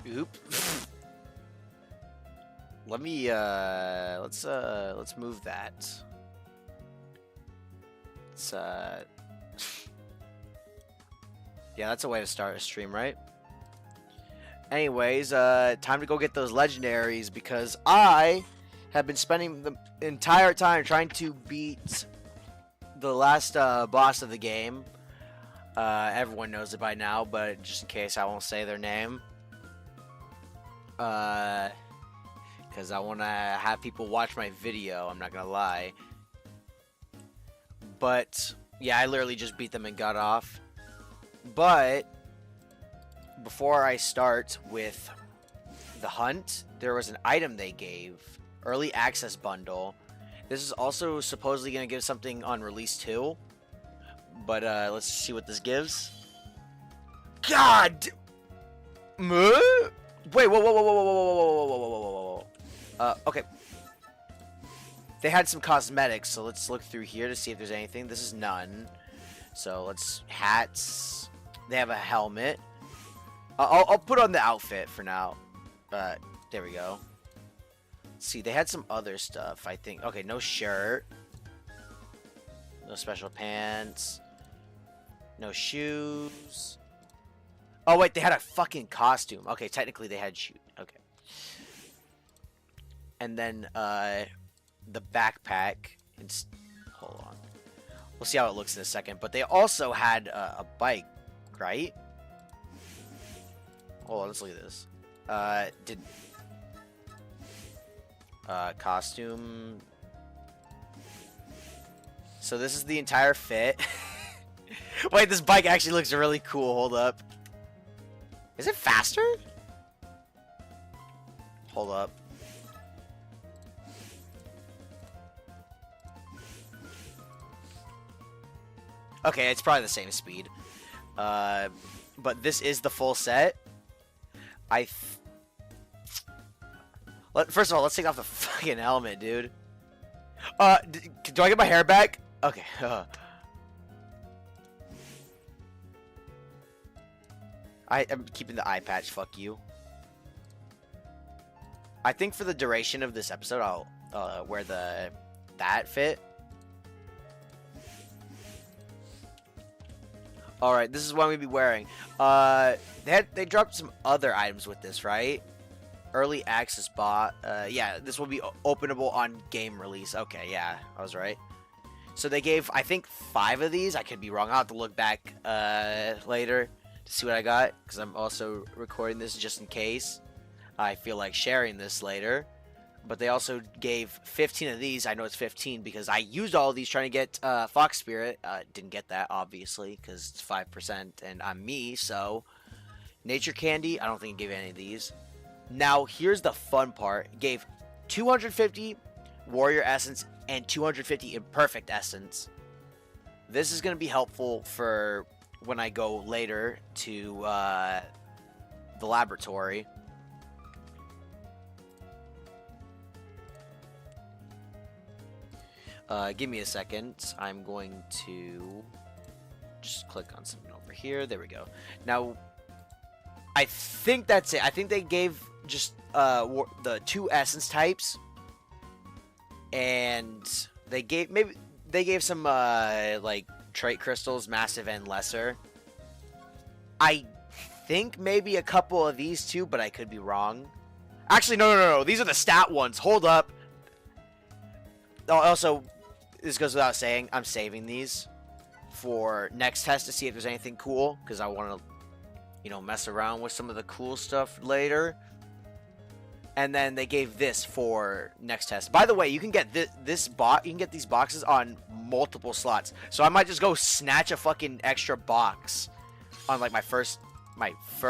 Oop. Let me let's move that. It's yeah, that's a way to start a stream, right? Anyways, time to go get those legendaries because I have been spending the entire time trying to beat the last boss of the game. Everyone knows it by now, but just in case, I won't say their name. Because I want to have people watch my video, I'm not gonna lie. But, yeah, I literally just beat them and got off. But, before I start with the hunt, there was an item they gave. Early access bundle. This is also supposedly going to give something on release 2. But, let's see what this gives. God! Wait, whoa, whoa, whoa, whoa, whoa, whoa, whoa, whoa, whoa, whoa, whoa. Okay. They had some cosmetics, so let's look through here to see if there's anything. This is none. So let's hats. They have a helmet. I'll put on the outfit for now. There we go. Let's see, they had some other stuff, I think. Okay, no shirt. No special pants. No shoes. Oh, wait, they had a fucking costume. Okay, technically they had shoes. Okay. And then, the backpack. Hold on. We'll see how it looks in a second. But they also had a bike, right? Hold on, let's look at this. Costume. So this is the entire fit. Wait, this bike actually looks really cool. Hold up. Is it faster? Hold up. Okay, it's probably the same speed. But this is the full set. First of all, let's take off the fucking helmet, dude. Do I get my hair back? Okay. I'm keeping the eye patch. Fuck you. I think for the duration of this episode, I'll wear that fit. All right, this is what we'll be wearing. They dropped some other items with this, right? Early access bot. Yeah, this will be openable on game release. Okay, yeah, I was right. So they gave, I think, 5 of these. I could be wrong. I'll have to look back later to see what I got, because I'm also recording this just in case I feel like sharing this later. But they also gave 15 of these. I know it's 15 because I used all of these trying to get Fox Spirit. Didn't get that, obviously, because it's 5% and I'm me. So, Nature Candy, I don't think it gave any of these. Now, here's the fun part. It gave 250 Warrior Essence and 250 Imperfect Essence. This is going to be helpful for when I go later to the laboratory. Give me a second. I'm going to just click on something over here. There we go. Now, I think that's it. I think they gave just the 2 essence types, and they gave some like trait crystals, massive and lesser. I think maybe a couple of these too, but I could be wrong. Actually, no. These are the stat ones. Hold up. Also, this goes without saying, I'm saving these for next test to see if there's anything cool, because I want to, you know, mess around with some of the cool stuff later. And then they gave this for next test. By the way, you can get you can get these boxes on multiple slots. So I might just go snatch a fucking extra box on like my first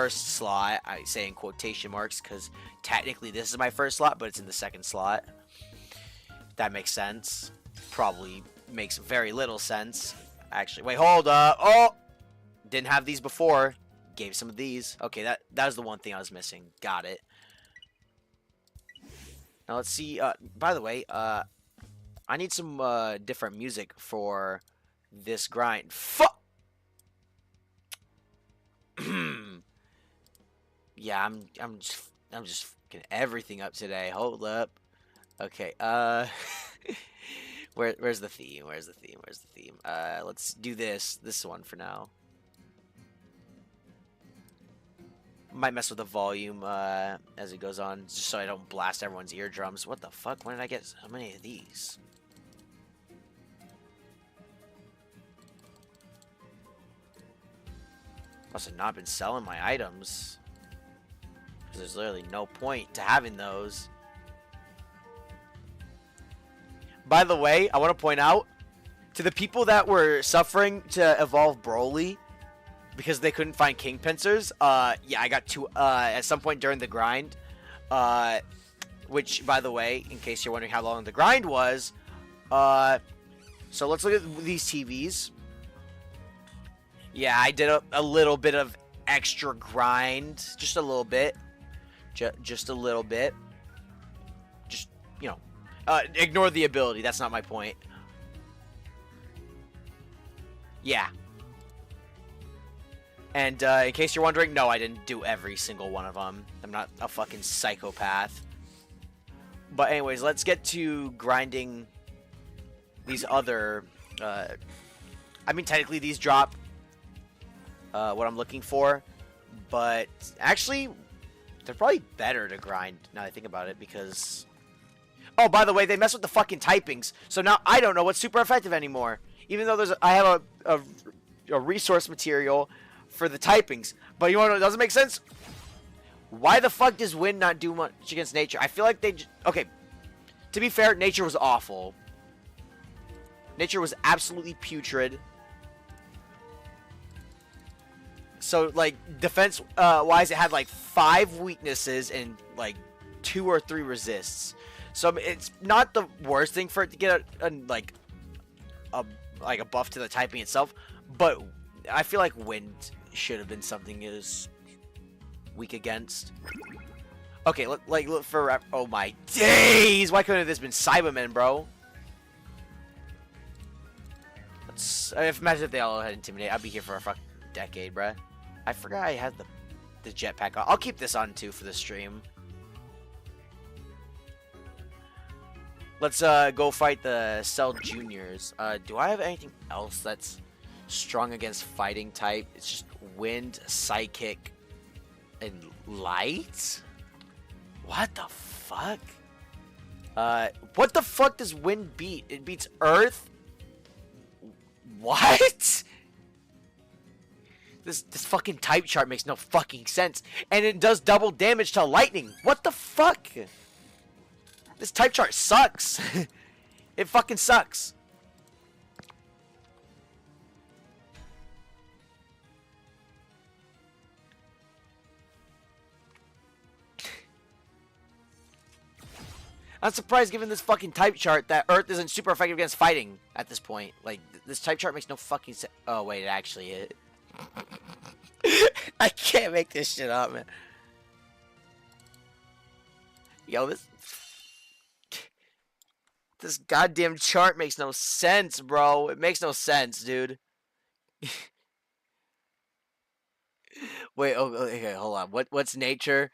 slot. I say in quotation marks because technically this is my first slot, but it's in the second slot. That makes sense. Probably makes very little sense. Actually, wait, hold up. Oh, didn't have these before. Gave some of these. Okay, that was the one thing I was missing. Got it. Now let's see. By the way, I need some different music for this grind. Yeah, I'm just fucking everything up today. Hold up. Okay. Where's the theme? Where's the theme? Where's the theme? Let's do this one for now. Might mess with the volume as it goes on, just so I don't blast everyone's eardrums. What the fuck? When did I get so many of these? Must have not been selling my items. Because there's literally no point to having those. By the way, I want to point out, to the people that were suffering to evolve Broly because they couldn't find King Pincers, yeah, I got two at some point during the grind. Which, by the way, in case you're wondering how long the grind was, so let's look at these TVs. Yeah, I did a little bit of extra grind. Just a little bit. Just a little bit. Just, you know. Ignore the ability. That's not my point. Yeah. And in case you're wondering, no, I didn't do every single one of them. I'm not a fucking psychopath. But anyways, let's get to grinding these other... I mean, technically these drop what I'm looking for. But actually, they're probably better to grind now that I think about it, because... Oh, by the way, they mess with the fucking typings. So now I don't know what's super effective anymore. Even though I have a resource material for the typings. But you want to know what doesn't make sense? Why the fuck does wind not do much against nature? I feel like they... Okay, to be fair, nature was awful. Nature was absolutely putrid. So, like, defense-wise, it had, like, 5 weaknesses and, like, 2 or 3 resists. So, it's not the worst thing for it to get a buff to the typing itself. But I feel like wind should have been something it was weak against. Okay, look for... Oh, my days! Why couldn't this have been Cybermen, bro? Imagine if they all had Intimidate. I'd be here for a fucking decade, bruh. I forgot I had the jetpack on. I'll keep this on, too, for the stream. Let's go fight the Cell Juniors. Do I have anything else that's strong against fighting type? It's just wind, psychic, and light? What the fuck? What the fuck does wind beat? It beats earth? What? This fucking type chart makes no fucking sense. And it does double damage to lightning. What the fuck? This type chart sucks. It fucking sucks. I'm surprised, given this fucking type chart, that Earth isn't super effective against fighting at this point. Like, this type chart makes no fucking sense. Oh, wait, it actually is. I can't make this shit up, man. Yo, this goddamn chart makes no sense, bro. It makes no sense, dude. Wait, okay, hold on. What's nature?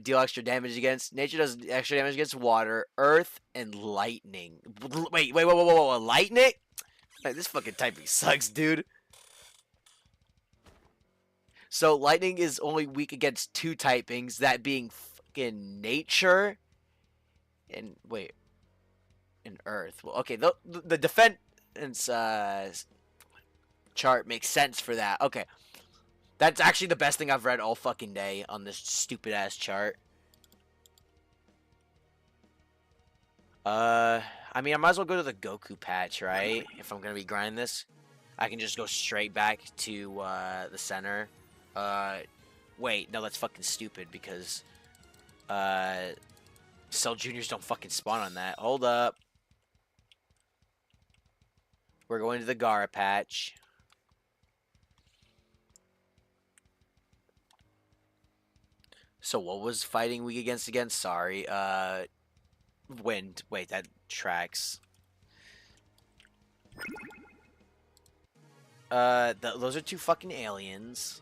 Deal extra damage against. Nature does extra damage against water, earth, and lightning. Wait, whoa, lightning? Like, this fucking typing sucks, dude. So lightning is only weak against 2 typings, that being fucking nature and and earth. Well, okay, the defense chart makes sense for that. Okay. That's actually the best thing I've read all fucking day on this stupid ass chart. I mean, I might as well go to the Goku patch, right? If I'm gonna be grinding this, I can just go straight back to the center. Wait, no, that's fucking stupid because Cell Juniors don't fucking spawn on that. Hold up. We're going to the Gara patch. So what was fighting weak against? Sorry. Wind. Wait, that tracks. Those are 2 fucking aliens.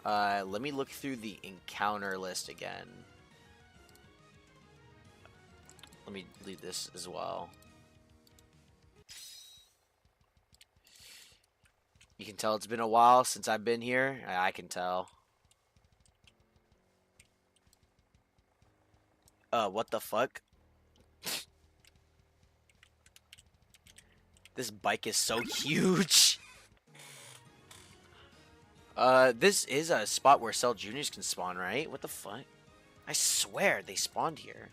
Let me look through the encounter list again. Let me leave this as well. You can tell it's been a while since I've been here. I can tell. What the fuck? This bike is so huge. This is a spot where Cell Juniors can spawn, right? What the fuck? I swear they spawned here.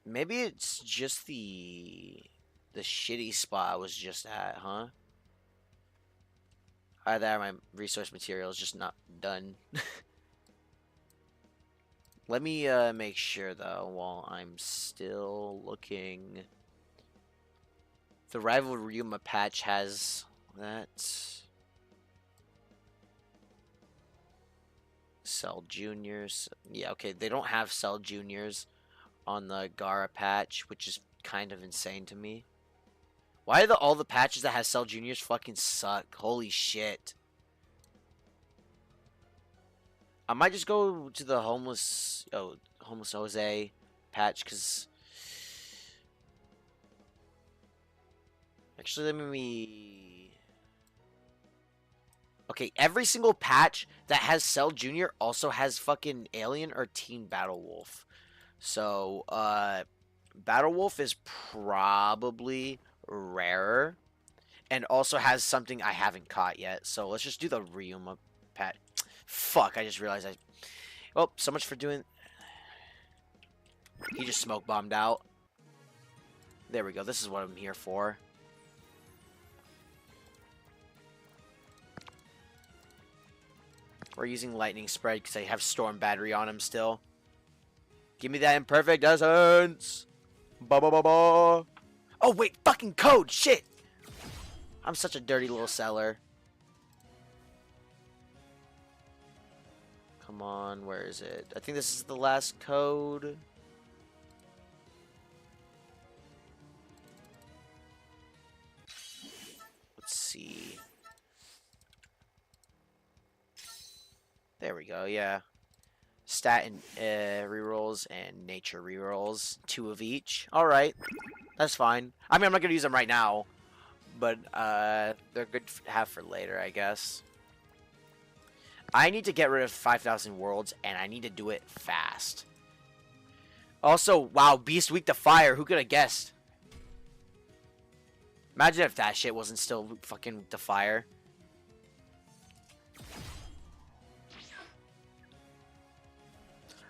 Maybe it's just the shitty spot I was just at, huh? Either my resource material is just not done. Let me make sure though while I'm still looking. The Rival Ryuma patch has that. Cell Juniors. Yeah, okay, they don't have Cell Juniors on the Gara patch, which is kind of insane to me. Why do all the patches that have Cell Juniors fucking suck? Holy shit. I might just go to the Homeless Jose patch, because... Actually, let me... Okay, every single patch that has Cell Jr. also has fucking Alien or Teen Battle Wolf. So, Battle Wolf is probably rarer, and also has something I haven't caught yet. So let's just do the Ryuma patch. Fuck, I just realized Oh, so much for doing... He just smoke bombed out. There we go, this is what I'm here for. We're using Lightning Spread because I have Storm Battery on him still. Give me that Imperfect Essence! Ba ba ba ba! Oh wait, fucking code! Shit! I'm such a dirty little seller. Come on, where is it? I think this is the last code. Let's see. There we go, yeah. Stat and rerolls and nature rerolls. 2 of each. Alright. That's fine. I mean, I'm not going to use them right now. But they're good to have for later, I guess. I need to get rid of 5,000 worlds, and I need to do it fast. Also, wow, Beast weak to fire. Who could have guessed? Imagine if that shit wasn't still fucking weak to fire.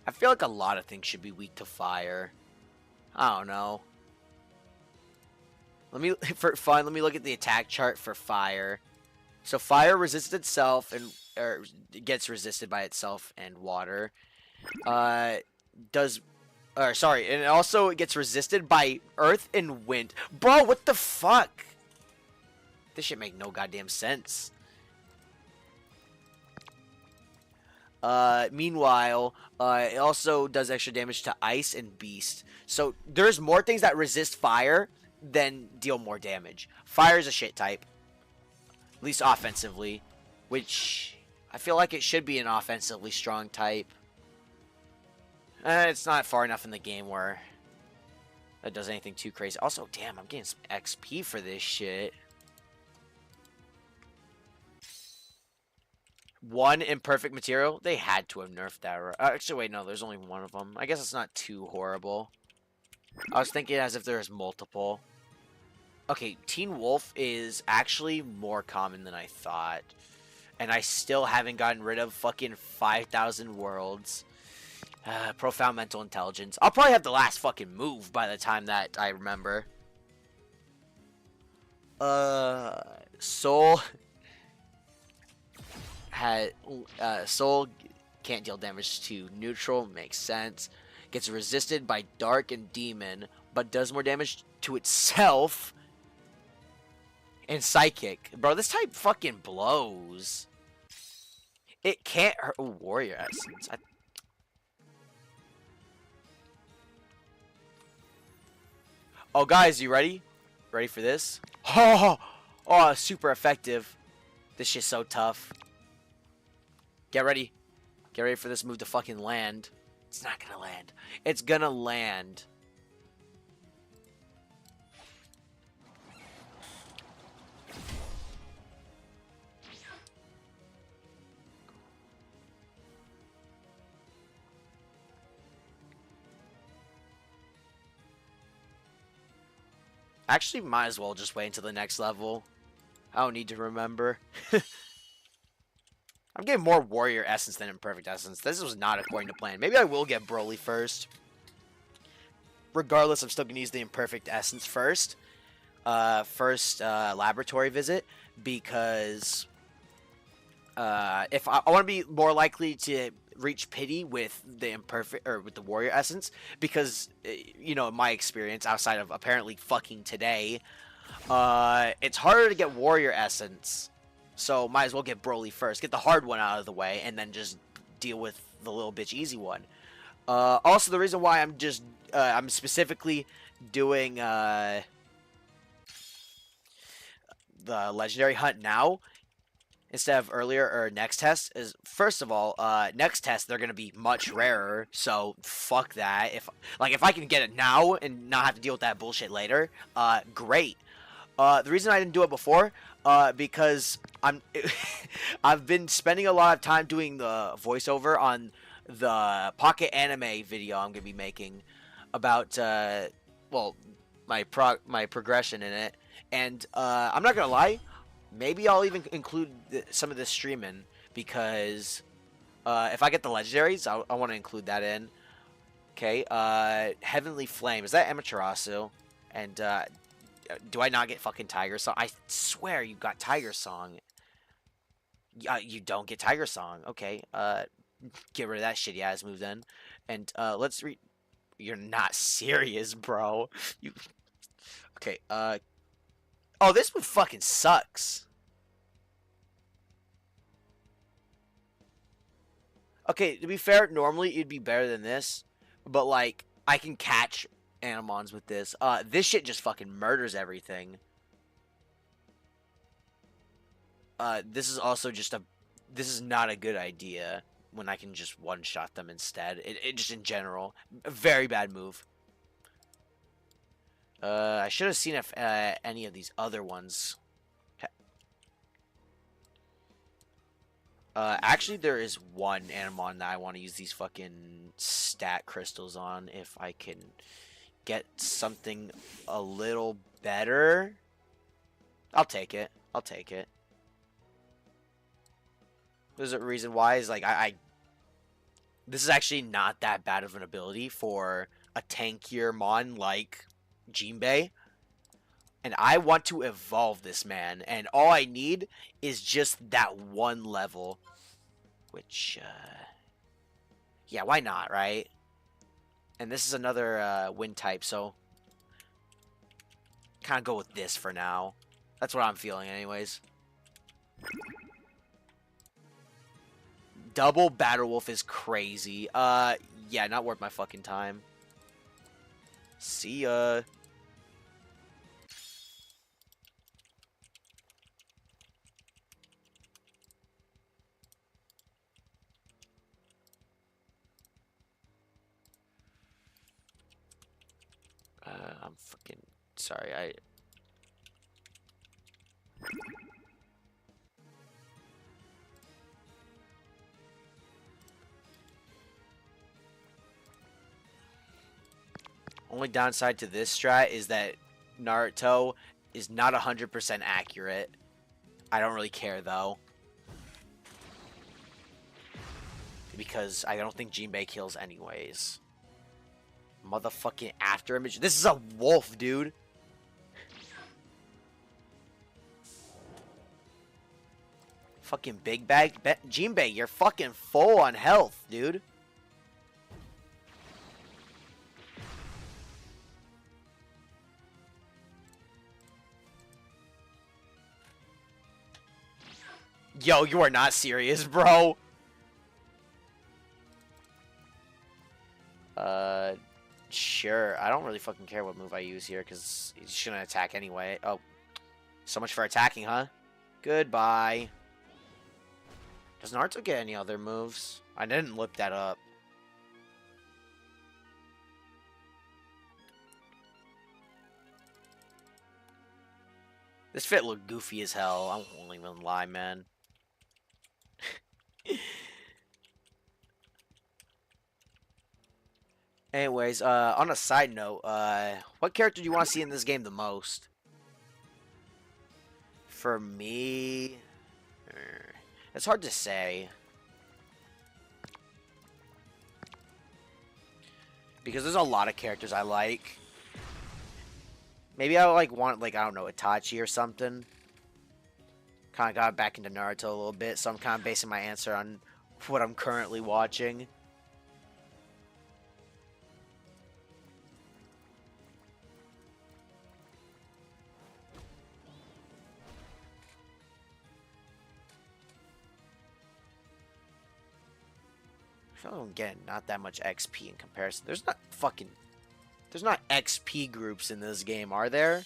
I feel like a lot of things should be weak to fire. I don't know. For fun, let me look at the attack chart for fire. So fire resists itself and gets resisted by itself and water. And it also gets resisted by earth and wind. Bro, what the fuck? This shit make no goddamn sense. Meanwhile, it also does extra damage to ice and beast. So there's more things that resist fire than deal more damage. Fire is a shit type. At least offensively. Which I feel like it should be an offensively strong type. It's not far enough in the game where that does anything too crazy. Also, damn, I'm getting some XP for this shit. One imperfect material? They had to have nerfed that. Actually, wait, no, there's only one of them. I guess it's not too horrible. I was thinking as if there's multiple. Okay, Teen Wolf is actually more common than I thought. And I still haven't gotten rid of fucking 5,000 worlds. Profound Mental Intelligence. I'll probably have the last fucking move by the time that I remember. Soul... Soul can't deal damage to neutral, makes sense. Gets resisted by Dark and Demon, but does more damage to itself. And Psychic. Bro, this type fucking blows. It can't hurt. Ooh, Warrior Essence. Oh, guys, you ready? Ready for this? Oh, oh, super effective. This shit's so tough. Get ready. Get ready for this move to fucking land. It's not gonna land. It's gonna land. Actually, might as well just wait until the next level. I don't need to remember. I'm getting more warrior essence than imperfect essence. This was not according to plan. Maybe I will get Broly first. Regardless, I'm still gonna use the imperfect essence first. First laboratory visit, because if I want to be more likely to reach pity with the imperfect or with the warrior essence, because you know, in my experience, outside of apparently fucking today, it's harder to get warrior essence. So might as well get Broly first, get the hard one out of the way, and then just deal with the little bitch easy one. Also, the reason why I'm specifically doing the legendary hunt now instead of earlier or next test is, first of all, next test they're gonna be much rarer, so fuck that. If I can get it now and not have to deal with that bullshit later, great. The reason I didn't do it before, because I've been spending a lot of time doing the voiceover on the pocket anime video I'm gonna be making about well, my progression in it, and I'm not gonna lie, maybe I'll even include some of this streaming, because if I get the legendaries, I want to include that in. Okay, Heavenly Flame, is that Amaterasu? And do I not get fucking Tiger Song? I swear you got Tiger Song. You don't get Tiger Song. Okay, get rid of that shitty ass move then. And let's read. You're not serious, bro. You. Okay. Oh, this one fucking sucks. Okay, to be fair, normally it'd be better than this, but like I can catch Animons with this. This shit just fucking murders everything. This is also just this is not a good idea when I can just one-shot them instead. It just in general, a very bad move. I should have seen if any of these other ones. Actually, there is one Animon that I want to use these fucking stat crystals on if I can get something a little better. I'll take it. I'll take it. There's a reason why is like this is actually not that bad of an ability for a tankier mon like Jinbei. And I want to evolve this man, and all I need is just that one level. Which, yeah, why not, right? And this is another wind type, so kind of go with this for now. That's what I'm feeling anyways. Double Battle Wolf is crazy. Yeah, not worth my fucking time. See ya. I'm fucking sorry. Only downside to this strat is that Naruto is not 100% accurate. I don't really care though, because I don't think Jinbei kills anyways. Motherfucking after image. This is a wolf, dude. Fucking big bag. Jinbei, you're fucking full on health, dude. Yo, you are not serious, bro. Sure. sure. I don't really fucking care what move I use here, because he's just gonna attack anyway. Oh, so much for attacking, huh? Goodbye. Does Naruto get any other moves? I didn't look that up. This fit looked goofy as hell. I won't even lie, man. Anyways, on a side note, what character do you want to see in this game the most? For me, it's hard to say. Because there's a lot of characters I like. Maybe I like want, like, I don't know, Itachi or something. Kind of got back into Naruto a little bit, so I'm kind of basing my answer on what I'm currently watching. I feel like I'm getting not that much XP in comparison. There's not XP groups in this game, are there?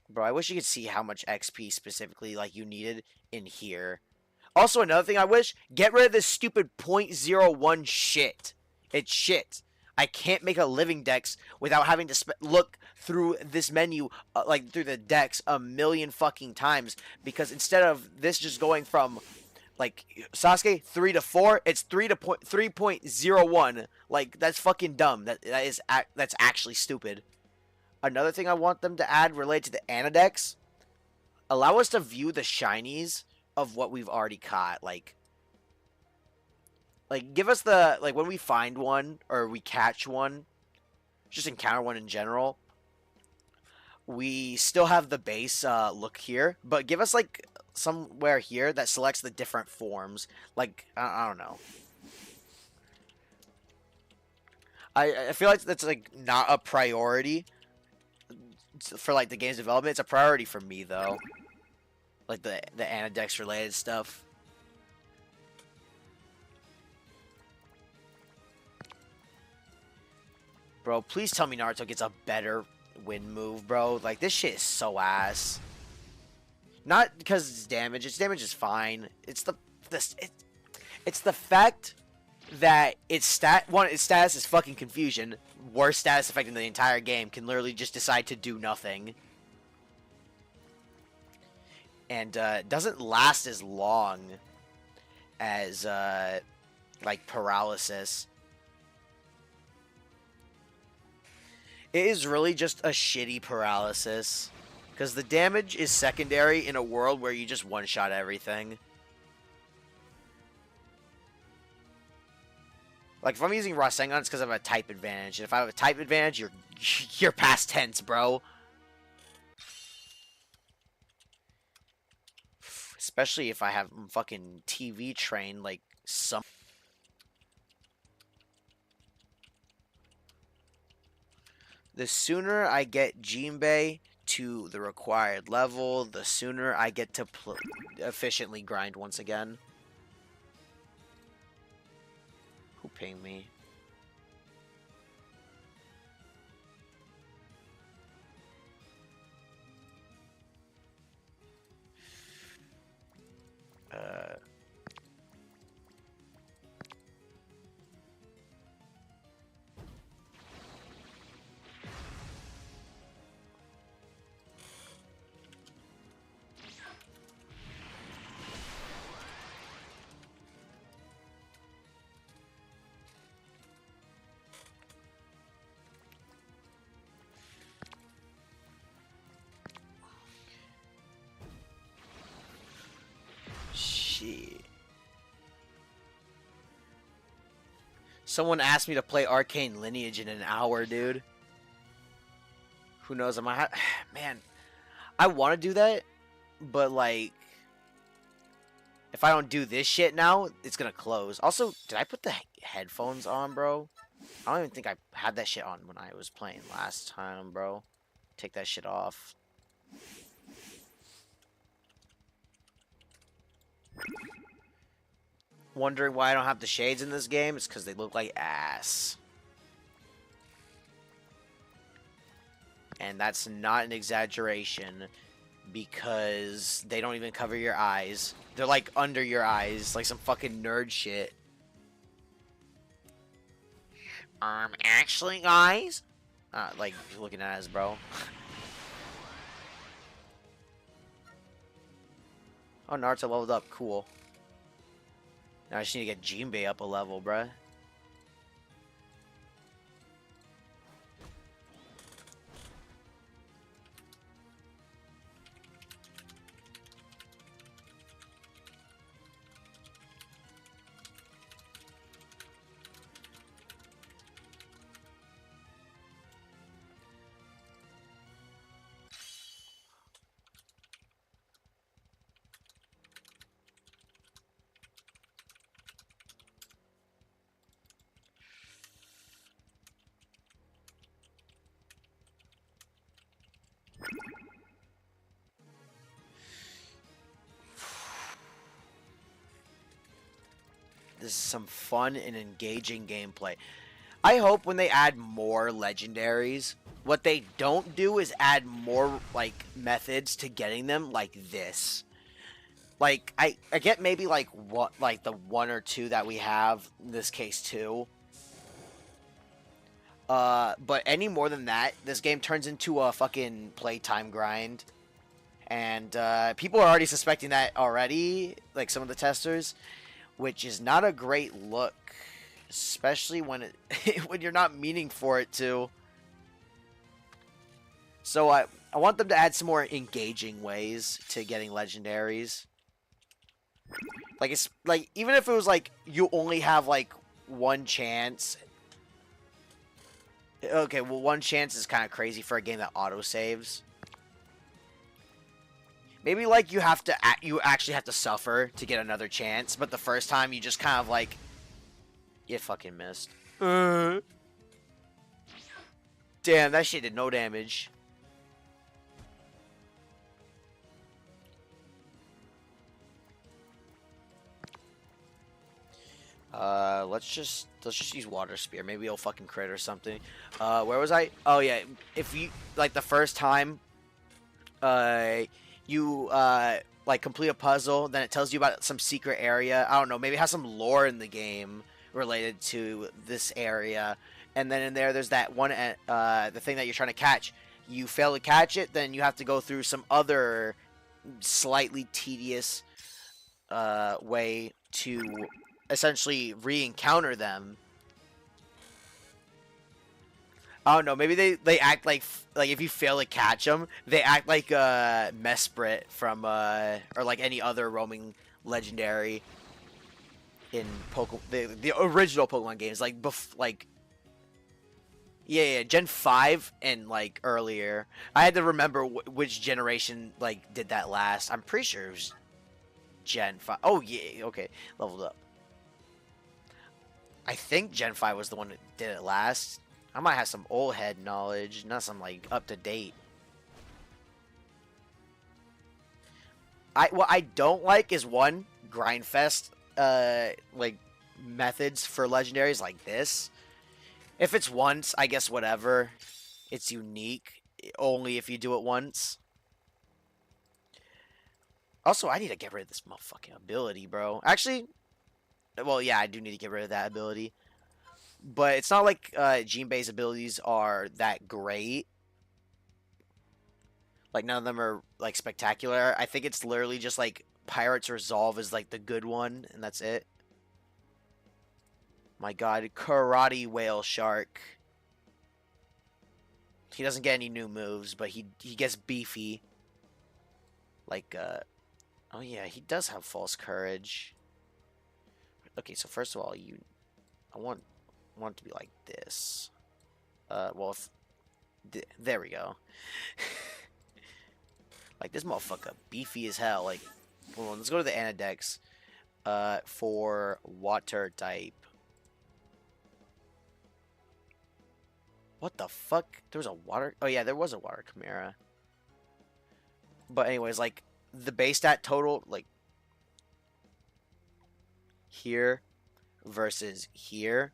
Bro, I wish you could see how much XP specifically, like, you needed in here. Also, another thing I wish, get rid of this stupid .01 shit. It's shit. I can't make a living dex without having to look through this menu, like, through the dex a million fucking times. Because instead of this just going from, like, Sasuke 3 to 4, it's 3.01. Like, that's fucking dumb. That's actually stupid. Another thing I want them to add related to the Anadex, allow us to view the shinies of what we've already caught. Like give us the, like, when we find one or we catch one, just encounter one in general, we still have the base look here, but give us, like, somewhere here that selects the different forms. Like, I don't know. I feel like that's, like, not a priority for, like, the game's development. It's a priority for me, though. Like, the Anadex related stuff. Bro, please tell me Naruto gets a better wind move, bro. Like, this shit is so ass. Not because it's damage. Its damage is fine. It's it's the fact that its status is fucking confusion. Worst status effect in the entire game. Can literally just decide to do nothing. And doesn't last as long as like paralysis. It is really just a shitty paralysis, because the damage is secondary in a world where you just one-shot everything. Like, if I'm using Rasengan, it's because I have a type advantage. And if I have a type advantage, you're past tense, bro. Especially if I have fucking TV trained, like, some... The sooner I get Jinbei to the required level, the sooner I get to efficiently grind once again. Who pinged me? Shit. Someone asked me to play Arcane Lineage in an hour, dude. Who knows? Man, I want to do that, but, like, if I don't do this shit now, it's gonna close. Also, did I put the headphones on, bro? I don't even think I had that shit on when I was playing last time, bro. Take that shit off. wondering why I don't have the shades in this game, it's because they look like ass. And that's not an exaggeration, because they don't even cover your eyes. They're like under your eyes, like some fucking nerd shit. Actually, guys, like looking at us, bro. Oh, Naruto leveled up. Cool. Now I just need to get Jinbei up a level, bruh. This is some fun and engaging gameplay. I hope when they add more legendaries, what they don't do is add more like methods to getting them like this. Like I get maybe like what like the one or two that we have, in this case two. But any more than that, this game turns into a fucking playtime grind. And people are already suspecting that already, like some of the testers, which is not a great look, especially when when you're not meaning for it to. So I want them to add some more engaging ways to getting legendaries. Like it's like even if it was like you only have like one chance. Okay, well one chance is kind of crazy for a game that auto saves. Maybe like you actually have to suffer to get another chance, but the first time you just kind of like you fucking missed. Damn, that shit did no damage. Let's just use water spear. Maybe it'll fucking crit or something. Where was I? Oh yeah, if you like the first time, you like complete a puzzle, then it tells you about some secret area. I don't know, maybe it has some lore in the game related to this area, and then in there's that one the thing that you're trying to catch. You fail to catch it, then you have to go through some other slightly tedious way to essentially re-encounter them. I don't know. Maybe they act like if you fail to catch them, they act like Mesprit from or like any other roaming legendary in Pokemon, the original Pokemon games, like yeah, Gen 5 and like earlier. I had to remember which generation like did that last. I'm pretty sure it was Gen 5. Oh yeah, okay, leveled up. I think Gen 5 was the one that did it last. I might have some old head knowledge, not some like up to date. What I don't like is one grindfest like methods for legendaries like this. If it's once, I guess whatever. It's unique only if you do it once. Also, I need to get rid of this motherfucking ability, bro. Actually, well, yeah, I do need to get rid of that ability. But it's not like Jinbei's abilities are that great. Like, none of them are, like, spectacular. I think it's literally just, like, Pirate's Resolve is, like, the good one, and that's it. My god, Karate Whale Shark. He doesn't get any new moves, but he gets beefy. Like, oh yeah, he does have False Courage. Okay, so first of all, I want it to be like this. Well, there we go. Like, this motherfucker beefy as hell. Like, hold on, let's go to the Anadex. For water type. What the fuck? There was a water... Oh, yeah, there was a water Chimera. But anyways, like, the base stat total, like... here versus here,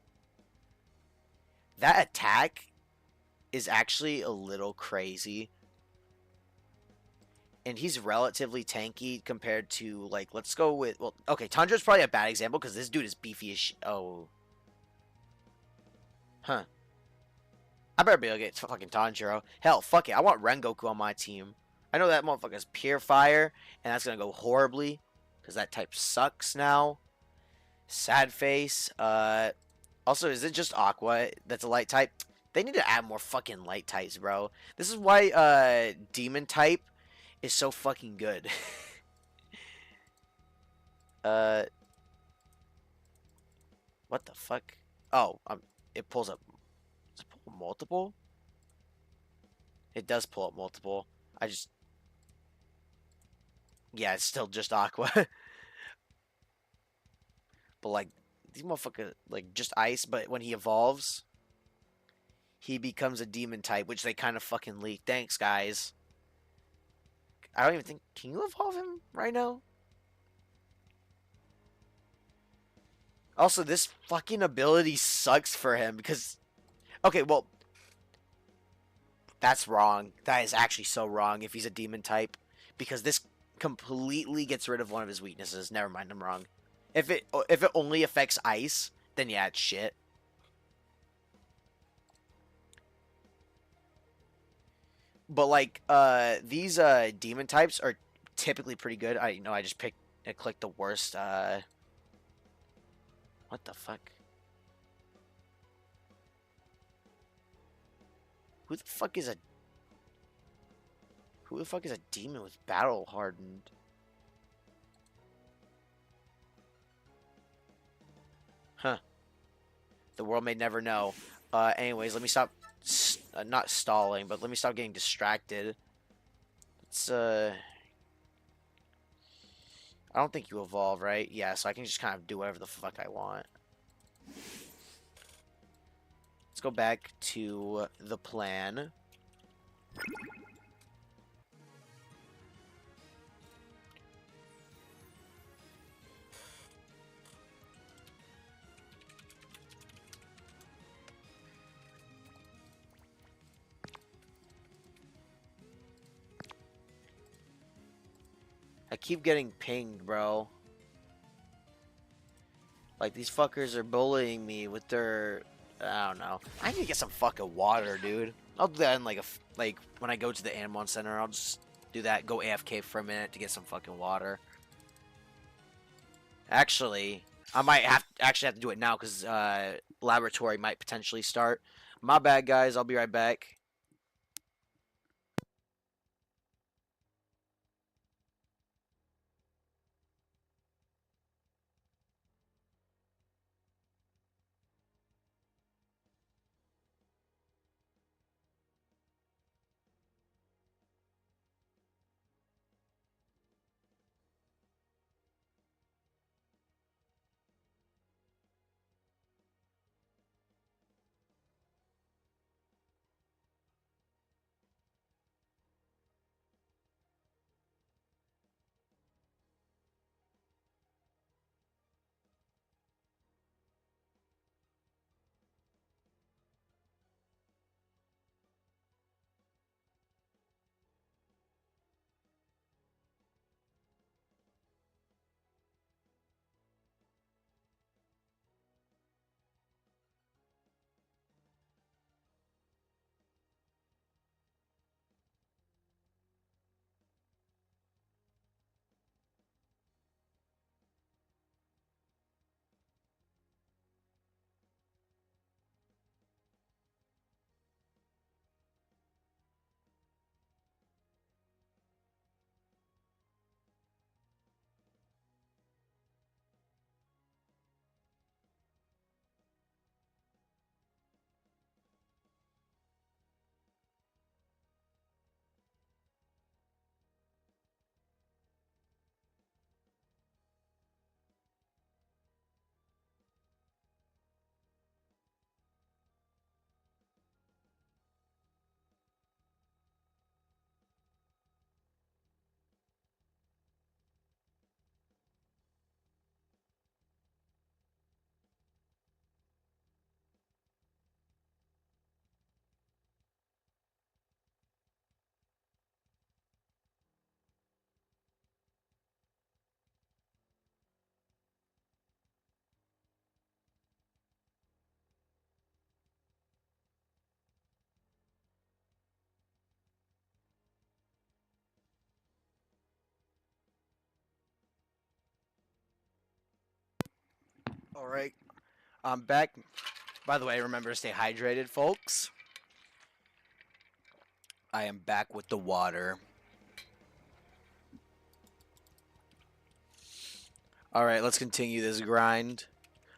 that attack is actually a little crazy. And he's relatively tanky compared to, like, let's go with, well, okay, Tundra's probably a bad example because this dude is beefy as oh. Huh. I better be able to get fucking Tanjiro. Hell, fuck it. I want Rengoku on my team. I know that motherfucker's pure fire, and that's gonna go horribly because that type sucks now. Sad face. Also, is it just Aqua that's a light type? They need to add more fucking light types, bro. This is why Demon type is so fucking good. uh, what the fuck? Oh, it pulls up. Does it pull multiple? It does pull up multiple. I just, yeah, it's still just Aqua. But like these motherfuckers, like just ice. But when he evolves, he becomes a demon type, which they kind of fucking leak. Thanks, guys. I don't even think. Can you evolve him right now? Also, this fucking ability sucks for him because. Okay, well, that's wrong. That is actually so wrong if he's a demon type, because this completely gets rid of one of his weaknesses. Never mind, I'm wrong. If it only affects ice, then yeah, it's shit. But like these demon types are typically pretty good. I just clicked the worst what the fuck? Who the fuck is a Who the fuck is a demon with battle hardened? Huh. The world may never know. Anyways, let me stop not stalling, but let me stop getting distracted. It's I don't think you evolve, right? Yeah, so I can just kind of do whatever the fuck I want. Let's go back to the plan. I keep getting pinged, bro. Like, these fuckers are bullying me with their... I don't know. I need to get some fucking water, dude. I'll do that in, like, when I go to the Animon Center, I'll just do that, go AFK for a minute to get some fucking water. Actually, I might actually have to do it now, because, Laboratory might potentially start. My bad, guys. I'll be right back. All right, I'm back. By the way, remember to stay hydrated, folks. I am back with the water. All right, let's continue this grind.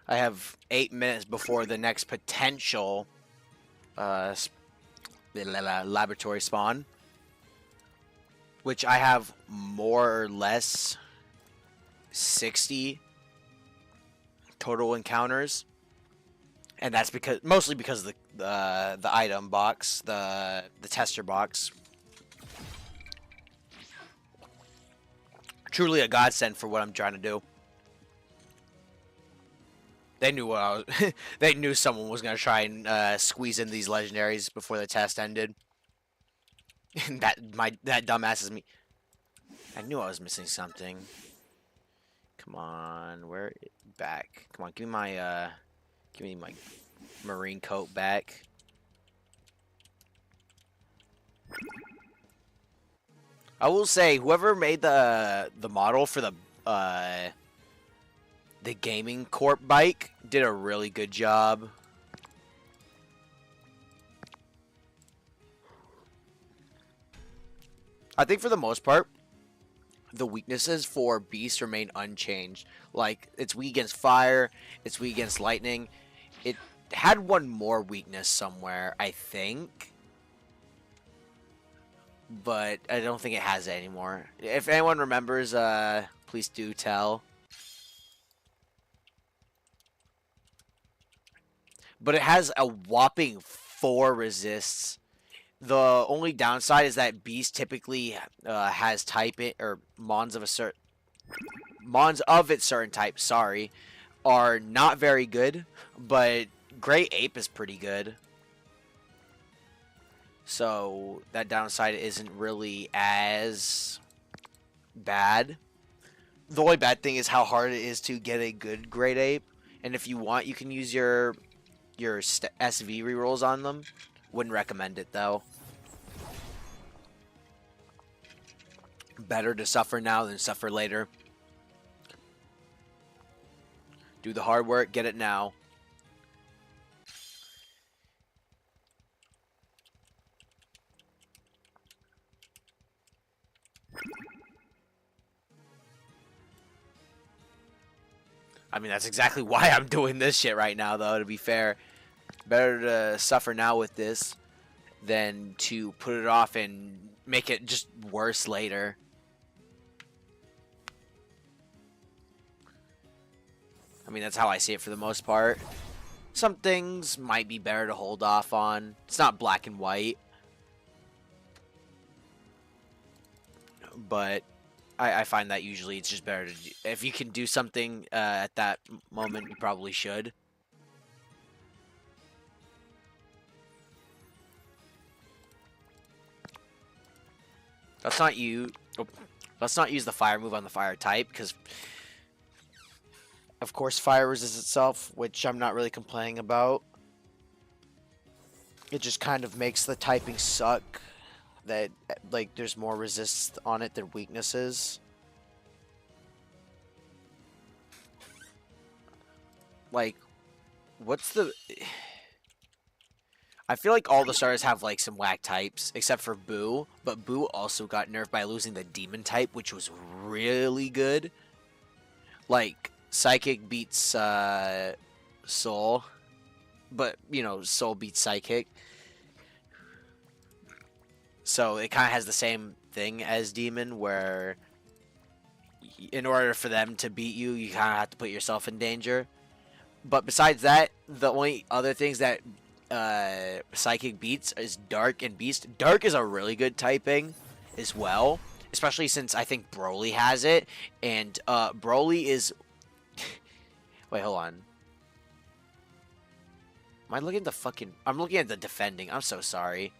I have 8 minutes before the next potential laboratory spawn, which I have more or less 60 total encounters, and that's mostly because of the item box, the tester box. Truly a godsend for what I'm trying to do. They knew what I was. They knew someone was gonna try and squeeze in these legendaries before the test ended. that dumbass is me. I knew I was missing something. Come on, where back? Come on, give me my marine coat back. I will say, whoever made the model for the gaming corp bike did a really good job. I think for the most part, the weaknesses for Beast remain unchanged. Like, it's weak against fire, it's weak against lightning. It had one more weakness somewhere, I think. But I don't think it has it anymore. If anyone remembers, please do tell. But it has a whopping 4 resists. The only downside is that Beast typically has type it or mons of its certain type. Sorry, are not very good, but Great Ape is pretty good. So that downside isn't really as bad. The only bad thing is how hard it is to get a good Great Ape, and if you want, you can use your SV rerolls on them. Wouldn't recommend it though. Better to suffer now than suffer later. Do the hard work, get it now. I mean, that's exactly why I'm doing this shit right now, though, to be fair. Better to suffer now with this than to put it off and make it just worse later. I mean, that's how I see it for the most part. Some things might be better to hold off on. It's not black and white. But I find that usually it's just better to do. If you can do something at that moment, you probably should. Let's not use the fire move on the fire type, because of course fire resists itself, which I'm not really complaining about. It just kind of makes the typing suck that, like, there's more resists on it than weaknesses. Like, what's the... I feel like all the stars have, like, some whack types, except for Boo. But Boo also got nerfed by losing the demon type, which was really good. Like, Psychic beats Soul. But, you know, Soul beats Psychic. So it kind of has the same thing as Demon, where in order for them to beat you, you kind of have to put yourself in danger. But besides that, the only other things that Psychic beats is Dark and Beast. Dark is a really good typing as well, especially since I think Broly has it, and Broly is... Wait, hold on. Am I looking at the fucking... I'm looking at the defending. I'm so sorry.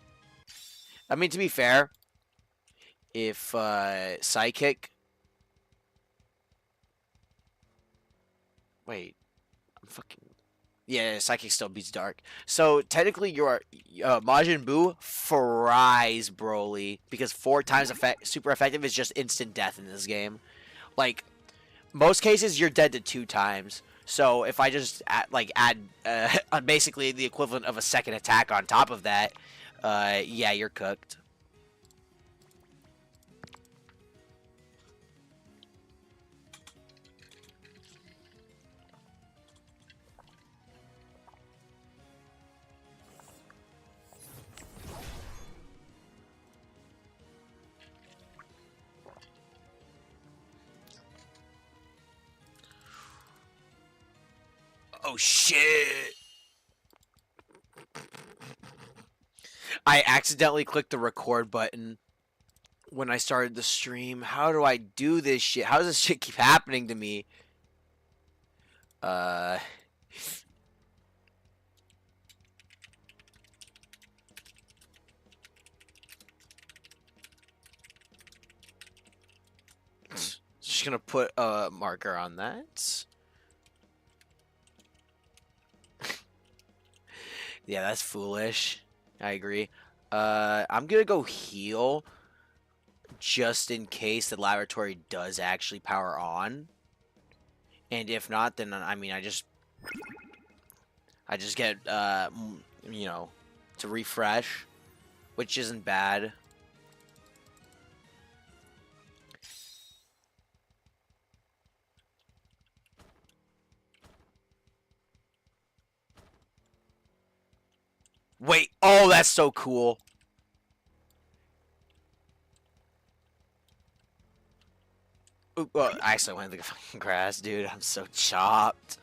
I mean, to be fair, if Psychic... Wait, I'm fucking... Yeah, Psychic still beats Dark. So, technically, your Majin Buu fries Broly, because 4 times super effective is just instant death in this game. Like, most cases, you're dead to 2 times. So if I just add basically the equivalent of a second attack on top of that, yeah, you're cooked. Oh shit! I accidentally clicked the record button when I started the stream. How do I do this shit? How does this shit keep happening to me? Uh. Just gonna put a marker on that. Yeah, that's foolish. I agree. I'm gonna go heal just in case the laboratory does actually power on. And if not, then I mean, I just get you know, to refresh, which isn't bad. Wait, oh, that's so cool. Ooh, I actually went to the fucking grass, dude. I'm so chopped.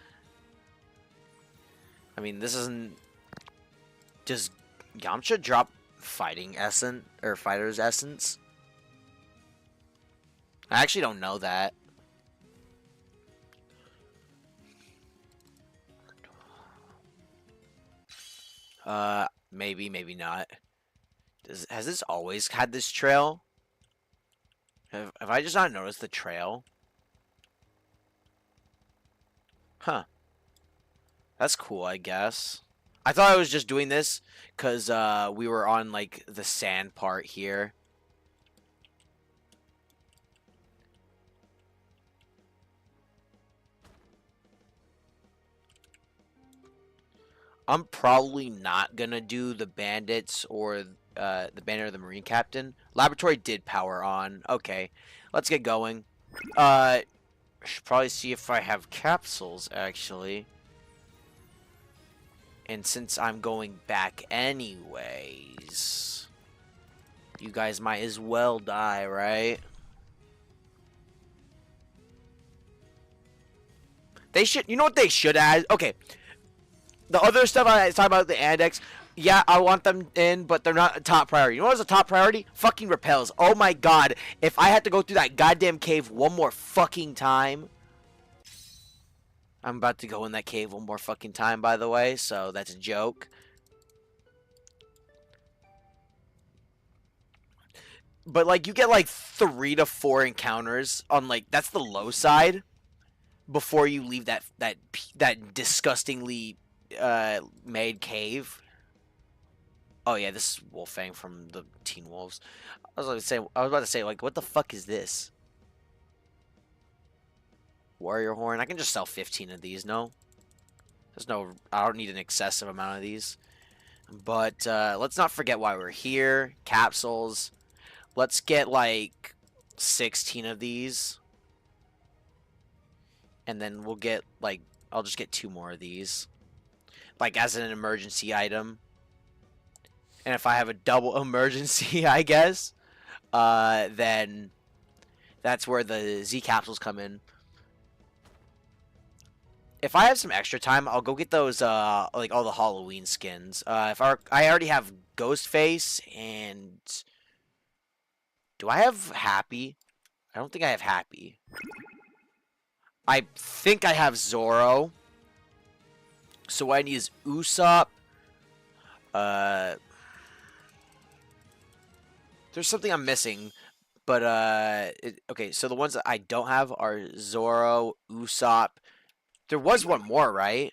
I mean, this isn't just Yamcha drop fighting essence or fighter's essence. I actually don't know that. Maybe, maybe not. Has this always had this trail? Have I just not noticed the trail? Huh. That's cool, I guess. I thought I was just doing this because we were on, like, the sand part here. I'm probably not gonna do the bandits or the bandit or the marine captain. Laboratory did power on. Okay, let's get going. I should probably see if I have capsules actually. And since I'm going back anyways, you guys might as well die, right? They should. You know what they should add? Okay. The other stuff I talk about the index, yeah, I want them in, but they're not a top priority. You know what's a top priority? Fucking repels. Oh my god, if I had to go through that goddamn cave one more fucking time. I'm about to go in that cave one more fucking time, by the way, so that's a joke. But, like, you get, like, 3 to 4 encounters on, like, that's the low side before you leave that disgustingly made cave. Oh yeah, this is Wolfang from the Teen Wolves. I was about to say, like, what the fuck is this? Warrior horn. I can just sell 15 of these. No, I don't need an excessive amount of these. But let's not forget why we're here. Capsules. Let's get like 16 of these, and then we'll get like I'll just get 2 more of these, like as an emergency item. And if I have a double emergency, I guess, then that's where the Z capsules come in. If I have some extra time, I'll go get those, like all the Halloween skins. I already have Ghostface and do I have Happy? I don't think I have Happy. I think I have Zoro. So what I need is Usopp. There's something I'm missing, but okay. So the ones that I don't have are Zoro, Usopp. There was one more, right?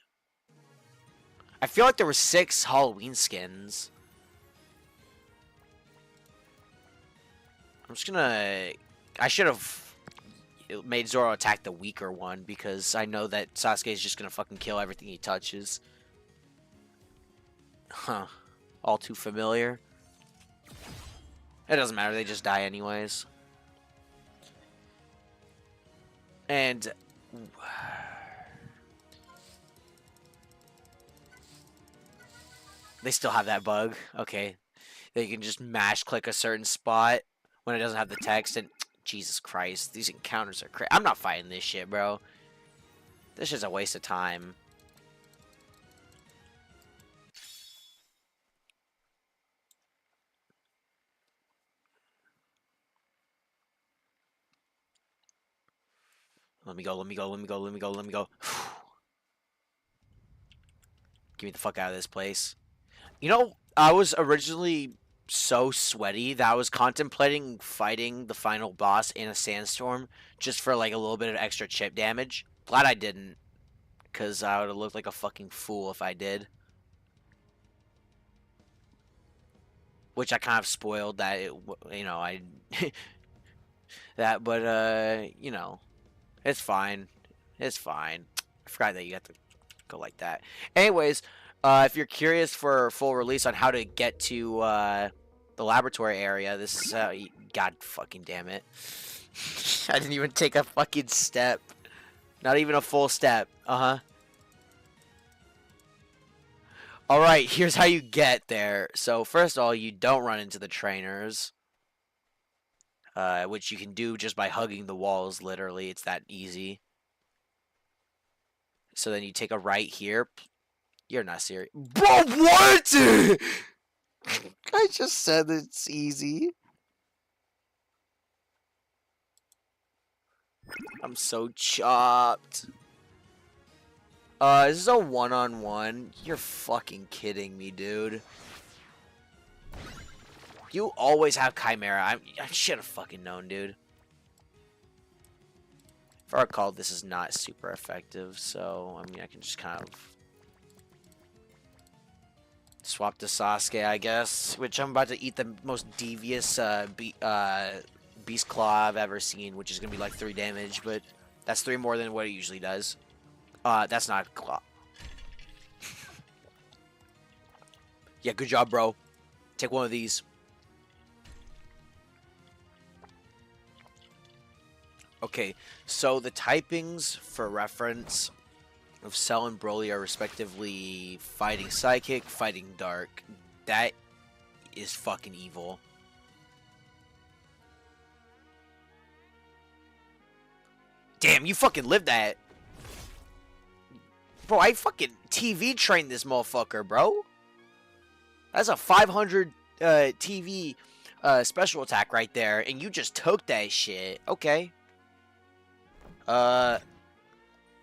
I feel like there were 6 Halloween skins. I'm just gonna. I should have. it made Zoro attack the weaker one because I know that Sasuke is just gonna fucking kill everything he touches. Huh. All too familiar. It doesn't matter, they just die anyways. And they still have that bug. Okay. They can just mash click a certain spot when it doesn't have the text and Jesus Christ, these encounters are crazy. I'm not fighting this shit, bro. This is a waste of time. Let me go, let me go, let me go, let me go, let me go. Get me the fuck out of this place. You know, I was originally so sweaty that I was contemplating fighting the final boss in a sandstorm just for like a little bit of extra chip damage. Glad I didn't, because I would have looked like a fucking fool if I did. Which I kind of spoiled that it, you know, I that, but you know, it's fine. It's fine. I forgot that you have to go like that. Anyways, if you're curious for full release on how to get to the laboratory area, this is how you, God fucking damn it. I didn't even take a fucking step. Not even a full step. Uh-huh. Alright, here's how you get there. So, first of all, you don't run into the trainers. Which you can do just by hugging the walls, literally. It's that easy. So then you take a right here. You're not serious. Bro, what? I just said it's easy. I'm so chopped. This is a one-on-one. You're fucking kidding me, dude. You always have Chimera. I should have fucking known, dude. If I recall, this is not super effective, so, I mean, I can just kind of swap to Sasuke, I guess, which I'm about to eat the most devious Beast Claw I've ever seen, which is going to be like 3 damage, but that's 3 more than what it usually does. That's not Claw. Yeah, good job, bro. Take one of these. Okay, so the typings for reference of Cell and Broly are respectively Fighting Psychic, Fighting Dark. That is fucking evil. Damn, you fucking lived that. Bro, I fucking TV trained this motherfucker, bro. That's a 500 TV special attack right there, and you just took that shit. Okay.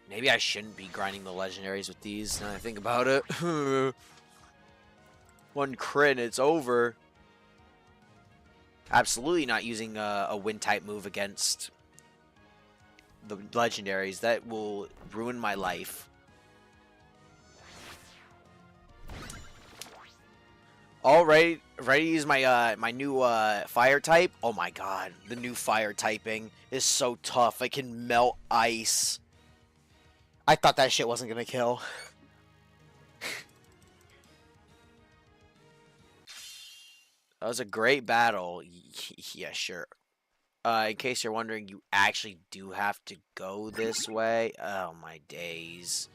Maybe I shouldn't be grinding the legendaries with these, now that I think about it. One crit and it's over. Absolutely not using a wind-type move against the legendaries. That will ruin my life. Alright, ready to use my my new fire type. Oh my god, the new fire typing is so tough. I can melt ice. I thought that shit wasn't gonna kill. That was a great battle. Yeah, sure. In case you're wondering, you actually do have to go this way. Oh my days.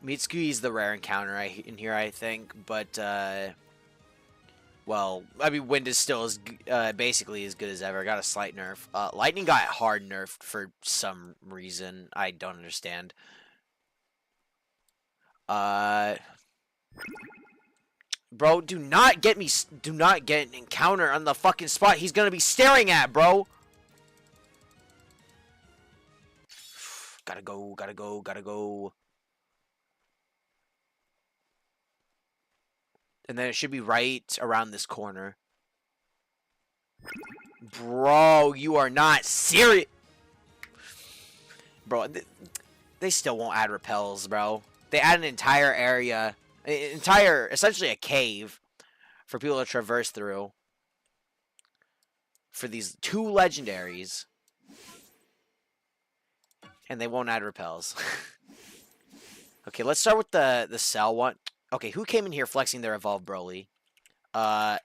Mitsuki is the rare encounter in here, I think, but well, I mean, wind is still as basically as good as ever. Got a slight nerf. Lightning got hard nerfed for some reason. I don't understand. Bro, do not get an encounter on the fucking spot he's gonna be staring at, bro. Gotta go, gotta go, gotta go. And then it should be right around this corner. Bro, you are not serious. Bro, they still won't add repels, bro. They add an entire area, essentially a cave for people to traverse through. For these 2 legendaries. And they won't add repels. Okay, let's start with the cell one. Okay, who came in here flexing their evolved Broly? Uh,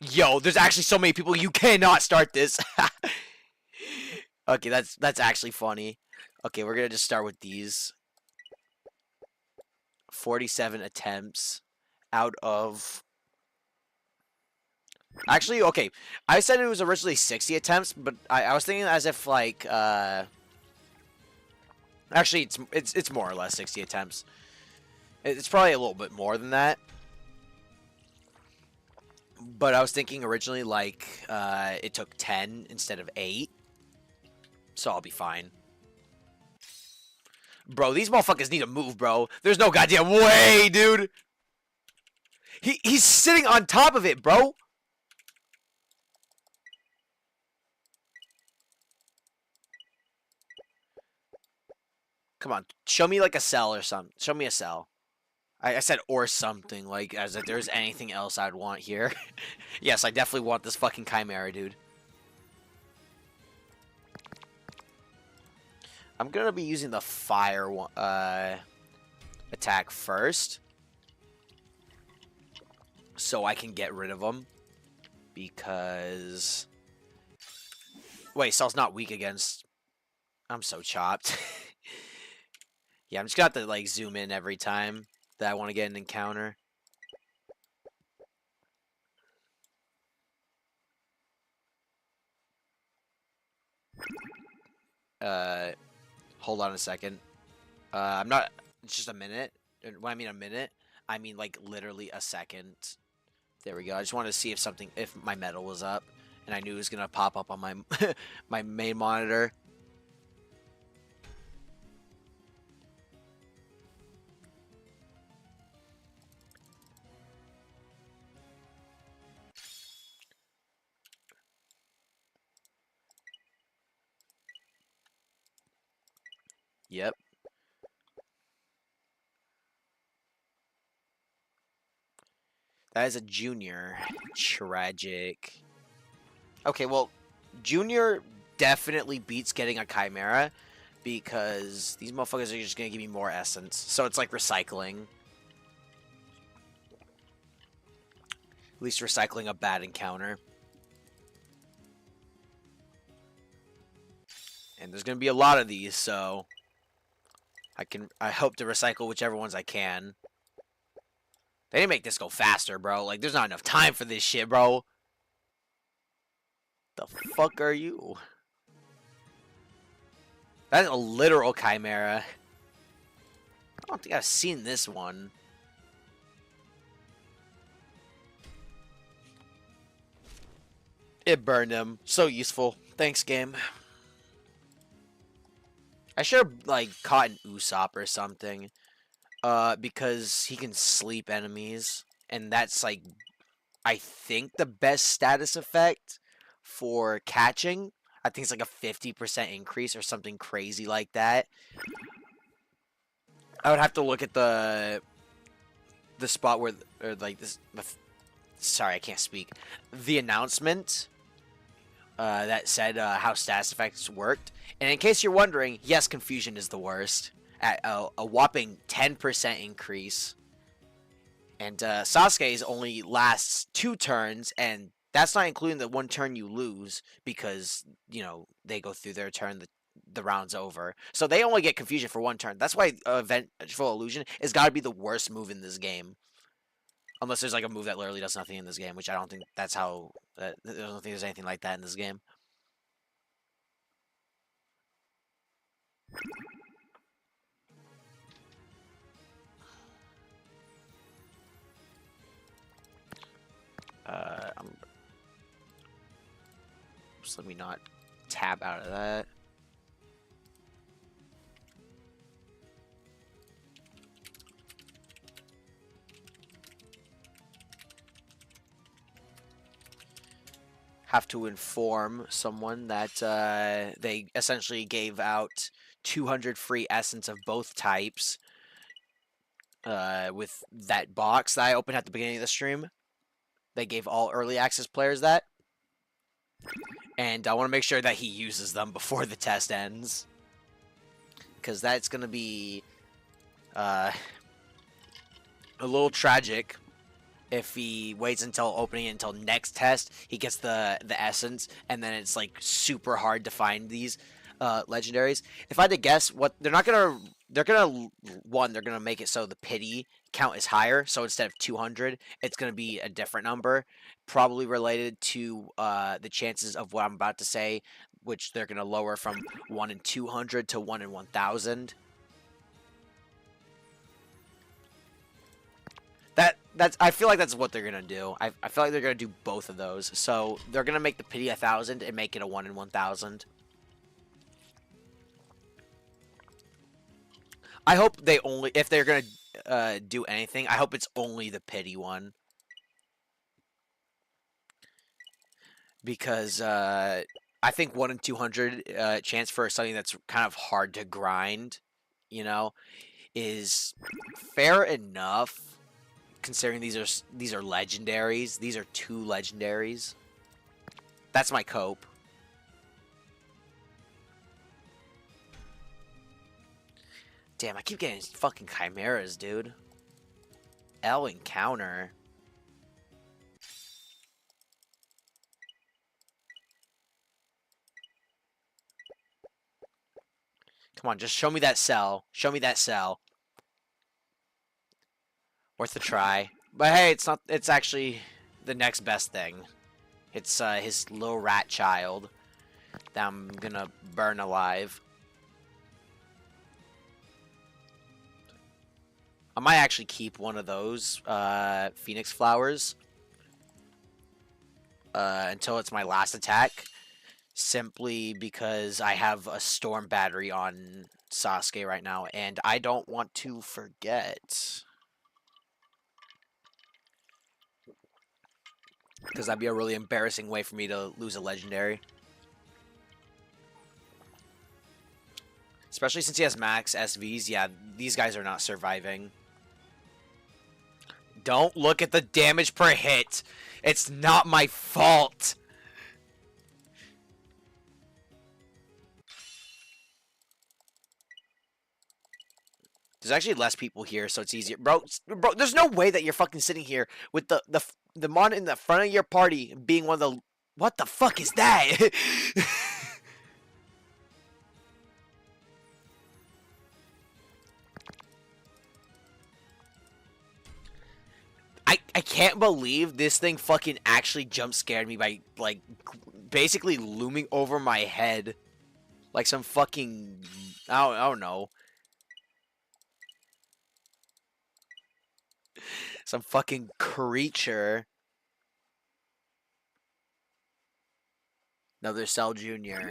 yo, there's actually so many people. You cannot start this. Okay, that's actually funny. Okay, we're gonna just start with these 47 attempts out of. Actually, okay, I said it was originally 60 attempts, but I was thinking as if like actually it's more or less 60 attempts. It's probably a little bit more than that. But I was thinking originally like it took 10 instead of 8. So I'll be fine. Bro, these motherfuckers need to move, bro. There's no goddamn way, dude. He's sitting on top of it, bro. Come on, show me like a cell or something. Show me a cell. I said or something, like as if there's anything else I'd want here. Yes, I definitely want this fucking Chimera, dude. I'm gonna be using the fire attack first, so I can get rid of them. Because wait, Cell's not weak against. I'm so chopped. Yeah, I'm just gonna have to like zoom in every time that I want to get an encounter. Hold on a second. I'm not. It's just a minute. When I mean a minute, I mean like literally a second. There we go. I just wanted to see if my medal was up, and I knew it was gonna pop up on my my main monitor. Yep. That is a junior. Tragic. Okay, well, junior definitely beats getting a Chimera because these motherfuckers are just gonna give me more essence. So it's like recycling. At least recycling a bad encounter. And there's gonna be a lot of these, so I hope to recycle whichever ones I can. They didn't make this go faster, bro. Like, there's not enough time for this shit, bro. The fuck are you? That's a literal Chimera. I don't think I've seen this one. It burned him. So useful. Thanks, game. I should have, like, caught an Usopp or something. Because he can sleep enemies. And that's, like, I think the best status effect for catching. I think it's like a 50% increase or something crazy like that. I would have to look at the spot where, or like this. Sorry, I can't speak. The announcement that said how status effects worked. And in case you're wondering, yes, confusion is the worst at a whopping 10% increase. And Sasuke's only lasts 2 turns, and that's not including the 1 turn you lose because, you know, they go through their turn, the round's over. So they only get confusion for 1 turn. That's why Vengeful Illusion has got to be the worst move in this game. Unless there's like a move that literally does nothing in this game, which I don't think that's how. I don't think there's anything like that in this game. Just let me not tab out of that. Have to inform someone that they essentially gave out 200 free essence of both types with that box that I opened at the beginning of the stream. They gave all early access players that. And I want to make sure that he uses them before the test ends. because that's gonna be a little tragic if he waits until opening it until next test. He gets the essence, and then it's like super hard to find these legendaries. If I had to guess, what they're gonna make it so the pity count is higher. So instead of 200, it's gonna be a different number, probably related to the chances of what I'm about to say, which they're gonna lower from 1 in 200 to 1 in 1,000. That's I feel like that's what they're gonna do. I feel like they're gonna do both of those. So they're gonna make the pity 1,000 and make it a 1 in 1,000. I hope they only, if they're gonna do anything, I hope it's only the pity one, because I think 1 in 200 chance for something that's kind of hard to grind, you know, is fair enough. Considering these are legendaries, these are 2 legendaries. That's my cope. Damn, I keep getting fucking chimeras, dude. L encounter. Come on, just show me that cell. Show me that cell. Worth a try. But hey, it's not. It's actually the next best thing. It's his little rat child that I'm gonna burn alive. I might actually keep one of those phoenix flowers until it's my last attack, simply because I have a storm battery on Sasuke right now, and I don't want to forget. Because that'd be a really embarrassing way for me to lose a legendary. Especially since he has max SVs. Yeah, these guys are not surviving. Don't look at the damage per hit. It's not my fault. There's actually less people here, so it's easier. Bro, there's no way that you're fucking sitting here with the mon in the front of your party being one of the... What the fuck is that? I can't believe this thing fucking actually jump scared me by, like, basically looming over my head. Like some fucking... I don't know. Some fucking creature. Another Cell Jr.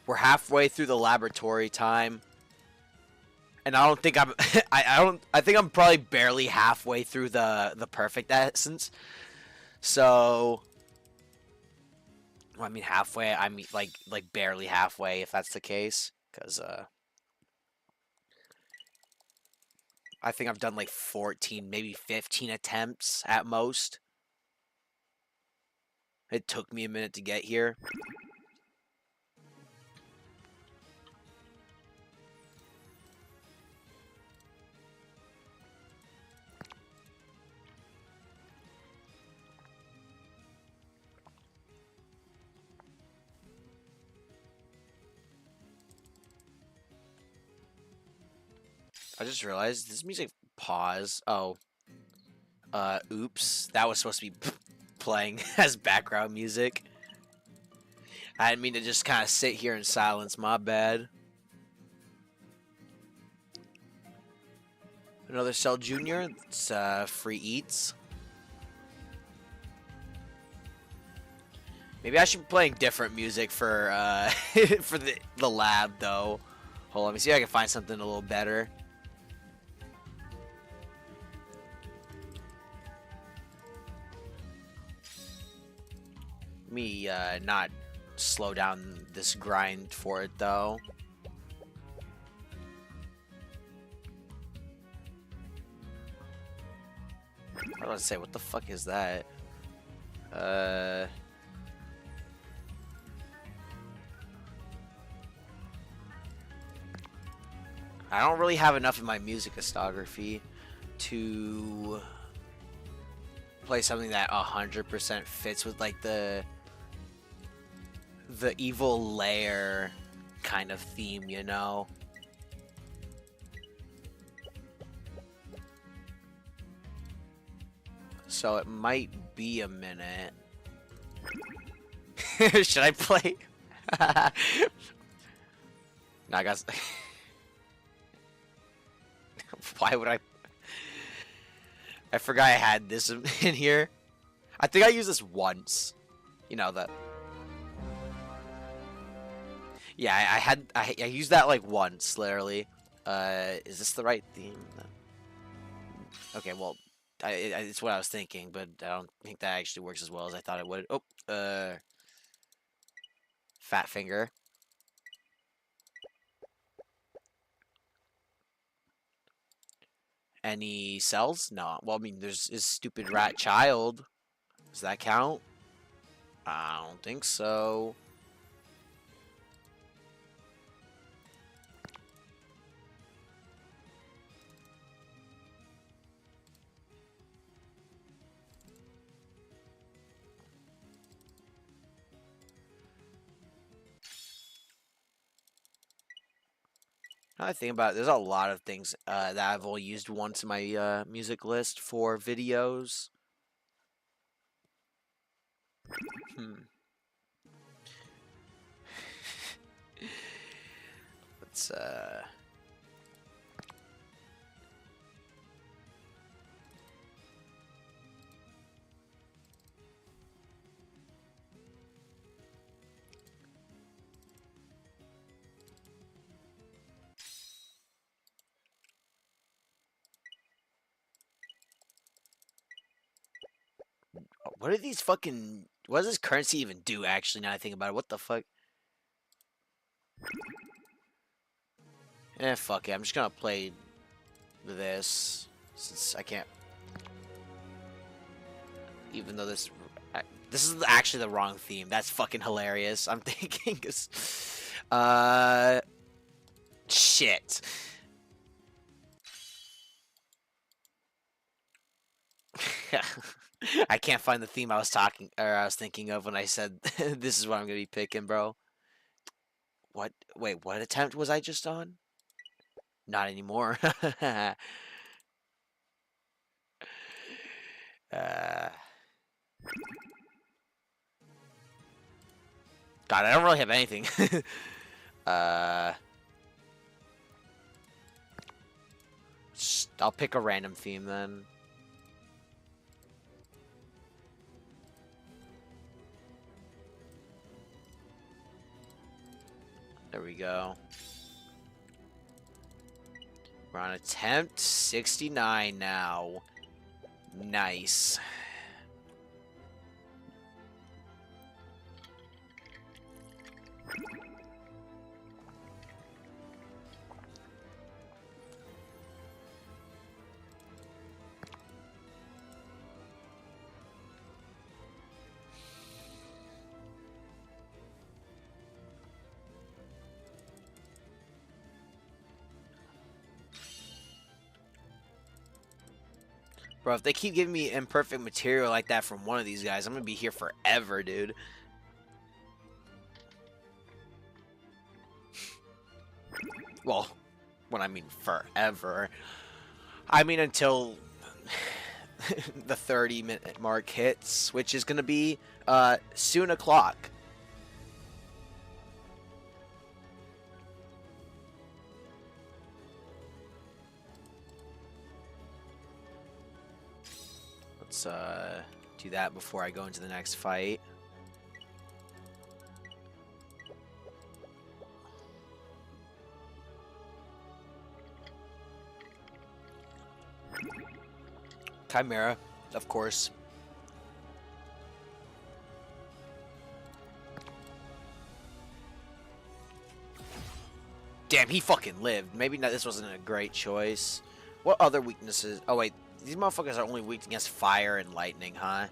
We're halfway through the laboratory time. And I don't think I'm I think I'm probably barely halfway through the perfect essence. So well, I mean halfway, I mean like barely halfway if that's the case, cuz I think I've done like 14, maybe 15 attempts at most. It took me a minute to get here. I just realized this music pause. Oh. Oops. That was supposed to be playing as background music. I didn't mean to just kind of sit here in silence. My bad. Another Cell Jr. It's free eats. Maybe I should be playing different music for for the lab though. Hold on, let me see if I can find something a little better. Let me not slow down this grind for it though. I was about to say, what the fuck is that? I don't really have enough in my musicography to play something that 100% fits with like the evil lair kind of theme, you know? So it might be a minute. Should I play? No, I guess. Why would I forgot I had this in here. I think I used this once. You know that. Yeah, I used that like once, literally. Is this the right theme? Okay, well, it's what I was thinking, but I don't think that actually works as well as I thought it would. Oh, fat finger. Any cells? No. Well, I mean, there's this stupid rat child. Does that count? I don't think so. Now I think about it, there's a lot of things that I've only used once in my music list for videos. Hmm. Let's what are these fucking... What does this currency even do, actually, now I think about it? What the fuck? Fuck it. I'm just gonna play this, since I can't... Even though this is actually the wrong theme. That's fucking hilarious. I'm thinking... Shit. I can't find the theme I was thinking of when I said this is what I'm gonna be picking, bro. What? Wait, what attempt was I just on? Not anymore. God, I don't really have anything. I'll pick a random theme then. There we go. We're on attempt 69 now. Nice. Bro, if they keep giving me imperfect material like that from one of these guys, I'm gonna be here forever, dude. Well, when I mean forever, I mean until the 30-minute mark hits, which is gonna be soon o'clock. Let's do that before I go into the next fight. Chimera, of course. Damn, he fucking lived. Maybe not, this wasn't a great choice. What other weaknesses? Oh, wait. These motherfuckers are only weak against fire and lightning, huh?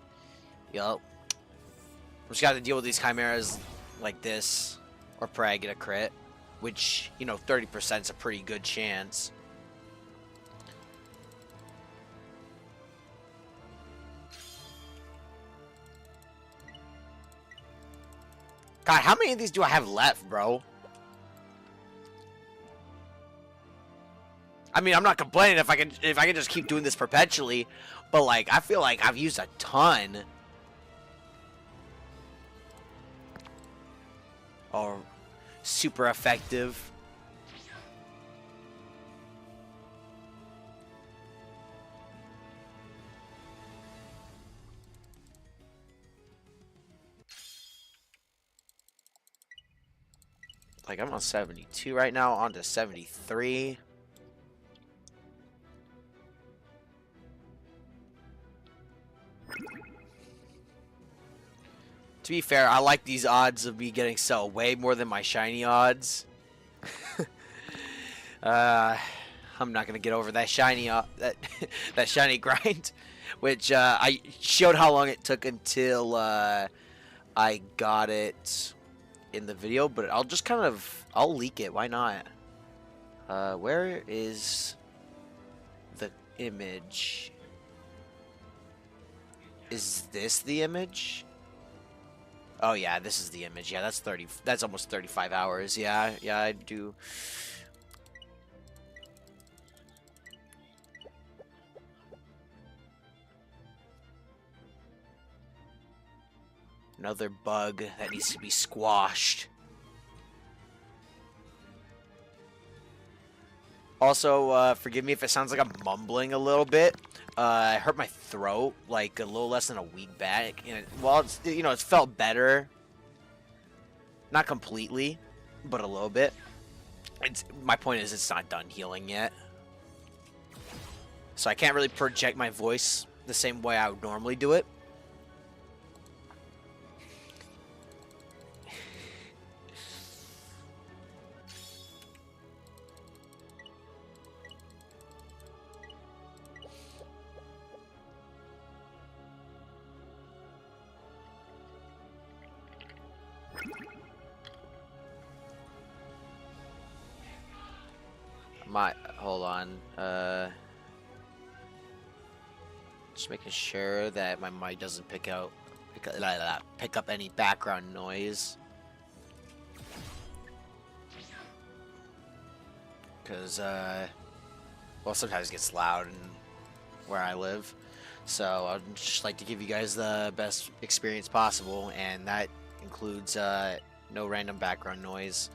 Yup. We just gotta deal with these chimeras like this. Or pray I get a crit. which, you know, 30% is a pretty good chance. God, how many of these do I have left, bro? I mean, I'm not complaining if I can just keep doing this perpetually, but like I feel like I've used a ton. Oh, super effective. Like I'm on 72 right now, on to 73. To be fair, I like these odds of me getting Cell way more than my shiny odds. I'm not gonna get over that shiny that shiny grind, which I showed how long it took until I got it in the video, but I'll leak it. Why not? Where is the image? Is this the image? Oh yeah, this is the image. Yeah, that's 30. That's almost 35 hours. Yeah, I do. Another bug that needs to be squashed. Also, forgive me if it sounds like I'm mumbling a little bit. I hurt my throat like a little less than a week back, and it's, you know, it's felt better. Not completely, but a little bit. My point is, it's not done healing yet, so I can't really project my voice the same way I would normally do it. Hold on. Just making sure that my mic doesn't pick up any background noise. Because well, sometimes it gets loud where I live. So I'd just like to give you guys the best experience possible, and that includes no random background noise.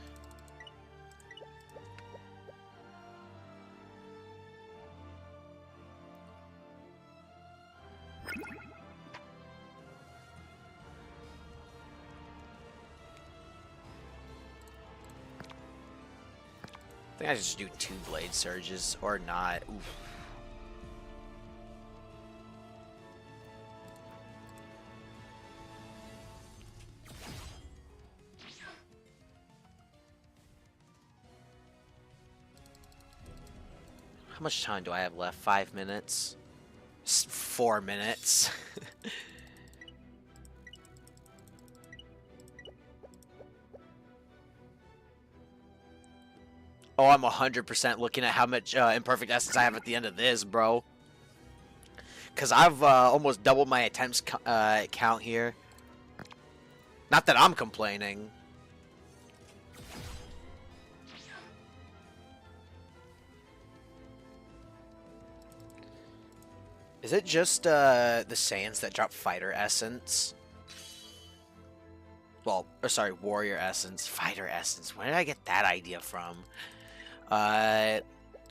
I think I just do 2 blade surges or not. Oof. How much time do I have left? 5 minutes? 4 minutes. Oh, I'm 100% looking at how much imperfect essence I have at the end of this, bro. Because I've almost doubled my attempts count here. Not that I'm complaining. Is it just the Saiyans that drop fighter essence? Well, or sorry, warrior essence, fighter essence. Where did I get that idea from?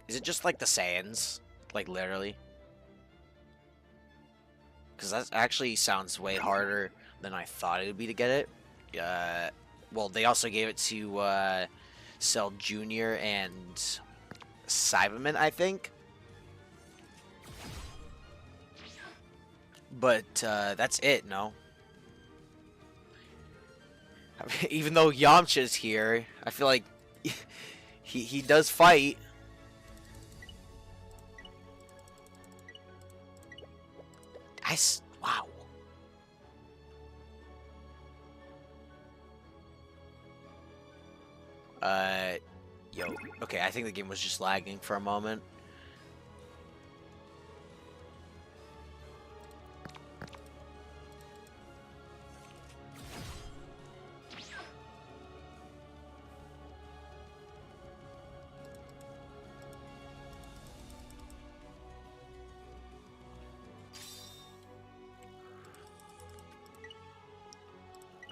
Is it just like the Saiyans? Like literally? Because that actually sounds way harder than I thought it would be to get it. Well, they also gave it to Cell Jr. and Cyberman, I think. But that's it, no? I mean, even though Yamcha's here, I feel like he does fight. Wow. Uh, yo. Okay, I think the game was just lagging for a moment.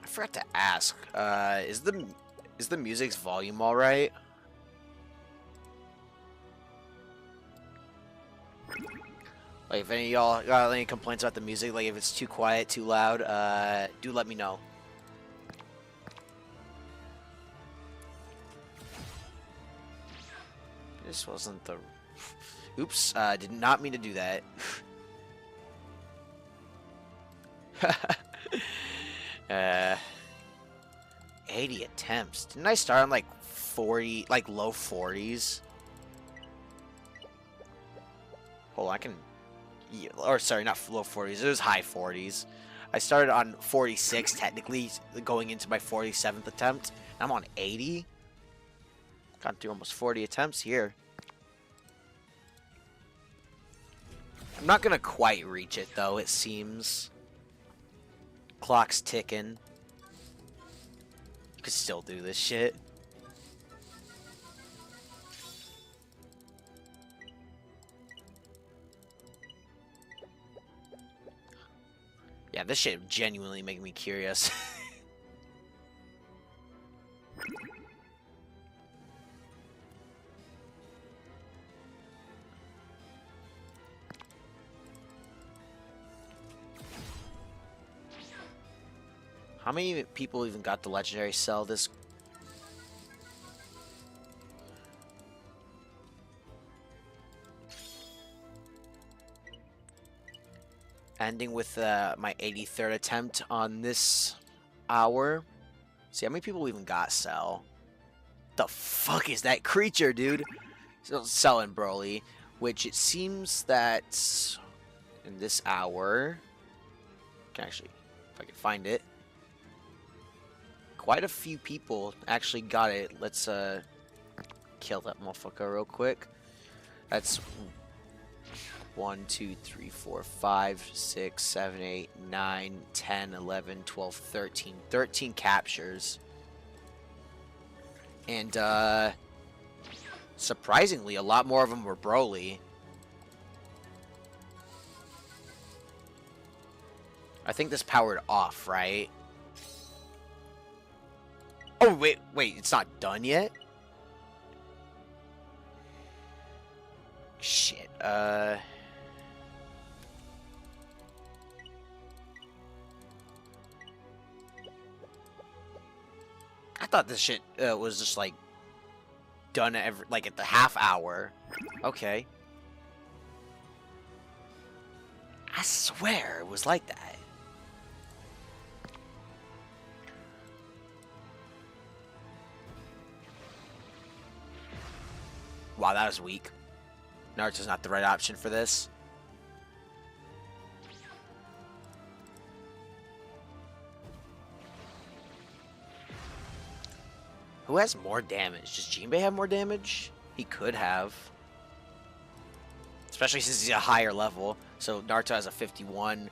I forgot to ask. Is the music's volume all right? Like, if any of y'all got any complaints about the music, like if it's too quiet, too loud, do let me know. This wasn't the... Oops, did not mean to do that. 80 attempts. Didn't I start on like 40, like low 40s? Hold on, I can... Or sorry, not low 40s. It was high 40s. I started on 46 technically, going into my 47th attempt. I'm on 80. Gone through almost 40 attempts here. I'm not gonna quite reach it though, it seems. Clock's ticking. You could still do this shit. Yeah, this shit genuinely making me curious. How many people even got the legendary cell this? Ending with my 83rd attempt on this hour. See how many people even got cell. The fuck is that creature, dude? Cell and Broly, which it seems that in this hour, can actually, if I can find it, quite a few people actually got it. Let's kill that motherfucker real quick. That's 1, 2, 3, 4, 5, 6, 7, 8, 9, 10, 11, 12, 13. 13 captures. And surprisingly, a lot more of them were Broly. I think this powered off, right? Oh, wait, it's not done yet? Shit, I thought this shit was just, like, done every, like, at the half hour. Okay. I swear it was like that. Wow, that was weak. Naruto's not the right option for this. Who has more damage? Does Jinbei have more damage? He could have. Especially since he's a higher level. So Naruto has a 51.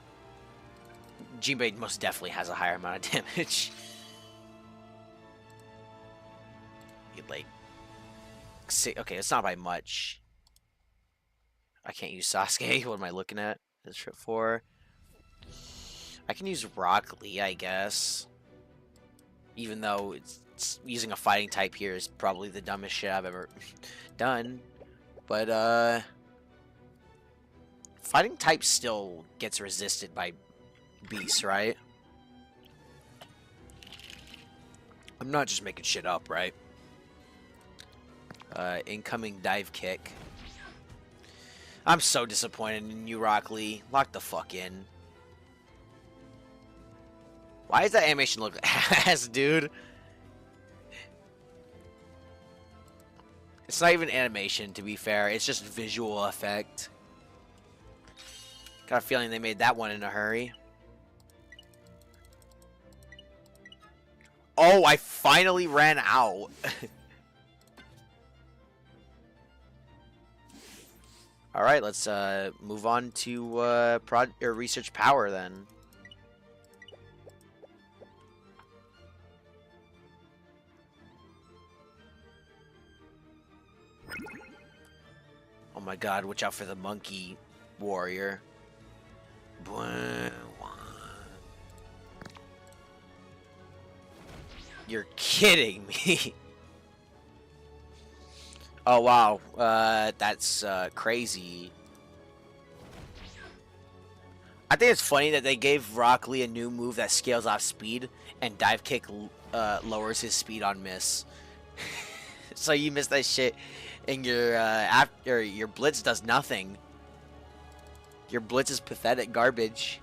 Jinbei most definitely has a higher amount of damage. Like, okay, it's not by much. I can't use Sasuke. What am I looking at? This trip for. I can use Rock Lee, I guess. Even though it's using a fighting type here is probably the dumbest shit I've ever done. But fighting type still gets resisted by beasts, right? I'm not just making shit up, right? Incoming dive kick. I'm so disappointed in you, Rock Lee. Lock the fuck in. Why does that animation look ass, dude? It's not even animation, to be fair. It's just visual effect. Got a feeling they made that one in a hurry. Oh, I finally ran out. All right, let's move on to research power then. Oh my God! Watch out for the monkey warrior. You're kidding me. Oh wow, that's crazy. I think it's funny that they gave Rock Lee a new move that scales off speed, and dive kick lowers his speed on miss. So you miss that shit, and your blitz does nothing. Your blitz is pathetic garbage.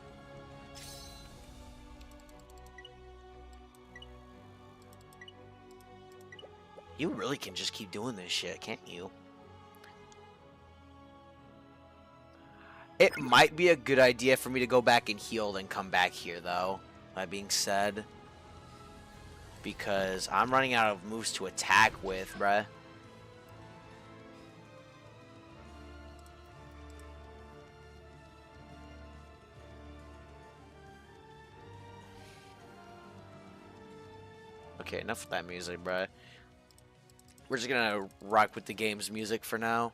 You really can just keep doing this shit, can't you? It might be a good idea for me to go back and heal and come back here, though. That being said, because I'm running out of moves to attack with, bruh. Okay, enough of that music, bruh. We're just gonna rock with the game's music for now.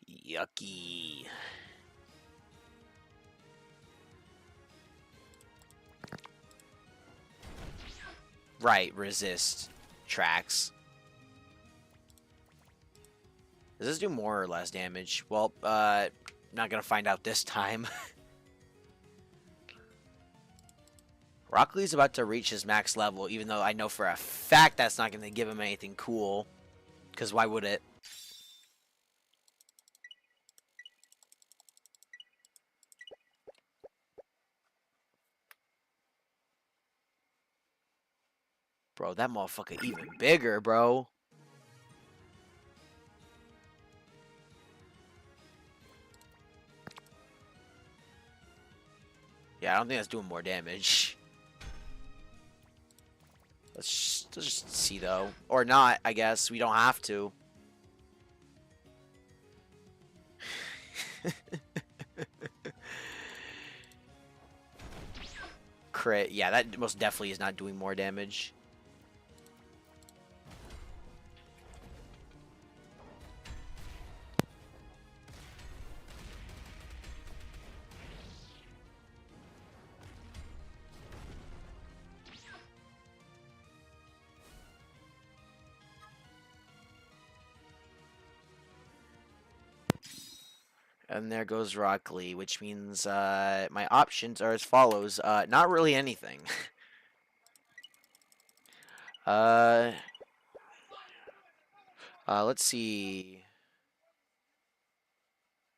Yucky. Right, resist tracks. Does this do more or less damage? Well, not gonna find out this time. Rock Lee's about to reach his max level, even though I know for a fact that's not gonna give him anything cool. Because why would it? Bro, that motherfucker even bigger, bro. Yeah, I don't think that's doing more damage. Let's just see, though. Or not, I guess. We don't have to. Crit. Yeah, that most definitely is not doing more damage. And there goes Rock Lee, which means my options are as follows. Not really anything. uh, let's see.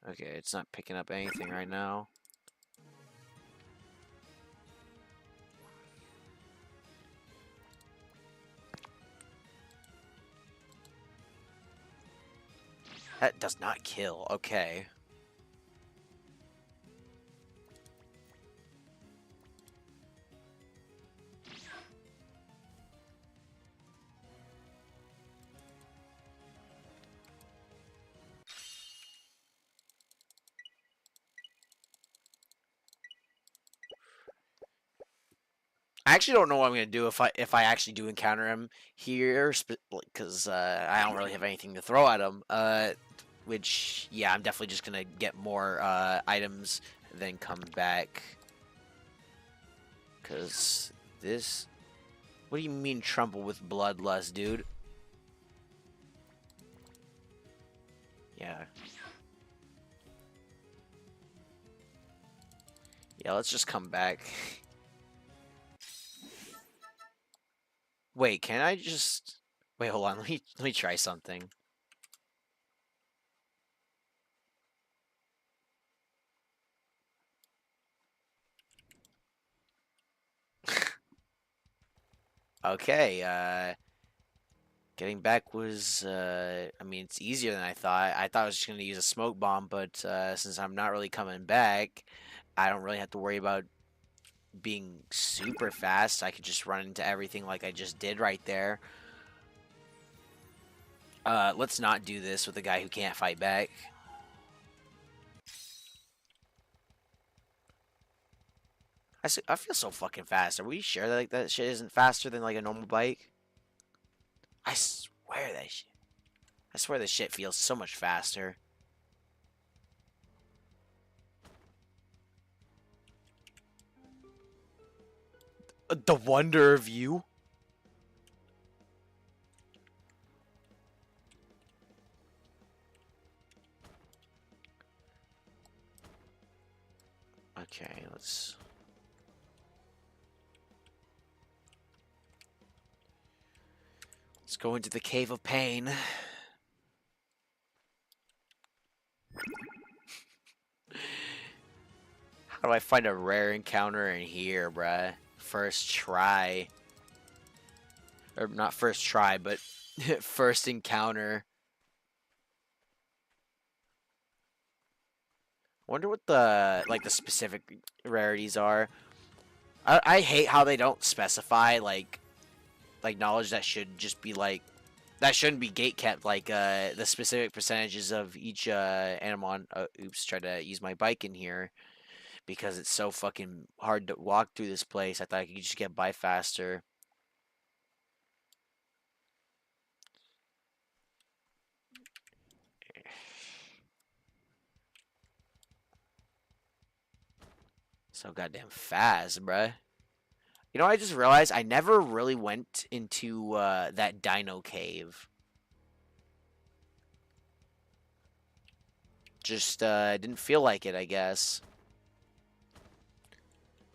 Okay, it's not picking up anything right now. That does not kill. Okay. I actually don't know what I'm gonna do if I actually do encounter him here, because I don't really have anything to throw at him. Which yeah, I'm definitely just gonna get more items, then come back. Cause this, what do you mean tremble with bloodlust, dude? Yeah. Yeah, let's just come back. Wait, can I just wait, hold on, let me try something. Okay, Getting back was, I mean, it's easier than I thought. I thought I was just going to use a smoke bomb, but since I'm not really coming back, I don't really have to worry about being super fast. I could just run into everything like I just did right there. Let's not do this with a guy who can't fight back. I feel so fucking fast. Are we sure that like, that shit isn't faster than like a normal bike? I swear that shit. I swear this shit feels so much faster. The wonder of you. Okay, let's go into the cave of pain. How do I find a rare encounter in here, bruh? First try. Or not first try, but first encounter. Wonder what the the specific rarities are. I hate how they don't specify like knowledge that should just be like that shouldn't be gate kept like the specific percentages of each animal. Oops, try to use my bike in here because it's so fucking hard to walk through this place. I thought I could just get by faster. So goddamn fast, bruh. You know, I just realized I never really went into that dino cave. Just didn't feel like it, I guess.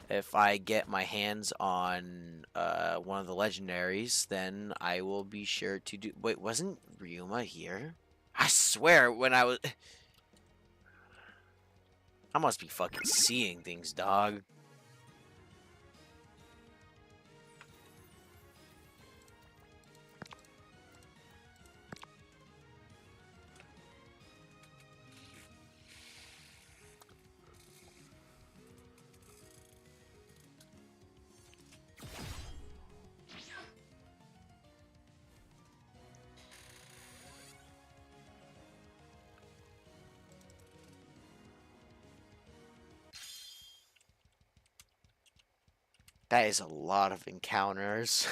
If I get my hands on one of the legendaries, then I will be sure to do. Wait, wasn't Ryuma here? I swear, when I was, I must be fucking seeing things, dog. That is a lot of encounters.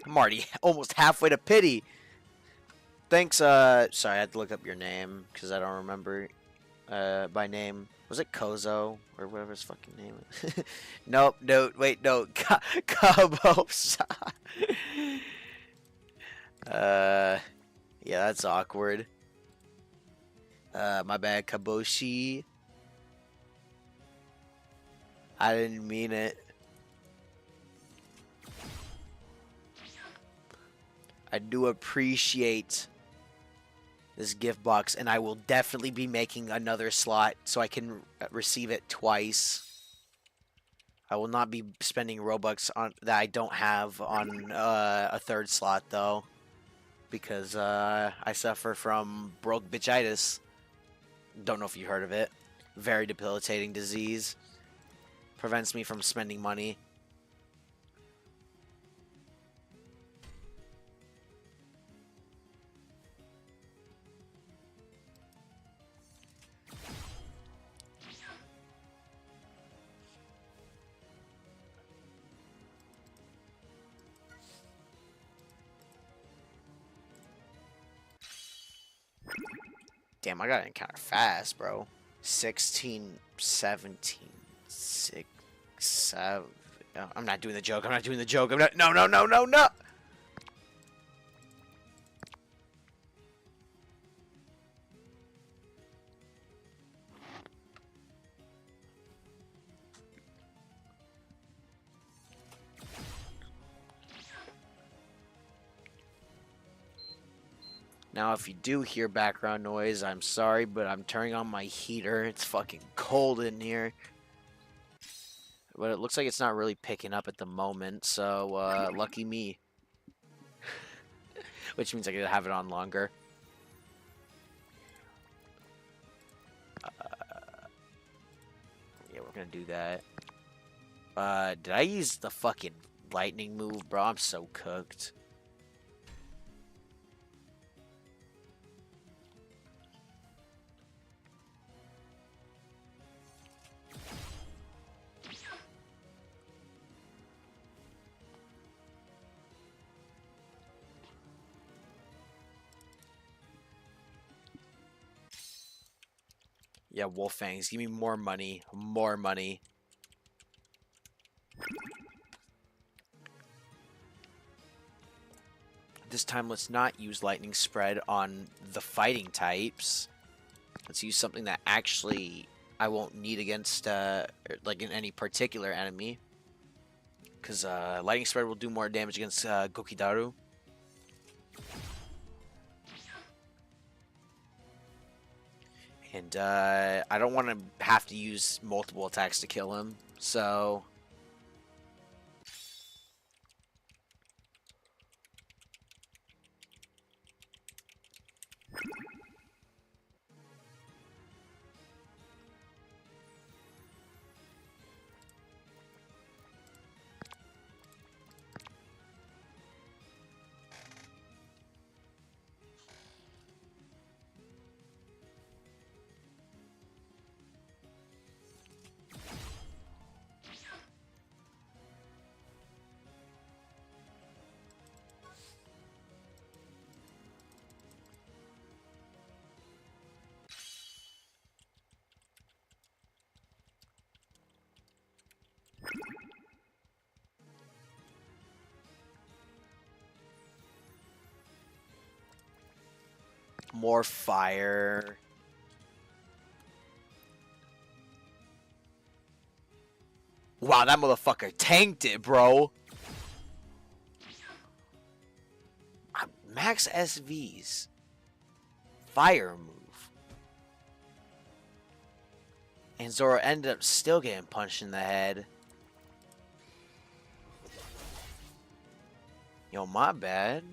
I'm already almost halfway to pity. Thanks, sorry, I had to look up your name, because I don't remember, by name. Was it Kozo? Or whatever his fucking name is? Nope, no, wait, no. Cabo. Yeah, that's awkward. My bad, Kaboshi. I didn't mean it. I do appreciate this gift box, and I will definitely be making another slot so I can receive it twice. I will not be spending Robux on that I don't have on a third slot though, because I suffer from broke bitchitis. Don't know if you heard of it. Very debilitating disease. Prevents me from spending money. Damn, I gotta encounter fast, bro. 16, 17, 6, 7. No, I'm not doing the joke. I'm not doing the joke. I'm not. No, no, no, no, no. Now, if you do hear background noise, I'm sorry, but I'm turning on my heater. It's fucking cold in here. But it looks like it's not really picking up at the moment, so lucky me. which means I can have it on longer. Yeah, we're gonna do that. Did I use the fucking lightning move, bro? I'm so cooked. Yeah, wolf fangs. Give me more money. More money. This time, let's not use lightning spread on the fighting types. Let's use something that actually I won't need against, like in any particular enemy. Because lightning spread will do more damage against Gokidaru. And I don't want to have to use multiple attacks to kill him. So more fire. Wow, that motherfucker tanked it, bro. Max SVs. Fire move. And Zoro ended up still getting punched in the head. Yo, my bad.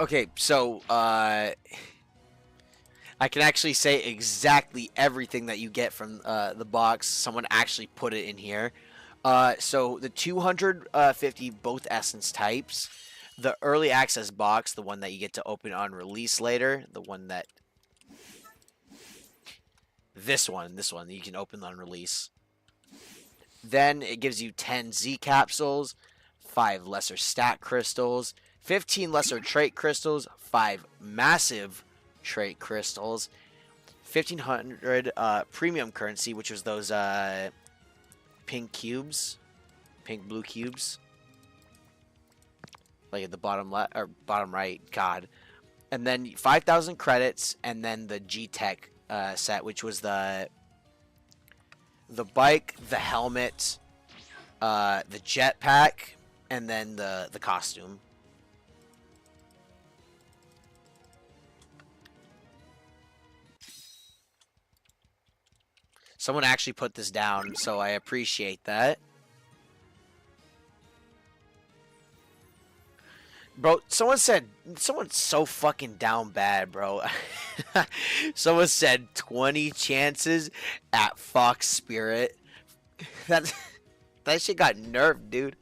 Okay, so, I can actually say exactly everything that you get from the box. Someone actually put it in here. So the 250 both essence types, the early access box, the one that you get to open on release later, the one that this one you can open on release. Then it gives you 10 Z capsules, 5 lesser stat crystals, 15 lesser trait crystals, 5 massive trait crystals, 1,500 premium currency, which was those pink cubes, pink blue cubes, like at the bottom left or bottom right. God, and then 5,000 credits, and then the G Tech set, which was the bike, the helmet, the jetpack, and then the costume. Someone actually put this down, so I appreciate that. Bro, someone's so fucking down bad, bro. Someone said 20 chances at Fox Spirit. That that shit got nerfed, dude.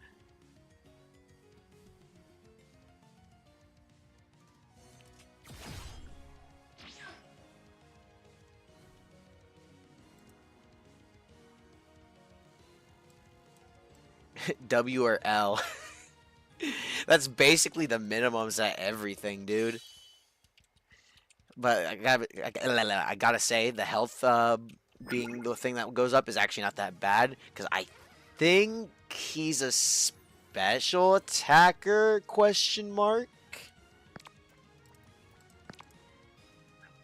W or L. That's basically the minimums at everything, dude. But I gotta say, the health being the thing that goes up is actually not that bad, because I think he's a special attacker, question mark.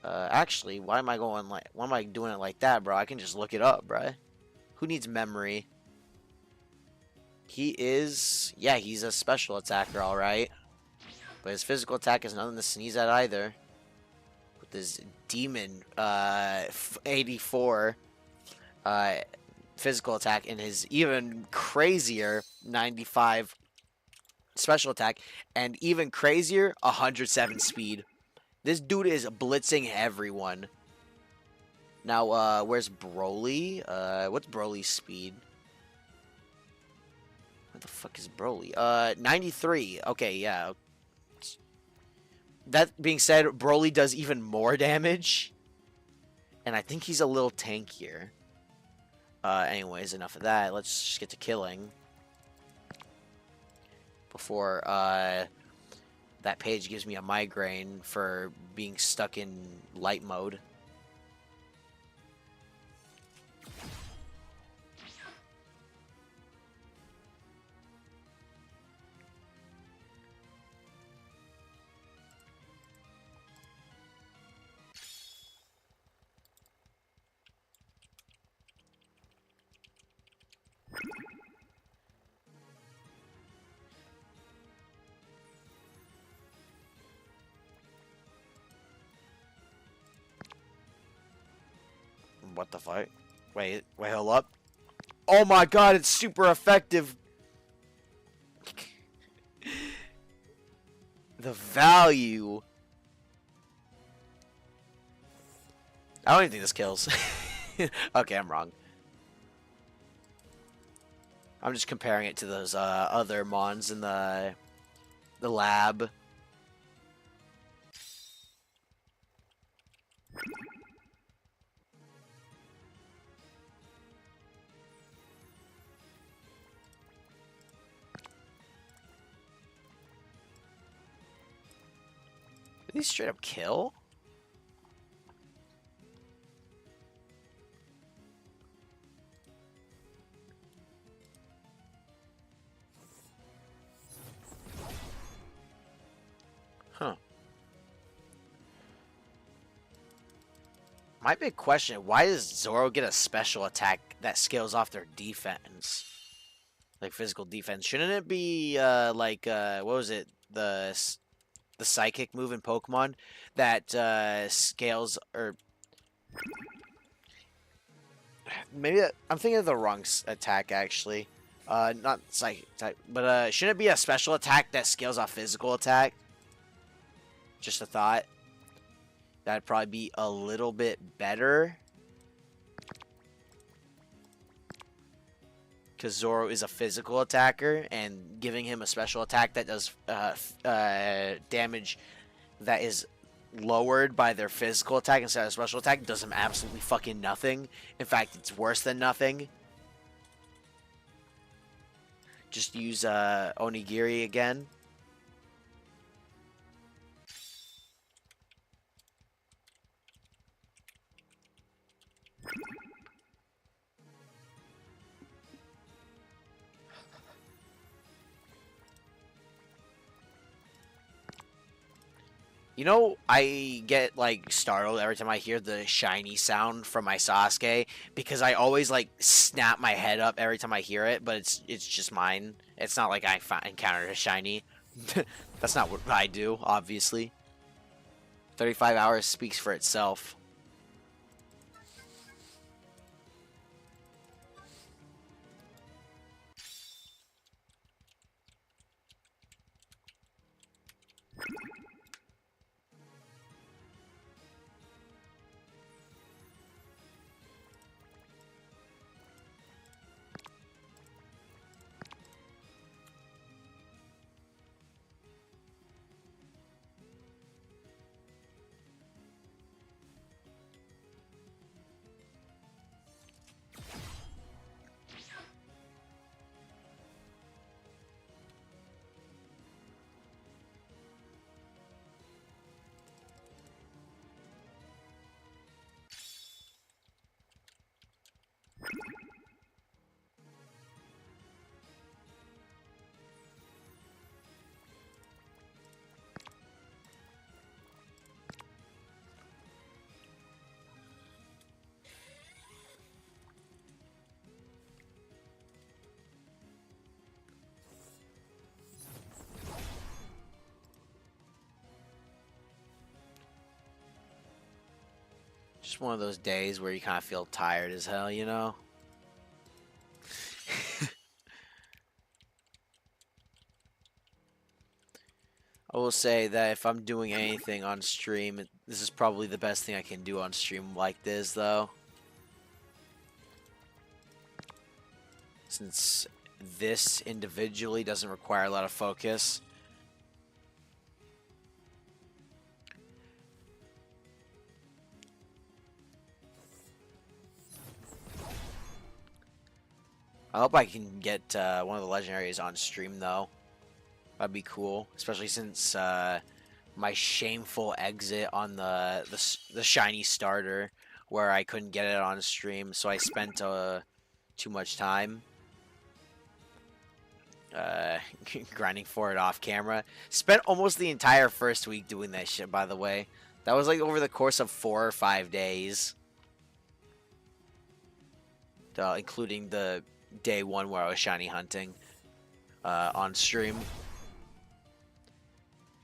Actually, why am I going like? Why am I doing it like that, bro? I can just look it up, bro. Who needs memory? He is, yeah, he's a special attacker, all right. But his physical attack is nothing to sneeze at either. With his demon, 84, physical attack and his even crazier 95 special attack and even crazier 107 speed. This dude is blitzing everyone. Now, where's Broly? What's Broly's speed? What the fuck is Broly? 93. Okay, yeah. That being said, Broly does even more damage. And I think he's a little tankier. Anyways, enough of that. Let's just get to killing. Before, that page gives me a migraine for being stuck in light mode. What the fuck? Wait, hold up. Oh my god, it's super effective. The value. I don't even think this kills. Okay, I'm wrong. I'm just comparing it to those other mons in the lab. Did he straight up kill? Huh. My big question, why does Zoro get a special attack that scales off their defense? Like physical defense. Shouldn't it be like what was it? The psychic move in Pokemon that scales, or maybe I'm thinking of the wrong attack actually. Not psychic attack, but shouldn't it be a special attack that scales off physical attack? Just a thought. That'd probably be a little bit better. Because Zoro is a physical attacker, and giving him a special attack that does damage that is lowered by their physical attack instead of special attack does him absolutely fucking nothing. In fact, it's worse than nothing. Just use Onigiri again. You know, I get, like, startled every time I hear the shiny sound from my Sasuke, because I always, like, snap my head up every time I hear it, but it's just mine. It's not like I encountered a shiny. That's not what I do, obviously. 35 hours speaks for itself. Just one of those days where you kind of feel tired as hell, you know? I will say that if I'm doing anything on stream, this is probably the best thing I can do on stream like this, though. Since this individually doesn't require a lot of focus. I hope I can get one of the legendaries on stream, though. That'd be cool, especially since my shameful exit on the shiny starter, where I couldn't get it on stream, so I spent too much time grinding for it off camera. Spent almost the entire first week doing that shit, by the way. That was like over the course of 4 or 5 days, including the day 1 where I was shiny hunting on stream.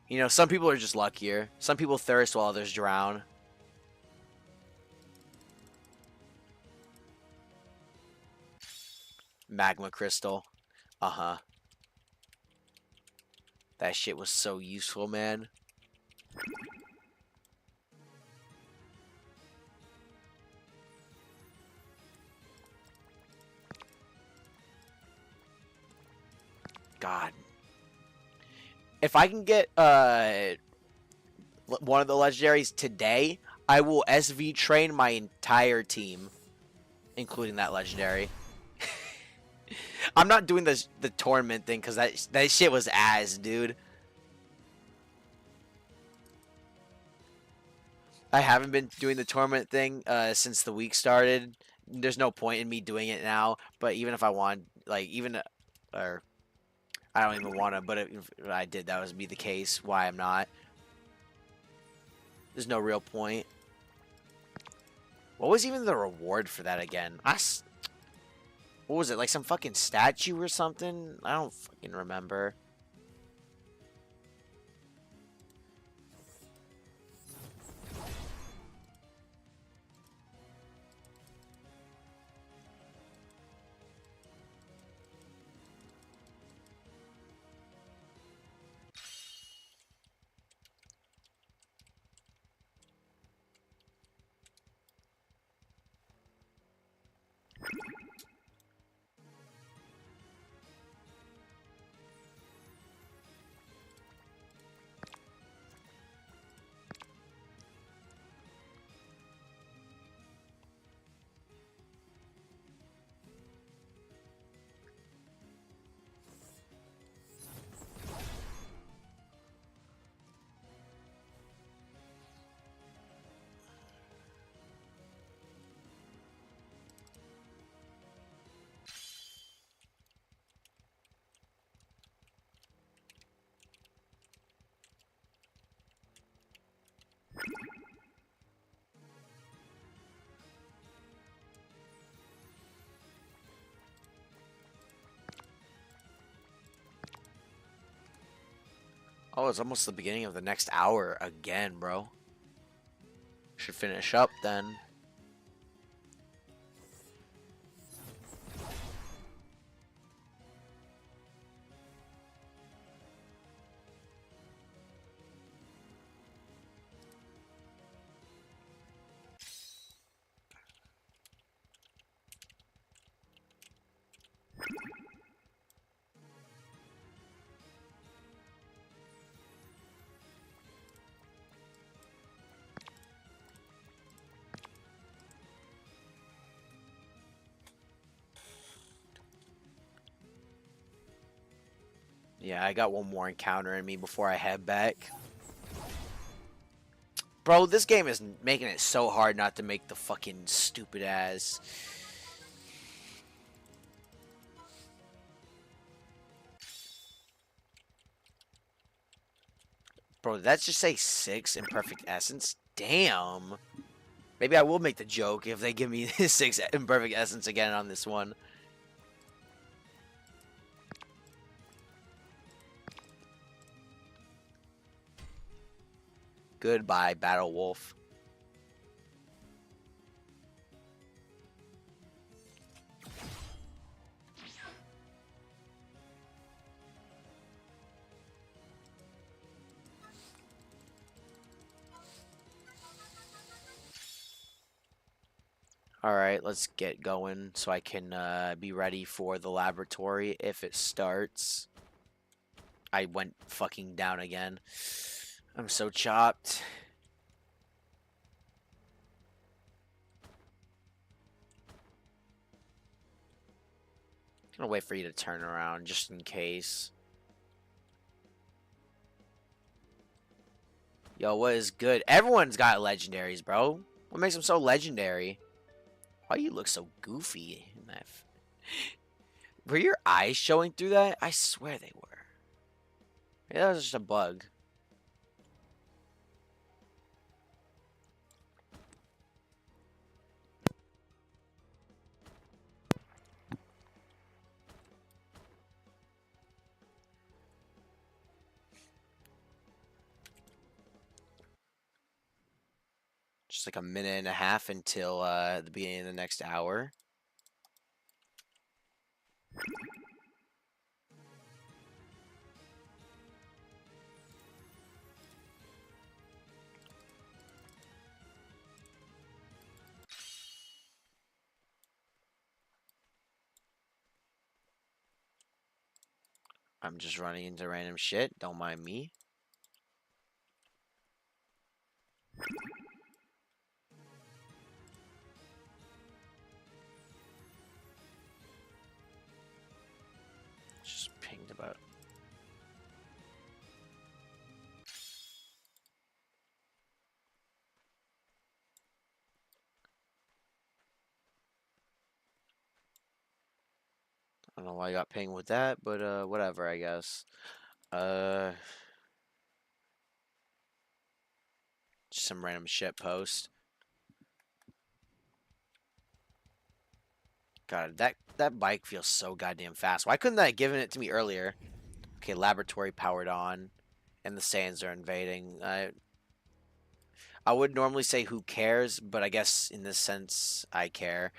You know, some people are just luckier. Some people thirst while others drown. Magma crystal. Uh-huh. That shit was so useful, man. God. If I can get one of the legendaries today, I will SV train my entire team, including that legendary. I'm not doing the tournament thing because that shit was ass, dude. I haven't been doing the tournament thing since the week started. There's no point in me doing it now. But even if I want, like, or I don't even want to. But if I did, that would be the case. Why I'm not? There's no real point. What was even the reward for that again? What was it, like some fucking statue or something? I don't fucking remember. Oh, it's almost the beginning of the next hour again, bro. Should finish up then. Yeah, I got one more encounter in me before I head back. Bro, this game is making it so hard not to make the fucking stupid ass. Bro, did that just say 6 imperfect essence? Damn. Maybe I will make the joke if they give me 6 imperfect essence again on this one. Goodbye, Battle Wolf. Alright, let's get going so I can be ready for the laboratory if it starts. I went fucking down again. I'm so chopped. I'm gonna wait for you to turn around just in case. Yo, what is good? Everyone's got legendaries, bro. What makes them so legendary? Why you look so goofy in that? Were your eyes showing through that? I swear they were. Maybe that was just a bug. Just like a minute and a half until the beginning of the next hour. I'm just running into random shit. Don't mind me. Just pinged about. I don't know why I got pinged with that, but whatever, I guess. Just some random shit post. God, that bike feels so goddamn fast. Why couldn't that have given it to me earlier? Okay, laboratory powered on, and the sands are invading. I would normally say who cares, but I guess in this sense I care.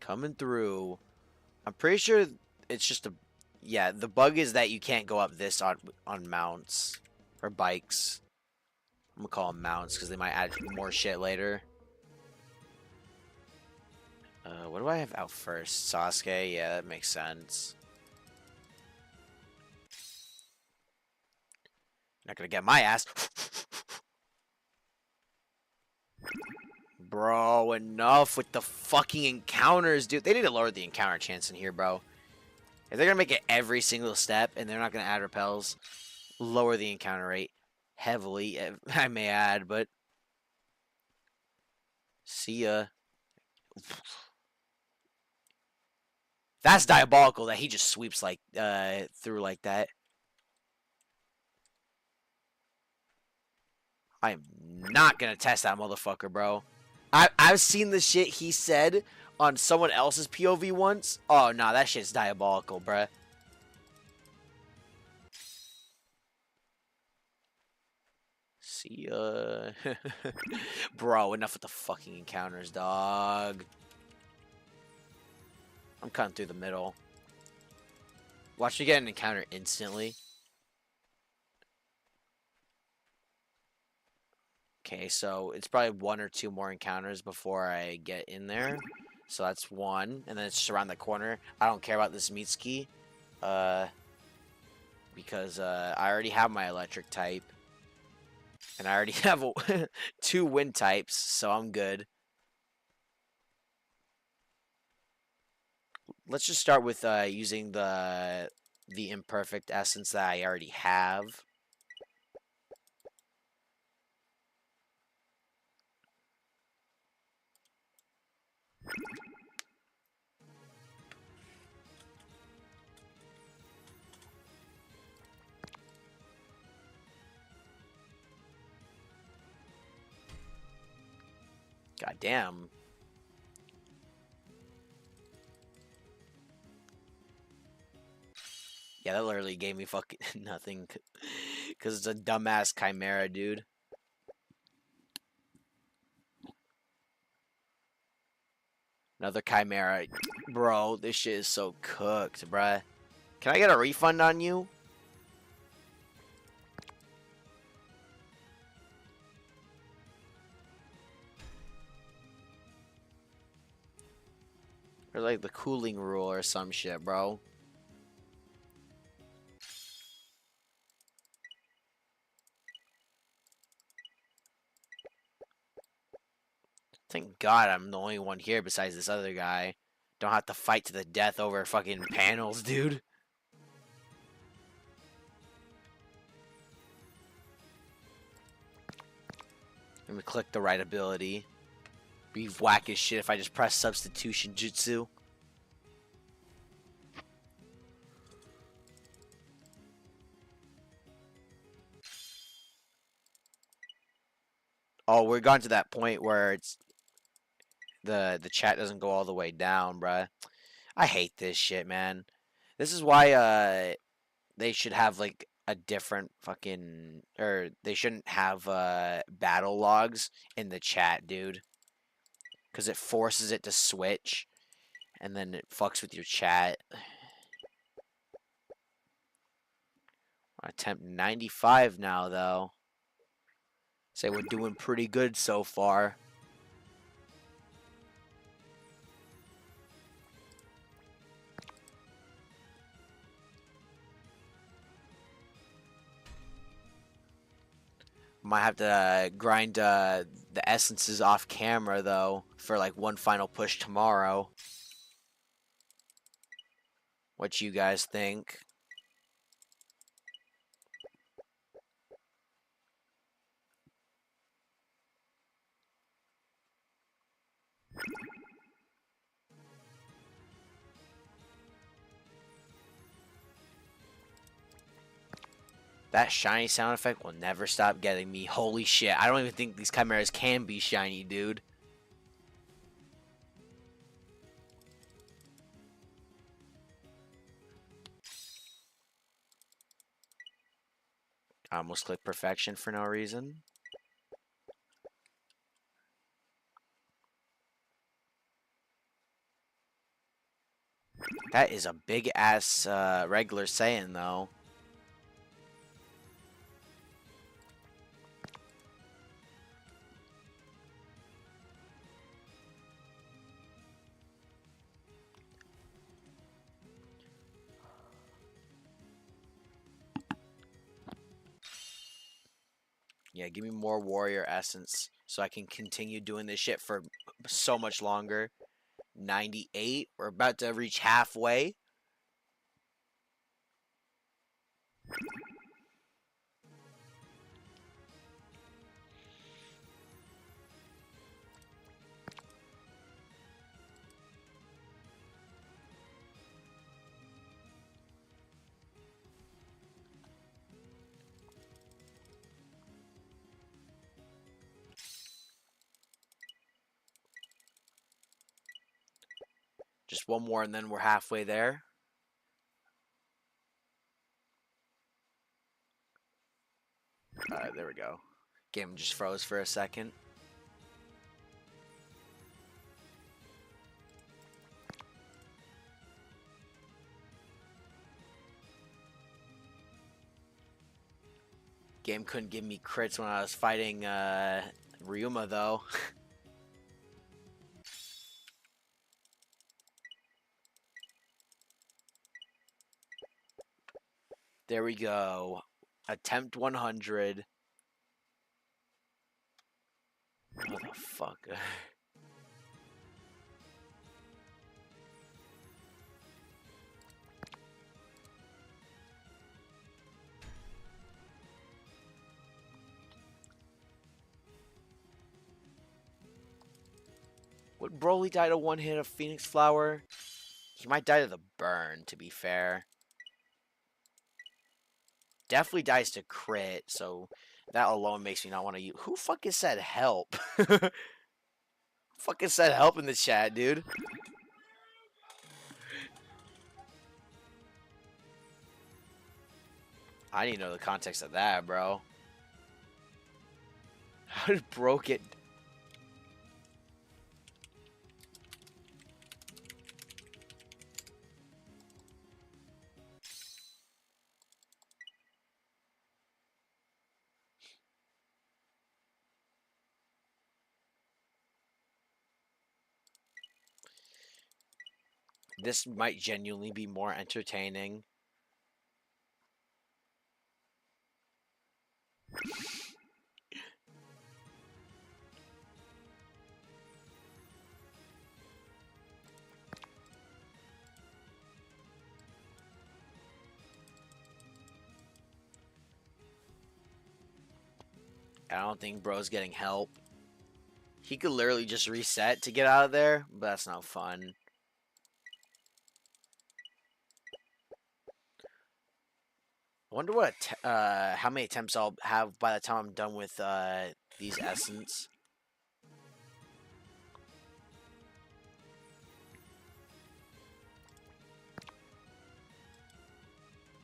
Coming through. I'm pretty sure it's just a. Yeah, the bug is that you can't go up this on mounts or bikes. I'm gonna call them mounts because they might add more shit later. What do I have out first? Sasuke? Yeah, that makes sense. Not gonna get my ass. Bro, enough with the fucking encounters, dude. They need to lower the encounter chance in here, bro. If they're gonna make it every single step and they're not gonna add repels, lower the encounter rate heavily, I may add, but see ya. That's diabolical that he just sweeps like through like that. I am not gonna test that motherfucker, bro. I've seen the shit he said on someone else's POV once. Oh no, that shit's diabolical, bruh. See ya. Bro, enough with the fucking encounters, dog. I'm cutting through the middle. Watch me get an encounter instantly. Okay, so it's probably one or two more encounters before I get in there. So that's one, and then it's just around the corner. I don't care about this Mitsuki, because I already have my electric type, and I already have two wind types, so I'm good. Let's just start with using the imperfect essence that I already have. God damn. Yeah, that literally gave me fucking nothing. Because it's a dumbass chimera, dude. Another chimera. Bro, this shit is so cooked, bruh. Can I get a refund on you? Or like the cooling rule or some shit, bro. Thank God I'm the only one here besides this other guy. Don't have to fight to the death over fucking panels, dude. Let me click the right ability. Be whack as shit if I just press substitution jutsu. Oh, we're gone to that point where it's the chat doesn't go all the way down, bruh. I hate this shit, man. This is why they should have like a different fucking, or they shouldn't have battle logs in the chat, dude, because it forces it to switch and then it fucks with your chat. Attempt 95 now, though. Say we're doing pretty good so far. Might have to grind the essences off camera, though, for like one final push tomorrow. What you guys think? That shiny sound effect will never stop getting me. Holy shit. I don't even think these chimeras can be shiny, dude. I almost clicked perfection for no reason. That is a big ass regular Saiyan, though. Yeah, give me more warrior essence so I can continue doing this shit for so much longer. 98. We're about to reach halfway. Just one more and then we're halfway there. Alright, there we go. Game just froze for a second. Game couldn't give me crits when I was fighting Ryuma, though. There we go. Attempt 100. Motherfucker. Would Broly die to one hit of Phoenix Flower? He might die to the burn, to be fair. Definitely dies to crit, so that alone makes me not want to use. Who fucking said help? Fucking said help in the chat, dude. I need to know the context of that, bro. How did Bro get... This might genuinely be more entertaining. I don't think bro's getting help. He could literally just reset to get out of there, but that's not fun. I wonder how many attempts I'll have by the time I'm done with these essence.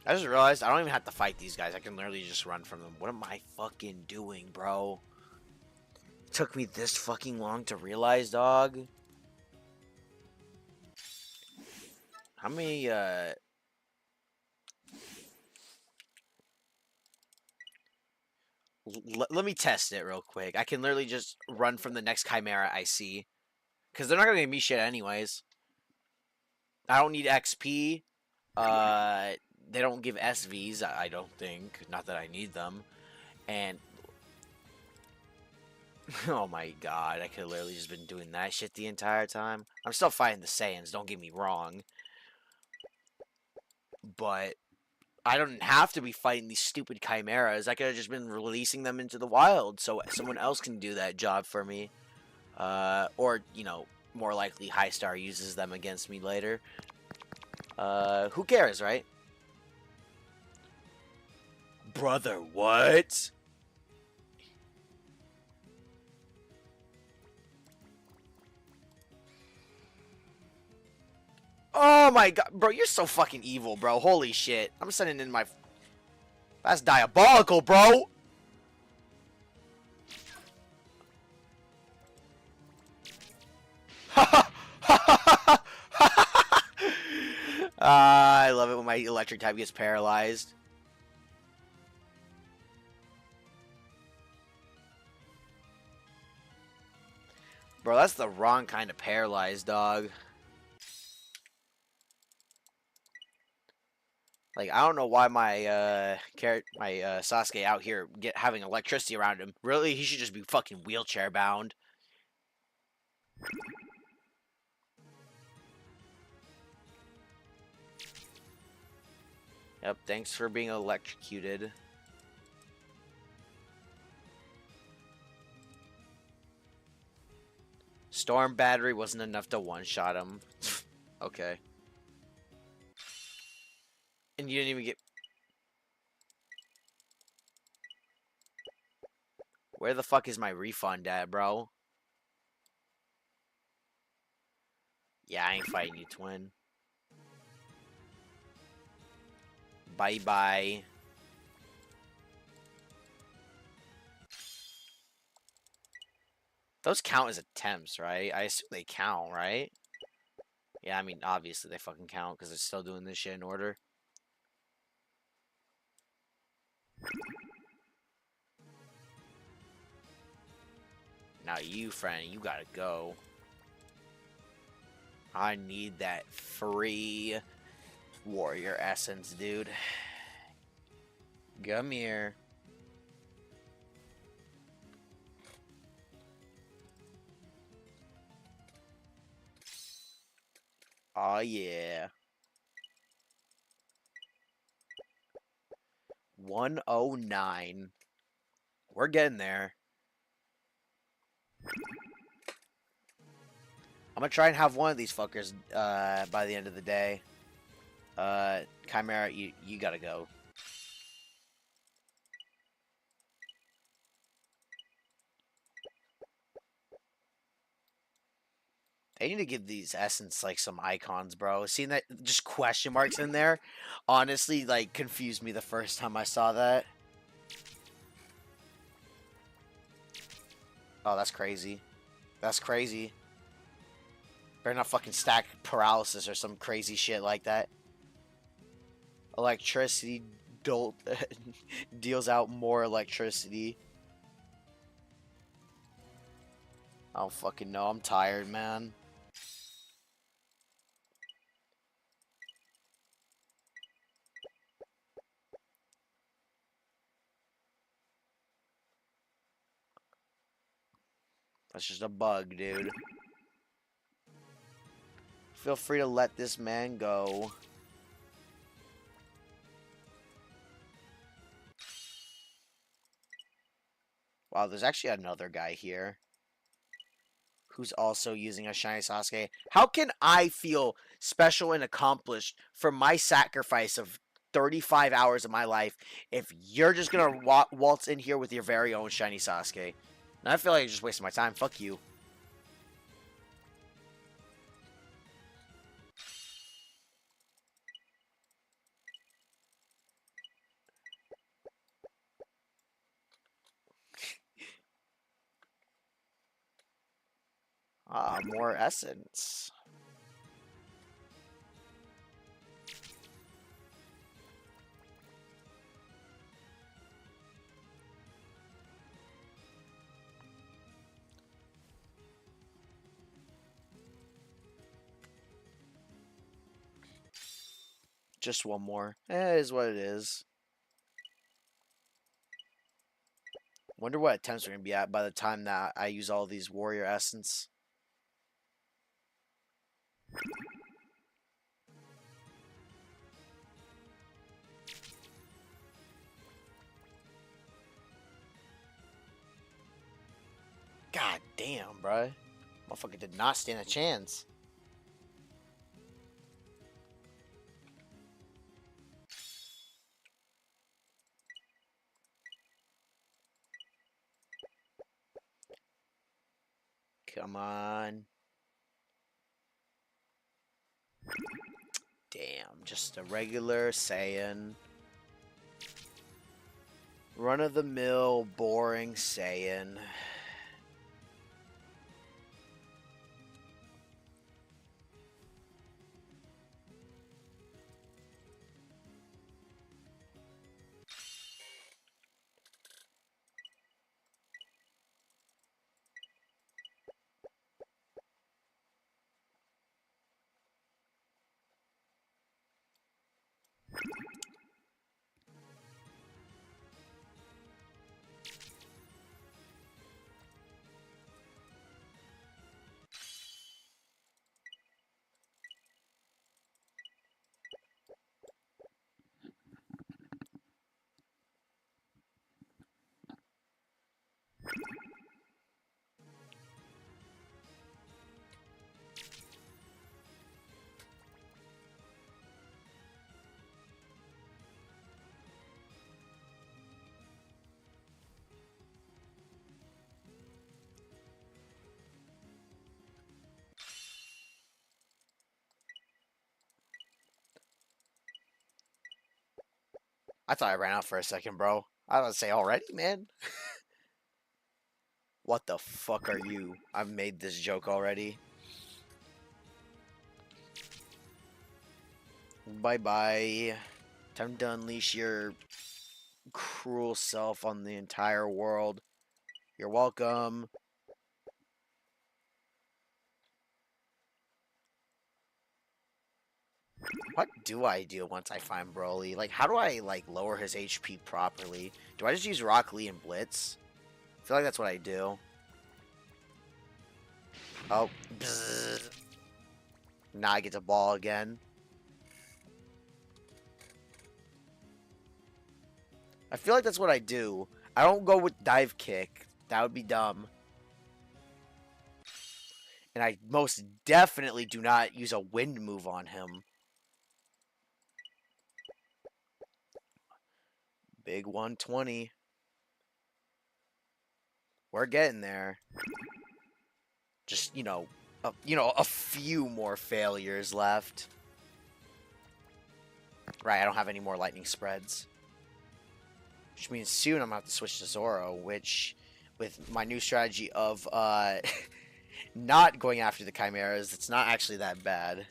I just realized I don't even have to fight these guys. I can literally just run from them. What am I fucking doing, bro? It took me this fucking long to realize, dog. How many, let me test it real quick. I can literally just run from the next chimera I see. Because they're not going to give me shit anyways. I don't need XP. They don't give SVs, I don't think. Not that I need them. And oh my god, I could have literally just been doing that shit the entire time. I'm still fighting the Saiyans, don't get me wrong. But I don't have to be fighting these stupid chimeras. I could have just been releasing them into the wild so someone else can do that job for me. Or, you know, more likely High Star uses them against me later. Who cares, right? Brother, what? Oh my god, bro, you're so fucking evil, bro. Holy shit. I'm sending in my... That's diabolical, bro. I love it when my electric type gets paralyzed. Bro, that's the wrong kind of paralyzed, dog. Like, I don't know why my Sasuke out here having electricity around him. Really, he should just be fucking wheelchair bound. Yep, thanks for being electrocuted. Storm battery wasn't enough to one-shot him. Okay. And you didn't even get... Where the fuck is my refund at, bro? Yeah, I ain't fighting you, twin. Bye-bye. Those count as attempts, right? I assume they count, right? Yeah, I mean, obviously they fucking count because they're still doing this shit in order. Now you, friend, you gotta go. I need that free warrior essence, dude. Come here. Oh yeah. 109. We're getting there. I'm gonna try and have one of these fuckers by the end of the day. Chimera, you gotta go. They need to give these essence like some icons, bro. Seeing that just question marks in there, honestly, like confused me the first time I saw that. Oh, that's crazy. That's crazy. Better not fucking stack paralysis or some crazy shit like that. Electricity deals out more electricity. I don't fucking know. I'm tired, man. That's just a bug, dude. Feel free to let this man go. Wow, there's actually another guy here who's also using a shiny Sasuke. How can I feel special and accomplished for my sacrifice of 35 hours of my life if you're just gonna waltz in here with your very own shiny Sasuke? And I feel like I'm just wasting my time. Fuck you. Ah, more essence. Just one more. It is what it is. Wonder what attempts we're gonna be at by the time that I use all these warrior essence. God damn, bruh. Motherfucker did not stand a chance. Come on. Damn, just a regular Saiyan. Run-of-the-mill, boring Saiyan. I thought I ran out for a second, bro. I was gonna say already, man. What the fuck are you? I've made this joke already. Bye-bye. Time to unleash your cruel self on the entire world. You're welcome. What do I do once I find Broly? Like, how do I, like, lower his HP properly? Do I just use Rock Lee and Blitz? I feel like that's what I do. Oh, bzzz. Now I get to ball again. I feel like that's what I do. I don't go with dive kick. That would be dumb. And I most definitely do not use a wind move on him. Big 120. We're getting there. Just, a few more failures left. Right, I don't have any more lightning spreads. Which means soon I'm going to have to switch to Zoro, which, with my new strategy of not going after the Chimeras, it's not actually that bad.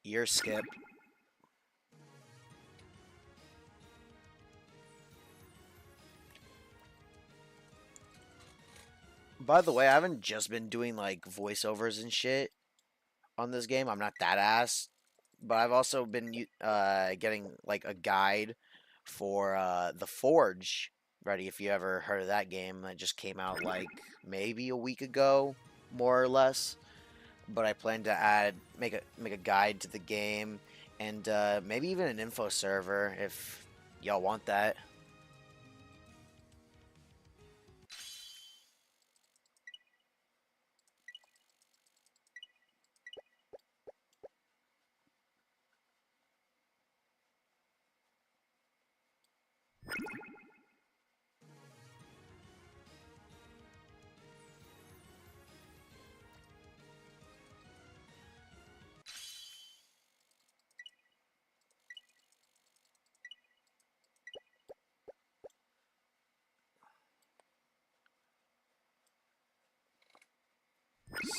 Ear skip. By the way, I haven't just been doing, like, voiceovers and shit. on this game. I'm not that ass, but I've also been getting like a guide for the Forge ready. If you ever heard of that game, that just came out like maybe a week ago, more or less. But I plan to make a guide to the game and maybe even an info server if y'all want that.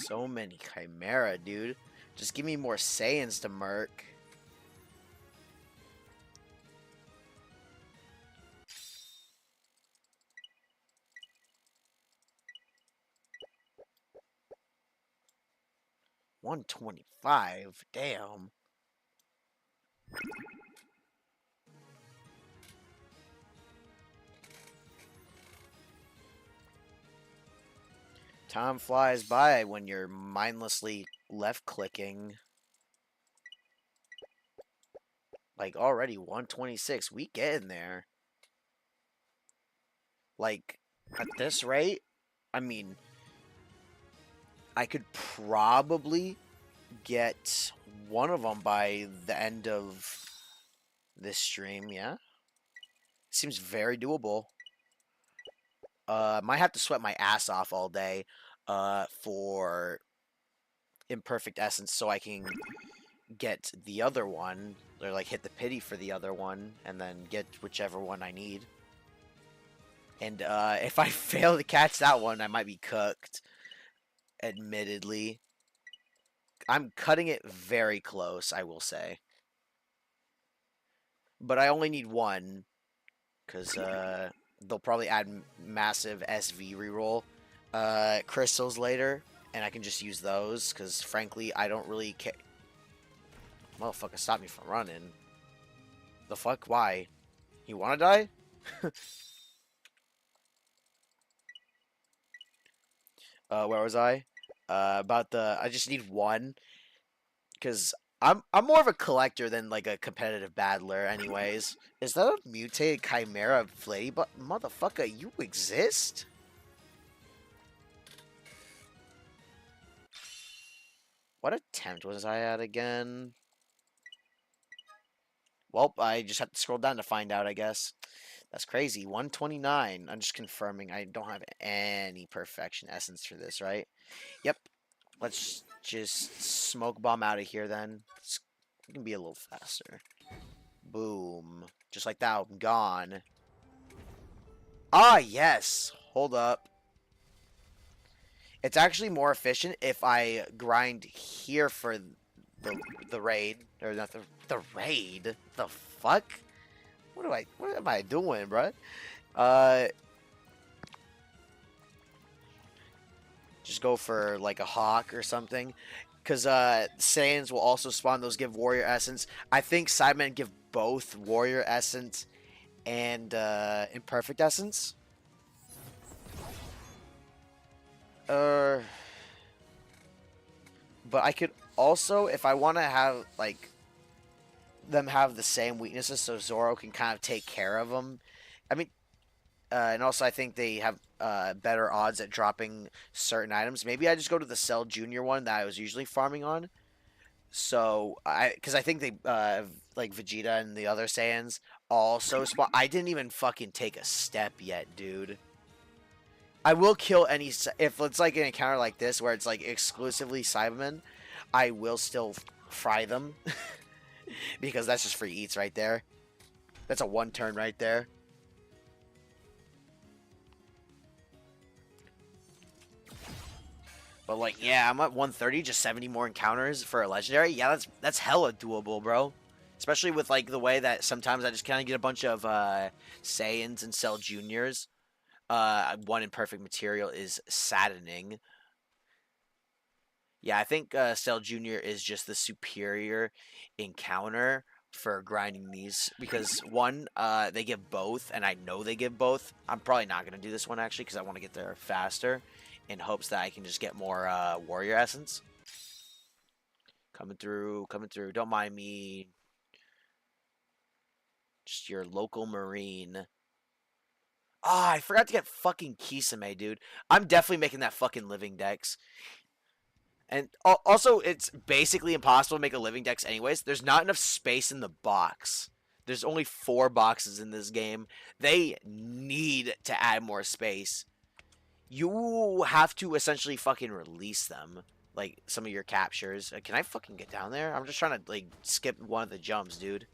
So many Chimera, dude. Just give me more Saiyans to murk. $125. Damn. Time flies by when you're mindlessly left clicking. Like already 126. We getting there. Like at this rate, I mean, I could probably get one of them by the end of this stream, yeah? Seems very doable. Might have to sweat my ass off all day for imperfect essence so I can get the other one, or like hit the pity for the other one, and then get whichever one I need. And if I fail to catch that one, I might be cooked. Admittedly, I'm cutting it very close, I will say. But I only need one, because they'll probably add massive SV reroll crystals later, and I can just use those, because frankly, I don't really care. Motherfucker, stop me from running. The fuck? Why? You wanna die? Where was I? About the. I just need one, because I'm more of a collector than like a competitive battler. Anyways, is that a mutated Chimera Flady? But motherfucker, you exist? What attempt was I at again? Well, I just have to scroll down to find out, I guess. That's crazy. 129. I'm just confirming I don't have any perfection essence for this, right? Yep. Let's just smoke bomb out of here then. We can be a little faster. Boom. Just like that, I'm gone. Ah, yes. Hold up. It's actually more efficient if I grind here for the raid. Or not the raid? The fuck? What am I doing, bro? Uh, just go for like a hawk or something. Because Saiyans will also spawn those give warrior essence. I think Sidemen give both warrior essence and imperfect essence. Uh, but I could also, if I want to have like them have the same weaknesses, so Zoro can kind of take care of them. I mean, and also I think they have better odds at dropping certain items. Maybe I just go to the Cell Junior one that I was usually farming on. So because I think they like Vegeta and the other Saiyans also spawn. I didn't even fucking take a step yet, dude. I will kill any if it's like an encounter like this where it's like exclusively Cybermen. I will still fry them because that's just free eats right there. That's a one turn right there. But like, yeah, I'm at 130, just 70 more encounters for a legendary. Yeah, that's hella doable, bro. Especially with like the way that sometimes I just kind of get a bunch of Saiyans and Cell Juniors. One in perfect material is saddening. Yeah, I think Cell Jr. is just the superior encounter for grinding these because one, they give both, and I know they give both. I'm probably not gonna do this one actually because I want to get there faster, in hopes that I can just get more warrior essence. Coming through, coming through. Don't mind me. Just your local marine. Ah, I forgot to get fucking Kisame, dude. I'm definitely making that fucking living dex. And also, it's basically impossible to make a living dex anyways. There's not enough space in the box. There's only 4 boxes in this game. They need to add more space. You have to essentially fucking release them. Like, some of your captures. Can I fucking get down there? I'm just trying to, like, skip one of the jumps, dude.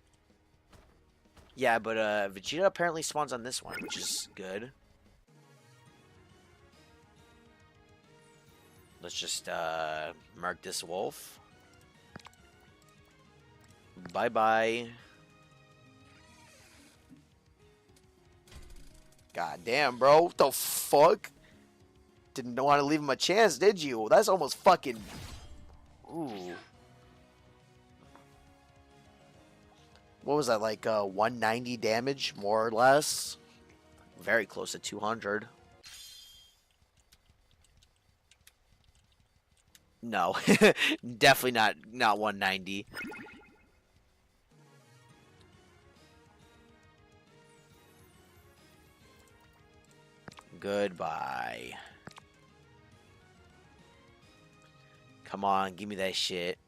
Yeah, but, Vegeta apparently spawns on this one, which is good. Let's just, mark this wolf. Bye-bye. God damn, bro. What the fuck? Didn't want to leave him a chance, did you? That's almost fucking... Ooh. What was that, like, 190 damage, more or less? Very close to 200. No. Definitely not 190. Goodbye. Come on, give me that shit.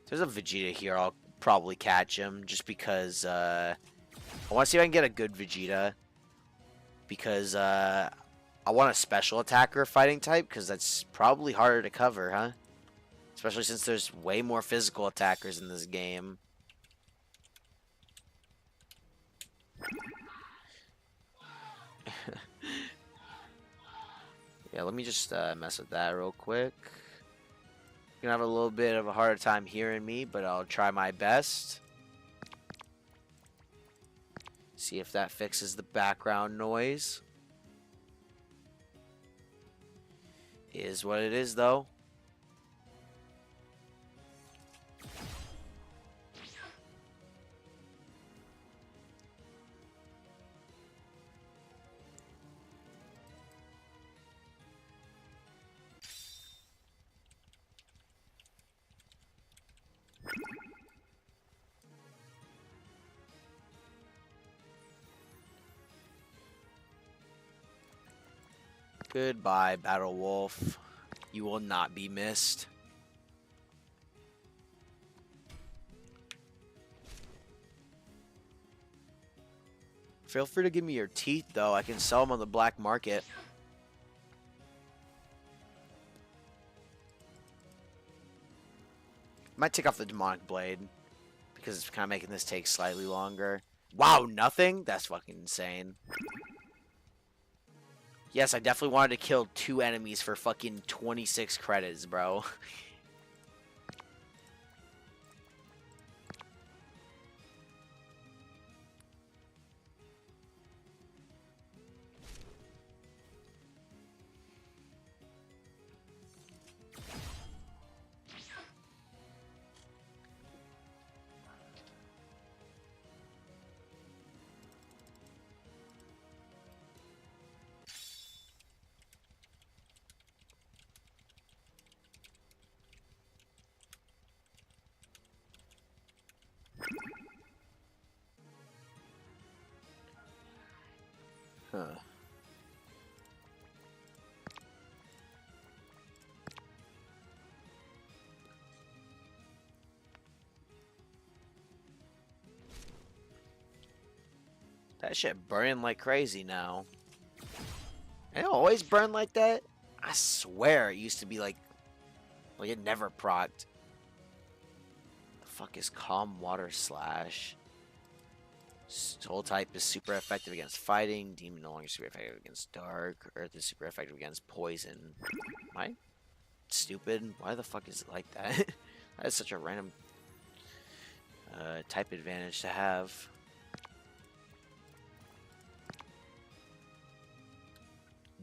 There's a Vegeta here. I'll probably catch him just because I want to see if I can get a good Vegeta. Because I want a special attacker fighting type because that's probably harder to cover, huh? Especially since there's way more physical attackers in this game. Yeah, let me just mess with that real quick. You're gonna have a little bit of a harder time hearing me, but I'll try my best. See if that fixes the background noise. Is what it is, though. Goodbye, Battle Wolf. You will not be missed. Feel free to give me your teeth, though. I can sell them on the black market. Might take off the demonic blade because it's kind of making this take slightly longer. Wow, nothing? That's fucking insane. Yes, I definitely wanted to kill 2 enemies for fucking 26 credits, bro. Huh. That shit burning like crazy now. It always burn like that? I swear it used to be like it never procced. The fuck is Calm Water Slash? Soul type is super effective against fighting. Demon no longer super effective against dark. Earth is super effective against poison. Am I stupid? Why the fuck is it like that? That is such a random type advantage to have.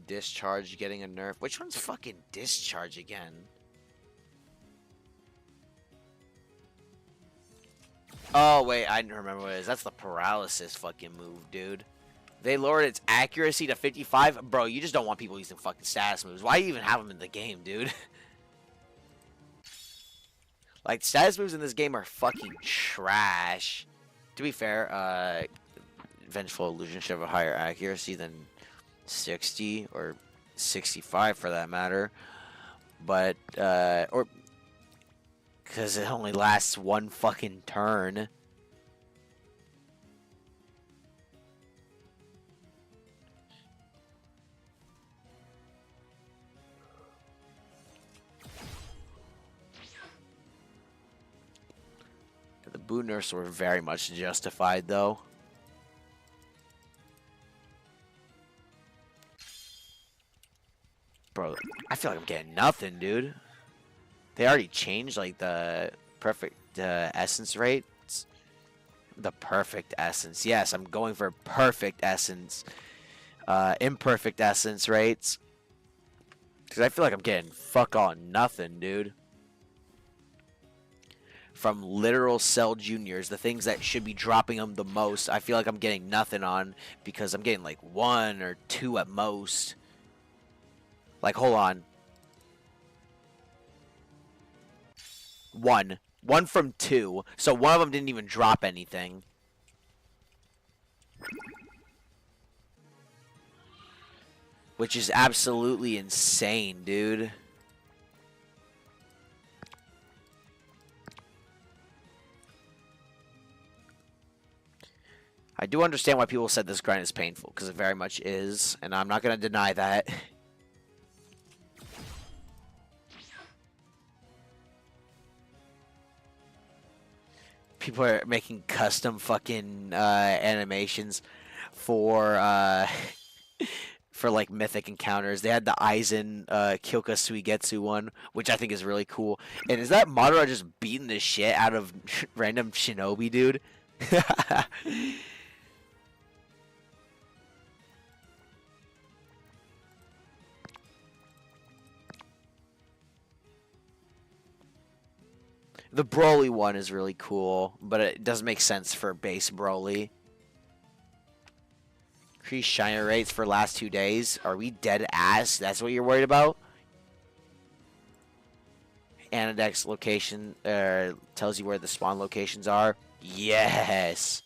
Discharge getting a nerf. Which one's fucking Discharge again? Oh, wait, I didn't remember what it is. That's the paralysis fucking move, dude. They lowered its accuracy to 55. Bro, you just don't want people using fucking status moves. Why do you even have them in the game, dude? Like, status moves in this game are fucking trash. To be fair, Vengeful Illusion should have a higher accuracy than 60 or 65 for that matter. But, or because it only lasts one fucking turn. The boot nerfs were very much justified, though. Bro, I feel like I'm getting nothing, dude. They already changed, like, the perfect essence rates. The perfect essence. Yes, I'm going for perfect essence. Imperfect essence rates. Because I feel like I'm getting fuck all nothing, dude. From literal Cell Juniors, the things that should be dropping them the most, I feel like I'm getting nothing on because I'm getting like 1 or 2 at most. Like, hold on. 1. 1 from 2. So one of them didn't even drop anything. Which is absolutely insane, dude. I do understand why people said this grind is painful, because it very much is, and I'm not going to deny that. People are making custom fucking animations for for like mythic encounters. They had the Aizen Kyoka Suigetsu one, which I think is really cool. And is that Madara just beating the shit out of random shinobi, dude? The Broly one is really cool, but it doesn't make sense for base Broly. Increased shiner rates for last 2 days. Are we dead ass? That's what you're worried about? Anadex location tells you where the spawn locations are. Yes.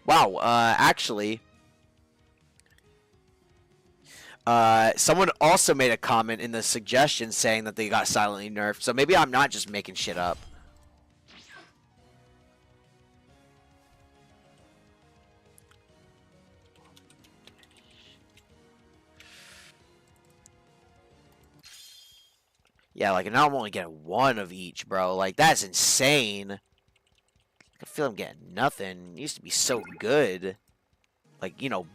Wow, actually, someone also made a comment in the suggestion saying that they got silently nerfed, so maybe I'm not just making shit up. Yeah, like, now I'm only getting 1 of each, bro. Like, that's insane. I feel I'm getting nothing. It used to be so good. Like, you know,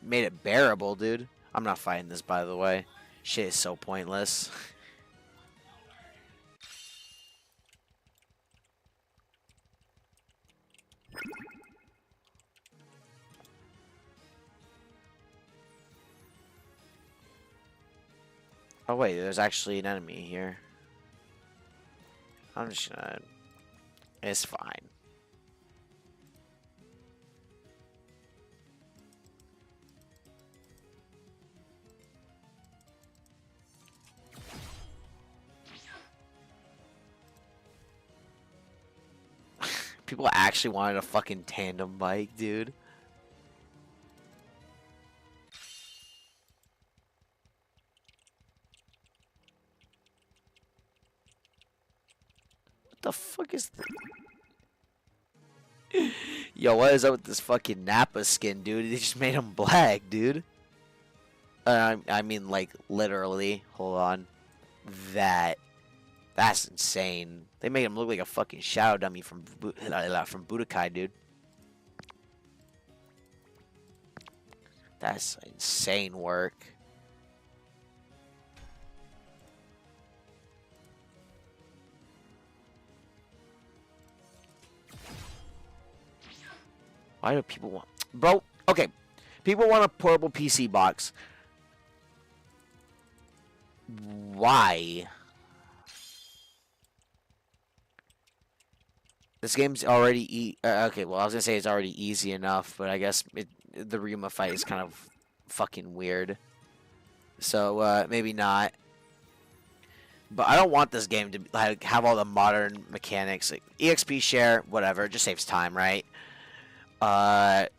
made it bearable, dude. I'm not fighting this, by the way. Shit is so pointless. Oh, wait, there's actually an enemy here. I'm just gonna... It's fine. People actually wanted a fucking tandem bike, dude. What the fuck is Yo, what is up with this fucking Nappa skin, dude? They just made him black, dude. I mean, like, literally. Hold on. That's insane. They made him look like a fucking shadow dummy from Budokai, dude. That's insane work. Why do people want... Bro, okay. People want a portable PC box. Why? This game's already... okay, well, I was going to say it's already easy enough, but I guess the Ryuma fight is kind of fucking weird. So, maybe not. But I don't want this game to like have all the modern mechanics. Like, EXP share, whatever. It just saves time, right? And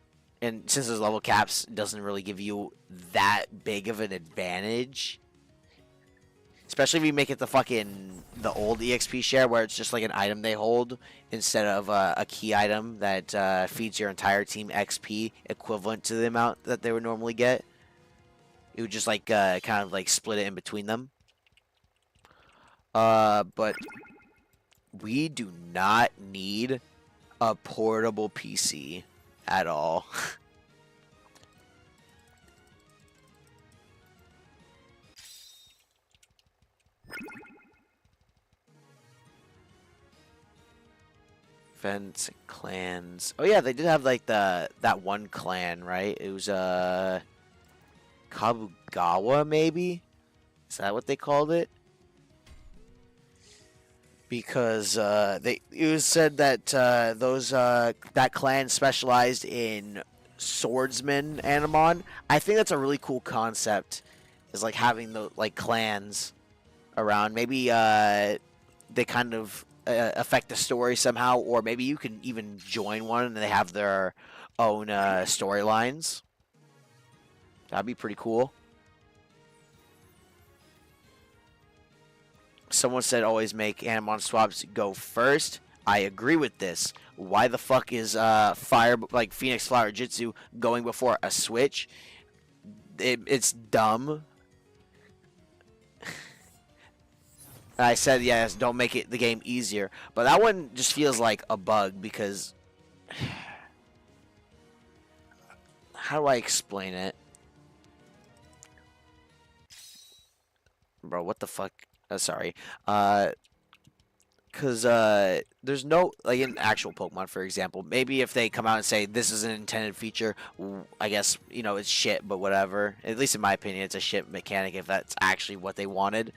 since there's level caps, it doesn't really give you that big of an advantage. Especially if you make it the old EXP share, where it's just like an item they hold instead of a key item that feeds your entire team XP equivalent to the amount that they would normally get. It would just like kind of like split it in between them. But we do not need a portable PC at all. Events and clans. Oh yeah, they did have like that one clan, right? It was Kabugawa, maybe? Is that what they called it? Because it was said that that clan specialized in swordsman Animon. I think that's a really cool concept. Is like having the like clans around. Maybe they kind of affect the story somehow, or maybe you can even join one and they have their own storylines. That'd be pretty cool. Someone said always make Animon swaps go first. I agree with this. Why the fuck is Phoenix Flower Jitsu going before a switch? It's dumb. I said yes, don't make the game easier, but that one just feels like a bug because how do I explain it? Bro, what the fuck? Sorry. Because there's no, like in actual Pokemon, for example, maybe if they come out and say this is an intended feature, I guess, you know, it's shit, but whatever. At least in my opinion, it's a shit mechanic if that's actually what they wanted.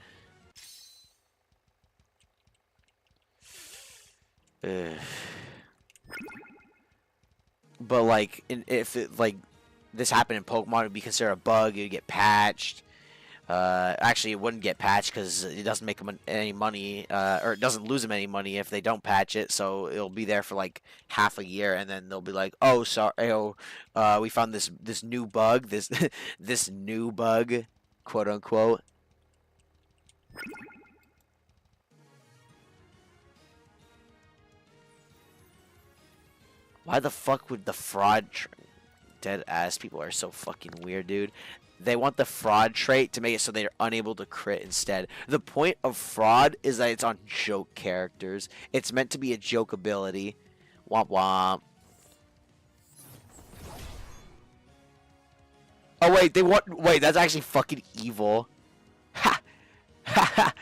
But, like, if this happened in Pokemon, it would be considered a bug, it would get patched. Actually, it wouldn't get patched because it doesn't make them any money, or it doesn't lose them any money if they don't patch it. So it'll be there for like half a year, and then they'll be like, "Oh, sorry, we found this new bug, this new bug, quote unquote." Why the fuck would the fraud? Dead ass people are so fucking weird, dude. They want the fraud trait to make it so they're unable to crit instead. The point of fraud is that it's on joke characters. It's meant to be a joke ability. Womp womp. Oh wait, wait, that's actually fucking evil. Ha! Ha ha!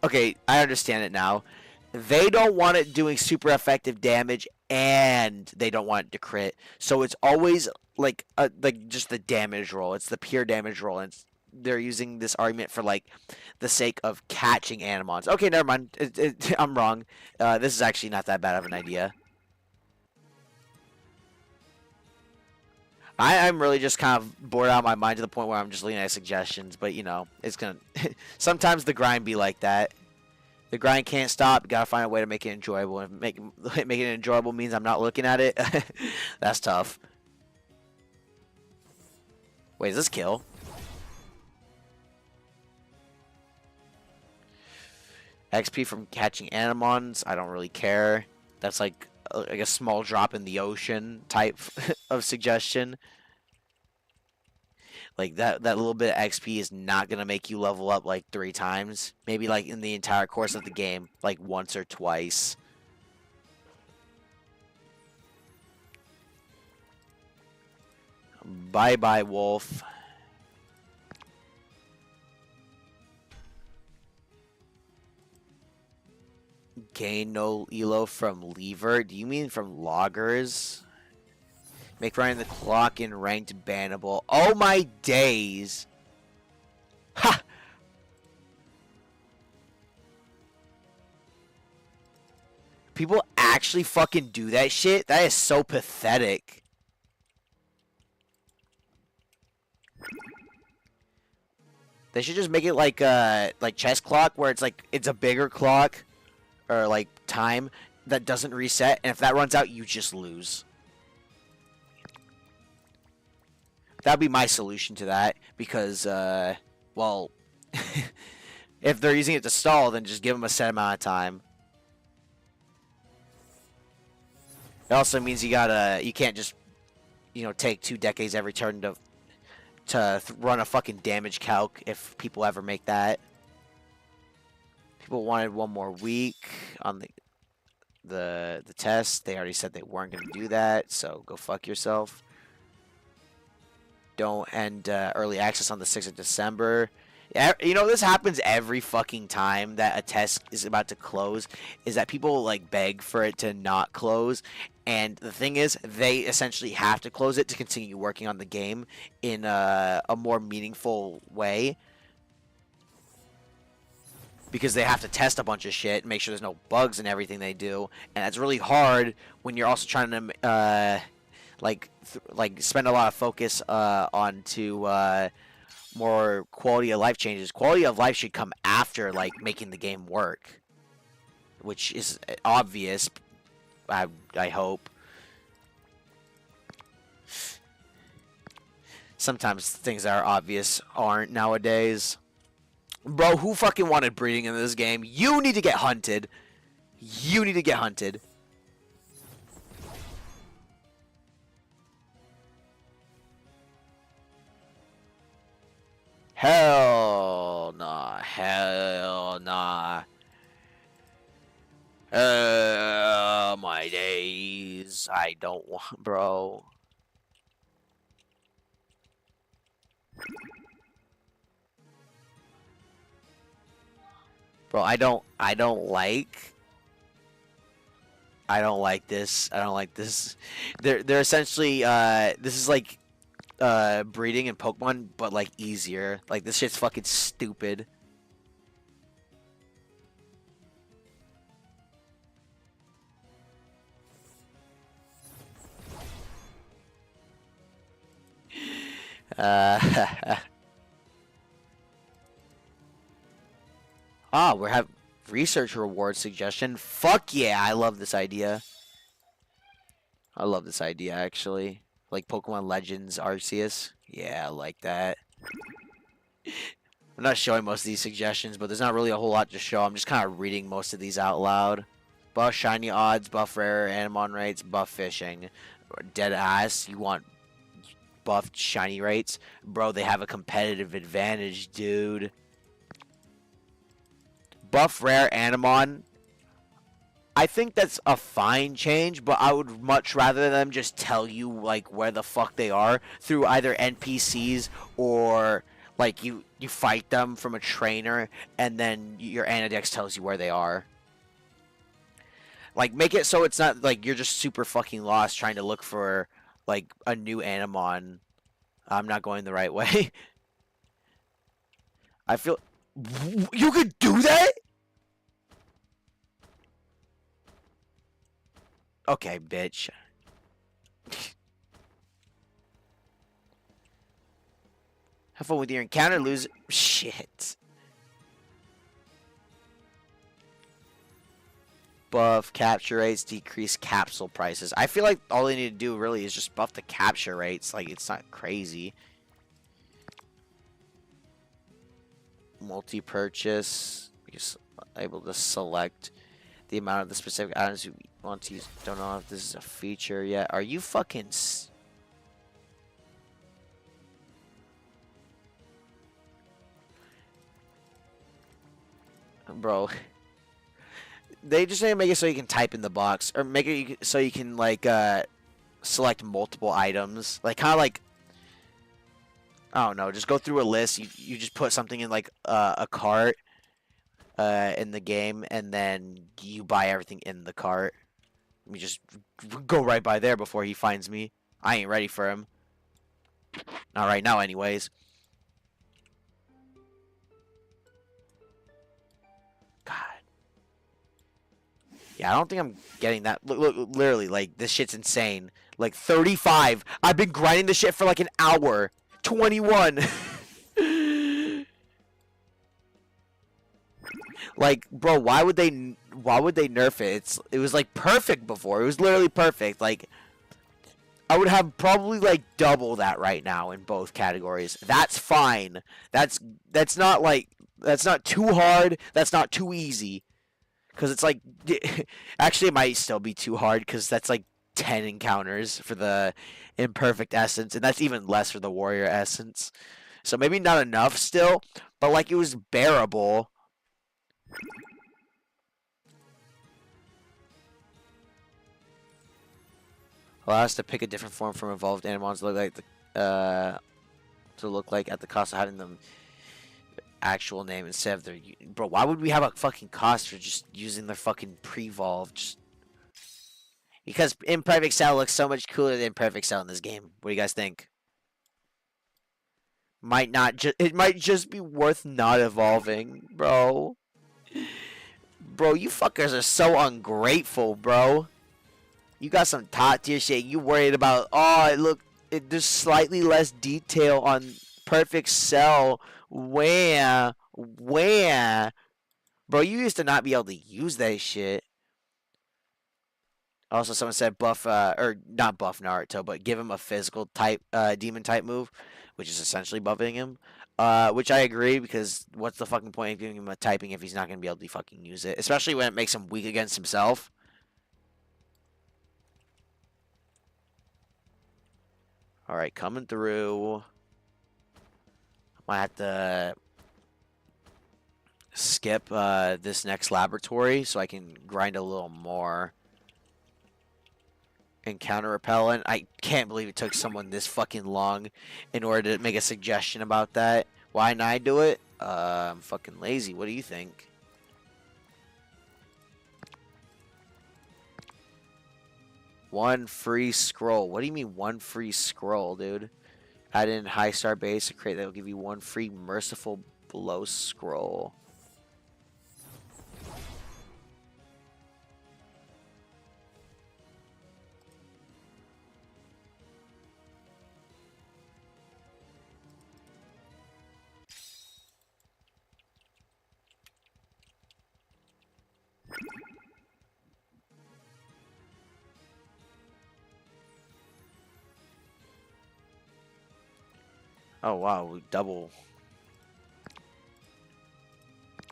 Okay, I understand it now. They don't want it doing super effective damage, and they don't want it to crit. So it's always like just the damage roll. It's the pure damage roll, and they're using this argument for like the sake of catching Animons. Okay, never mind. I'm wrong. This is actually not that bad of an idea. I'm really just kind of bored out of my mind to the point where I'm just looking at suggestions. But you know, it's gonna. Sometimes the grind be like that. The grind can't stop. You gotta find a way to make it enjoyable. And making it enjoyable means I'm not looking at it. That's tough. Wait, is this kill? XP from catching Animons. I don't really care. That's like a small drop in the ocean type of suggestion. Like that little bit of XP is not gonna make you level up like 3 times. Maybe like in the entire course of the game, like once or twice. Bye bye, wolf. Gain no elo from lever. Do you mean from loggers? Make running the clock in ranked bannable. Oh my days. Ha! People actually fucking do that shit? That is so pathetic. They should just make it like chess clock, where it's a bigger clock or like time that doesn't reset, and if that runs out, you just lose. That'd be my solution to that, because well, if they're using it to stall, then just give them a set amount of time. It also means you can't just take 2 decades every turn to run a fucking damage calc if people ever make that. People wanted 1 more week on the test. They already said they weren't going to do that, so go fuck yourself. Don't end early access on the 6th of December. This happens every fucking time that a test is about to close, is that people like beg for it to not close. And the thing is, they essentially have to close it to continue working on the game in a more meaningful way. Because they have to test a bunch of shit and make sure there's no bugs in everything they do. And that's really hard when you're also trying to spend a lot of focus onto more quality of life changes. Quality of life should come after making the game work, which is obvious. I hope. Sometimes things that are obvious aren't nowadays. Bro, who fucking wanted breeding in this game? You need to get hunted. You need to get hunted. Hell nah. Hell nah. My days. I don't want, bro. Bro, I don't like this. I don't like this. They're essentially this is like breeding in Pokemon, but like easier. Like, this shit's fucking stupid. We have research reward suggestion. Fuck yeah, I love this idea. I love this idea, actually. Like Pokemon Legends Arceus. Yeah, I like that. I'm not showing most of these suggestions, but there's not really a whole lot to show. I'm just kind of reading most of these out loud. Buff shiny odds, buff rare Animon rates, buff fishing. Dead ass, you want buffed shiny rates? Bro, they have a competitive advantage, dude. Buff rare Animon. I think that's a fine change, but I would much rather them just tell you like where the fuck they are through either NPCs or like you fight them from a trainer and then your Anadex tells you where they are. Like, make it so it's not like you're just super fucking lost trying to look for like a new Animon. I'm not going the right way. I feel you could do that? Okay, bitch. Have fun with your encounter, lose. Shit. Buff capture rates, decrease capsule prices. I feel like all they need to do really is just buff the capture rates. Like, it's not crazy. Multi-purchase. You're able to select the amount of the specific items you want to use. Don't know if this is a feature yet. Are you fucking... Bro. They just need to make it so you can type in the box. Or make it so you can, like, select multiple items. Like, kind of like... I don't know. Just go through a list. You just put something in, like, a cart in the game. And then you buy everything in the cart. Let me just go right by there before he finds me. I ain't ready for him. Not right now, anyways. God. Yeah, I don't think I'm getting that. Look, literally, like, this shit's insane. Like, 35. I've been grinding this shit for like an hour. 21. Like, bro, why would they nerf it? It was like perfect before. It was literally perfect. Like, I would have probably like double that right now in both categories. That's fine. That's not like that's not too hard. That's not too easy. Cuz it's like actually it might still be too hard cuz that's like 10 encounters for the imperfect essence and that's even less for the warrior essence. So maybe not enough still, but like it was bearable. Allow us to pick a different form from evolved animals to look like at the cost of having them actual name instead of their. Bro, why would we have a fucking cost for just using their fucking pre-evolved? Because imperfect cell looks so much cooler than perfect cell in this game. What do you guys think? Might not just. It might just be worth not evolving, bro. Bro, you fuckers are so ungrateful, bro. You got some top tier shit. You worried about, oh, there's slightly less detail on perfect cell. Where? Bro, you used to not be able to use that shit. Also, someone said buff, or not buff Naruto, but give him a physical type, demon type move, which is essentially buffing him. Which I agree because what's the fucking point of giving him a typing if he's not gonna be able to fucking use it, especially when it makes him weak against himself. All right, coming through. I have to skip this next laboratory so I can grind a little more. Encounter repellent. I can't believe it took someone this fucking long in order to make a suggestion about that. Why didn't I do it? I'm fucking lazy. What do you think? One free scroll. What do you mean one free scroll, dude? Add in high star base to create that will give you one free merciful blow scroll. Oh wow, we double.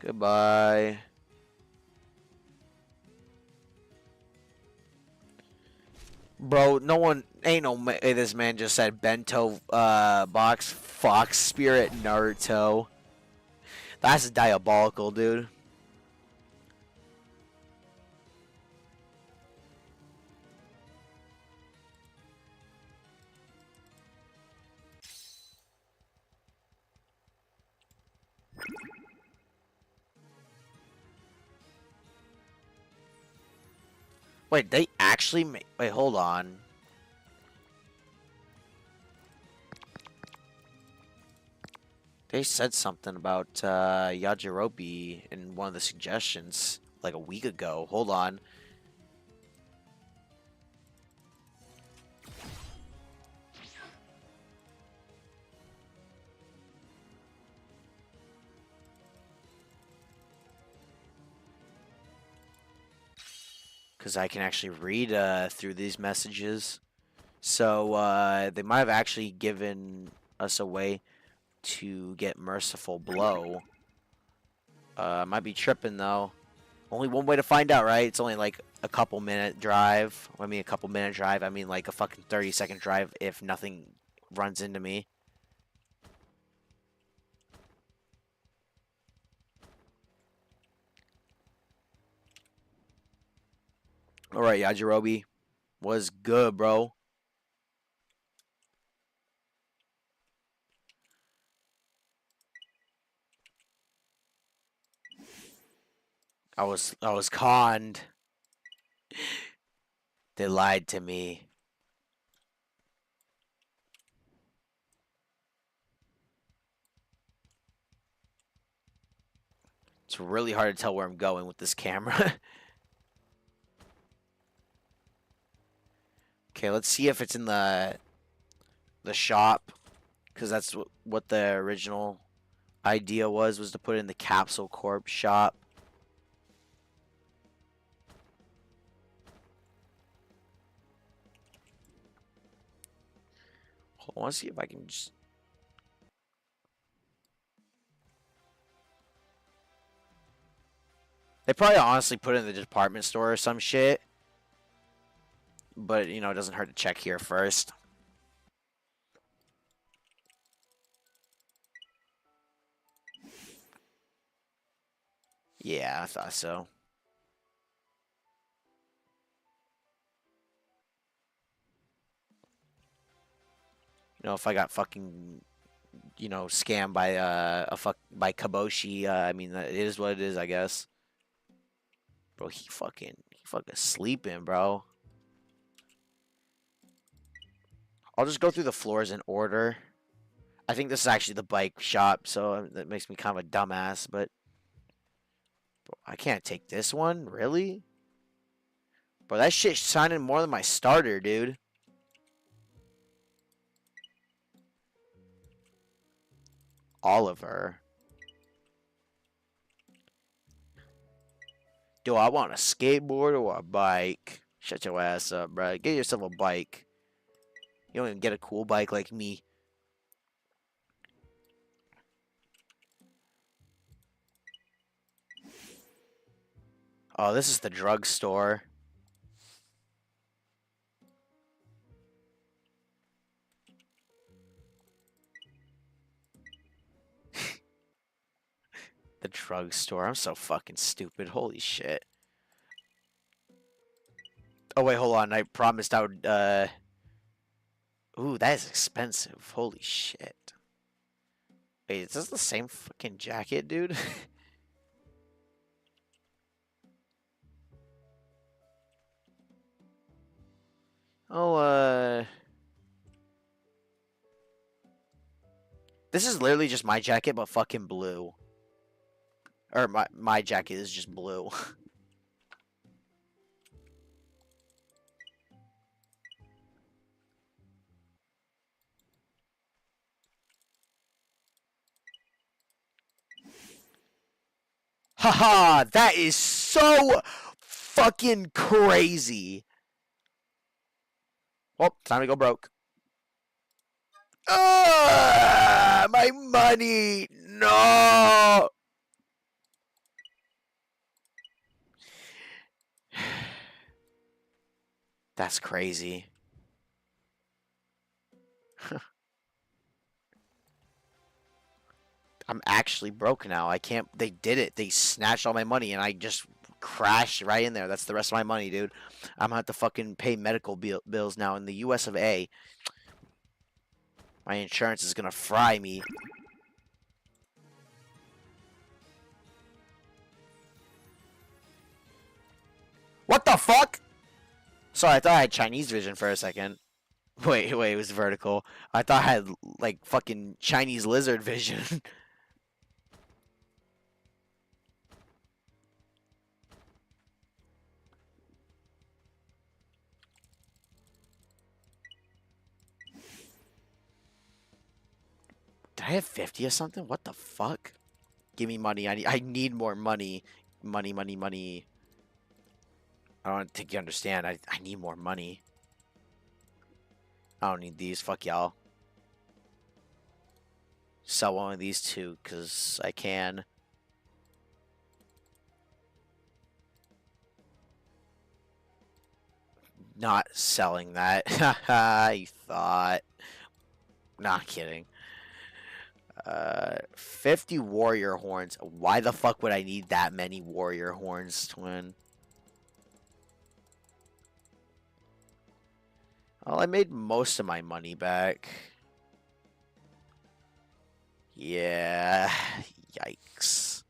Goodbye. Bro, no one ain't no. This man just said bento box fox spirit Naruto. That's diabolical, dude. Wait, they actually make. Wait, hold on. They said something about Yajirobe in one of the suggestions like a week ago. Hold on. Because I can actually read through these messages. So they might have actually given us a way to get Merciful Blow. Might be tripping though. Only one way to find out, right? It's only like a couple minute drive. I mean, a couple minute drive. I mean, like a fucking 30-second drive if nothing runs into me. All right, Yajirobe was good, bro. I was conned. They lied to me. It's really hard to tell where I'm going with this camera. Okay, let's see if it's in the shop, because that's what the original idea was to put it in the Capsule Corp shop. I want to see if I can just... They probably honestly put it in the department store or some shit. But, you know, it doesn't hurt to check here first. Yeah, I thought so. You know, if I got fucking, you know, scammed by by Kaboshi, I mean, it is what it is, I guess. Bro, he fucking sleeping, bro. I'll just go through the floors in order. I think this is actually the bike shop, so that makes me kind of a dumbass, but bro, I can't take this one, really? Bro, that shit's signing more than my starter, dude. Oliver. Do I want a skateboard or a bike? Shut your ass up, bro. Get yourself a bike. You don't even get a cool bike like me. Oh, this is the drugstore. The drugstore. I'm so fucking stupid. Holy shit. Oh, wait, hold on. I promised I would, Ooh, that is expensive. Holy shit. Wait, is this the same fucking jacket, dude? Oh, this is literally just my jacket, but fucking blue. Or my jacket is just blue. Haha, that is so fucking crazy. Well, time to go broke. Ah, my money. No. That's crazy. I'm actually broke now. I can't. They did it. They snatched all my money, and I just crashed right in there. That's the rest of my money, dude. I'm gonna have to fucking pay medical bills now in the U.S. of A. My insurance is gonna fry me. What the fuck? Sorry, I thought I had Chinese vision for a second. Wait, it was vertical. I thought I had, like, fucking Chinese lizard vision. Did I have 50 or something? What the fuck? Give me money. I need more money. Money, money, money. I don't think you understand. I need more money. I don't need these. Fuck y'all. Sell one of these two, because I can. Not selling that. You thought. Not kidding. 50 warrior horns. Why the fuck would I need that many warrior horns, twin? Well, I made most of my money back. Yeah. Yikes.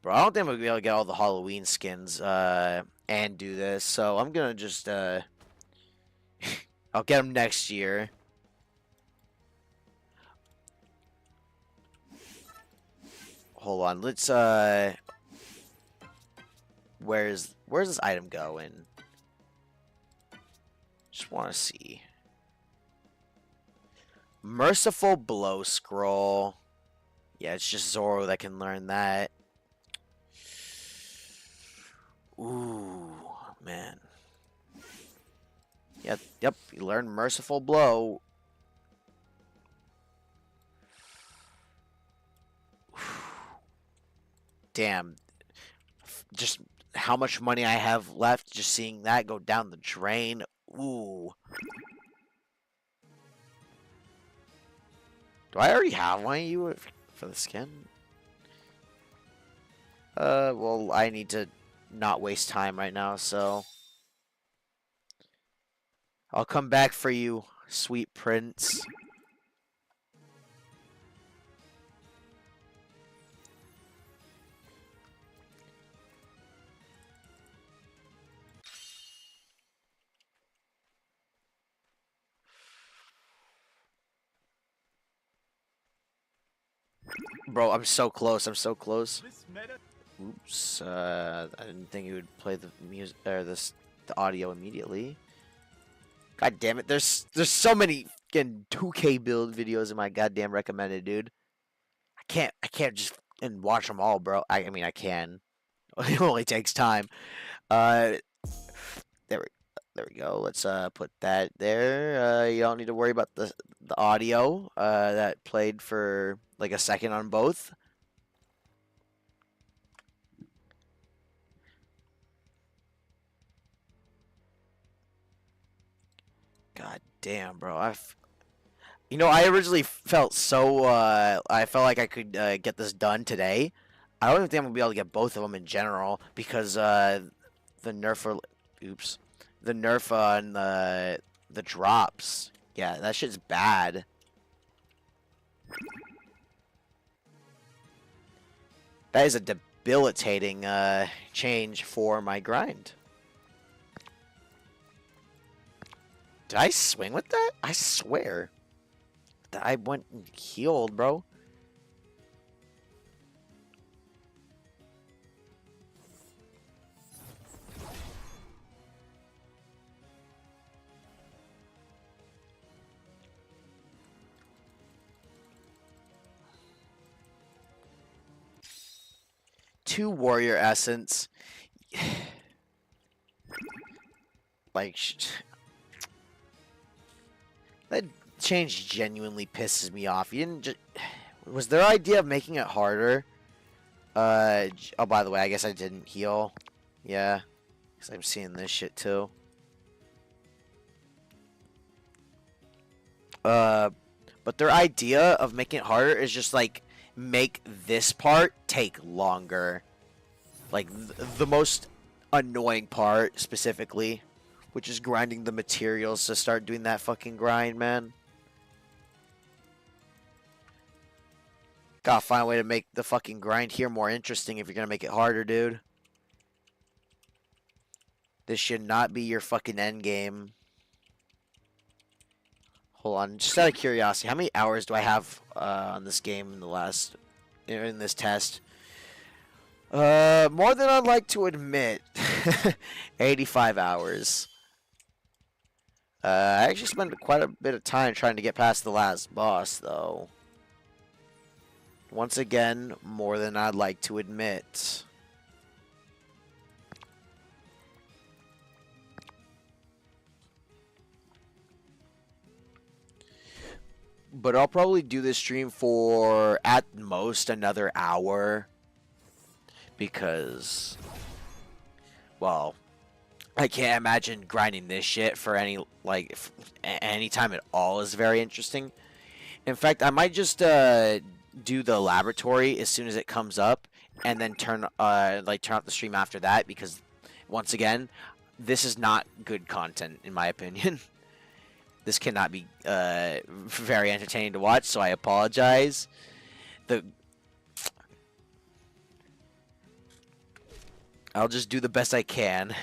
Bro, I don't think I'm gonna be able to get all the Halloween skins, and do this, so I'm gonna just, I'll get them next year. hold on. Let's where's this item going? Just want to see. Merciful Blow Scroll. Yeah, it's just Zoro that can learn that. Ooh, man. Yep, you learn Merciful Blow. Damn. Just how much money I have left, just seeing that go down the drain. Ooh. Do I already have one of you for the skin? Well, I need to not waste time right now, so I'll come back for you, sweet prince. Bro, I'm so close. I'm so close. Oops. I didn't think you would play the music or the audio immediately. God damn it! There's so many fucking 2K build videos in my goddamn recommended, dude. I can't just and watch them all, bro. I mean I can. It only takes time. Uh, there we there we go. Let's put that there. You don't need to worry about the audio. That played for like a second on both. God damn, bro. You know, I originally felt so, I felt like I could get this done today. I don't even think I'm going to be able to get both of them in general because the nerf for, oops, the nerf on the drops. Yeah, that shit's bad. That is a debilitating change for my grind. Did I swing with that? I swear. I went and healed, bro. Two warrior essence. Like, that change genuinely pisses me off. You didn't just... Was their idea of making it harder? Oh, by the way, I guess I didn't heal. Yeah, because I'm seeing this shit too. But their idea of making it harder is just like make this part take longer. Like the most annoying part specifically, which is grinding the materials to start doing that fucking grind, man. Gotta find a way to make the fucking grind here more interesting if you're gonna make it harder, dude. This should not be your fucking end game. Hold on, just out of curiosity, how many hours do I have on this game in this test? More than I'd like to admit. 85 hours. I actually spent quite a bit of time trying to get past the last boss, though. Once again, more than I'd like to admit. But I'll probably do this stream for, at most, another hour. Because, well, I can't imagine grinding this shit for any time at all is very interesting. In fact, I might just do the laboratory as soon as it comes up, and then turn off the stream after that because, once again, this is not good content in my opinion. This cannot be very entertaining to watch, so I apologize. I'll just do the best I can.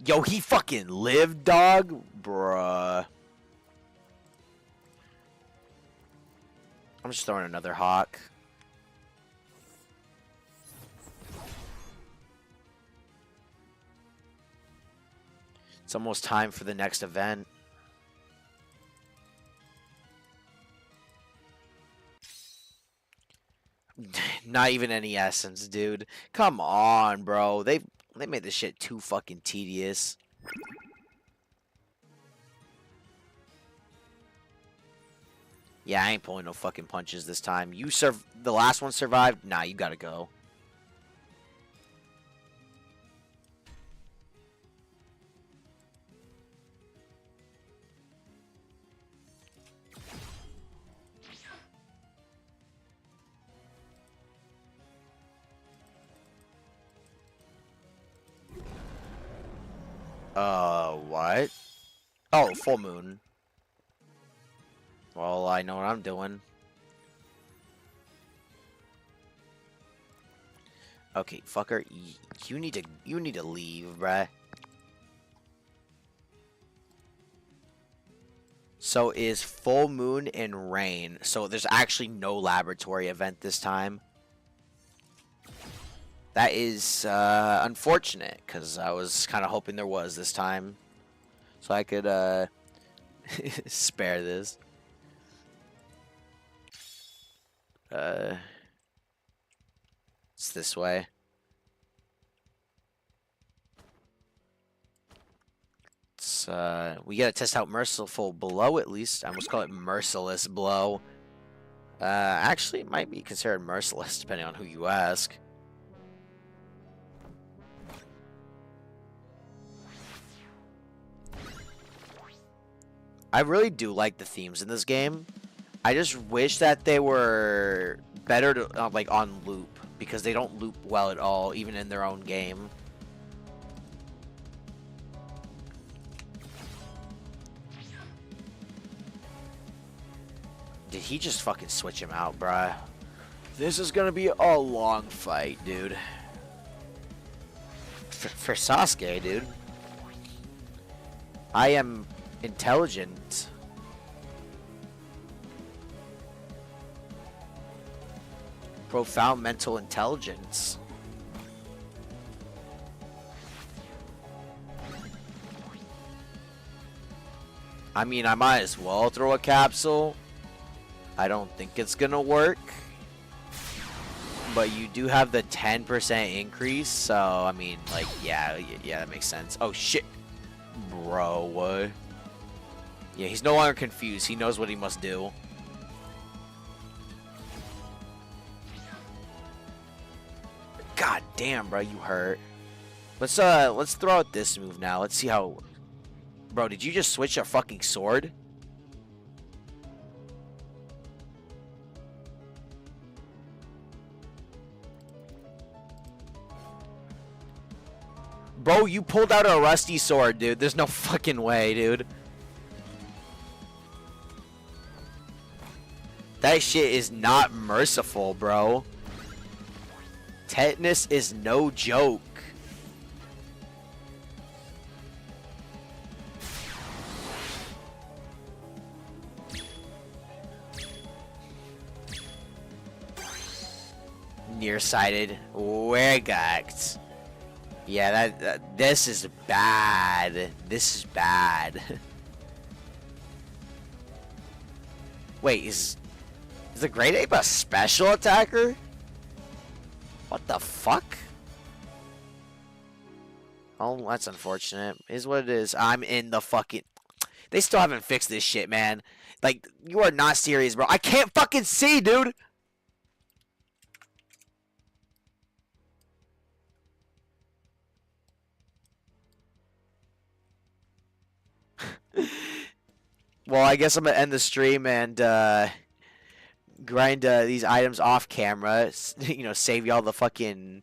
Yo, he fucking lived, dog? Bruh. I'm just throwing another hawk. It's almost time for the next event. Not even any essence, dude. Come on, bro. They made this shit too fucking tedious. Yeah, I ain't pulling no fucking punches this time. The last one survived? Nah, you gotta go. What? Oh, full moon. Well, I know what I'm doing. Okay, fucker, you need to leave, bruh. So is full moon and rain. So there's actually no laboratory event this time. That is unfortunate, because I was kind of hoping there was this time. So I could spare this. It's this way. It's, we gotta test out Merciful Blow at least. I almost call it Merciless Blow. Actually, it might be considered merciless depending on who you ask. I really do like the themes in this game. I just wish that they were better to like on loop, because they don't loop well at all, even in their own game. Did he just fucking switch him out, bruh? This is gonna be a long fight, dude. For Sasuke, dude. I am intelligent. Profound mental intelligence. I mean, I might as well throw a capsule. I don't think it's gonna work. But you do have the 10% increase, so I mean, like, yeah, that makes sense. Oh shit. Bro, what? Yeah, he's no longer confused. He knows what he must do. God damn, bro, you hurt. Let's throw out this move now. Let's see how. Bro, did you just switch a fucking sword? Bro, you pulled out a rusty sword, dude. There's no fucking way, dude. That shit is not merciful, bro. Tetanus is no joke. Nearsighted. Wegact. Yeah, this is bad. This is bad. Wait, is the Great Ape a special attacker? What the fuck? Oh, that's unfortunate. Is what it is. I'm in the fucking. They still haven't fixed this shit, man. Like, you are not serious, bro. I can't fucking see, dude. Well, I guess I'm gonna end the stream and grind these items off camera. You know, save y'all the fucking.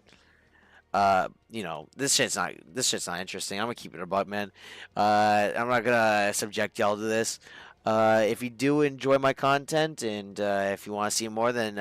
You know, this shit's not interesting. I'm gonna keep it a buck, man. I'm not gonna subject y'all to this. If you do enjoy my content and if you want to see more, then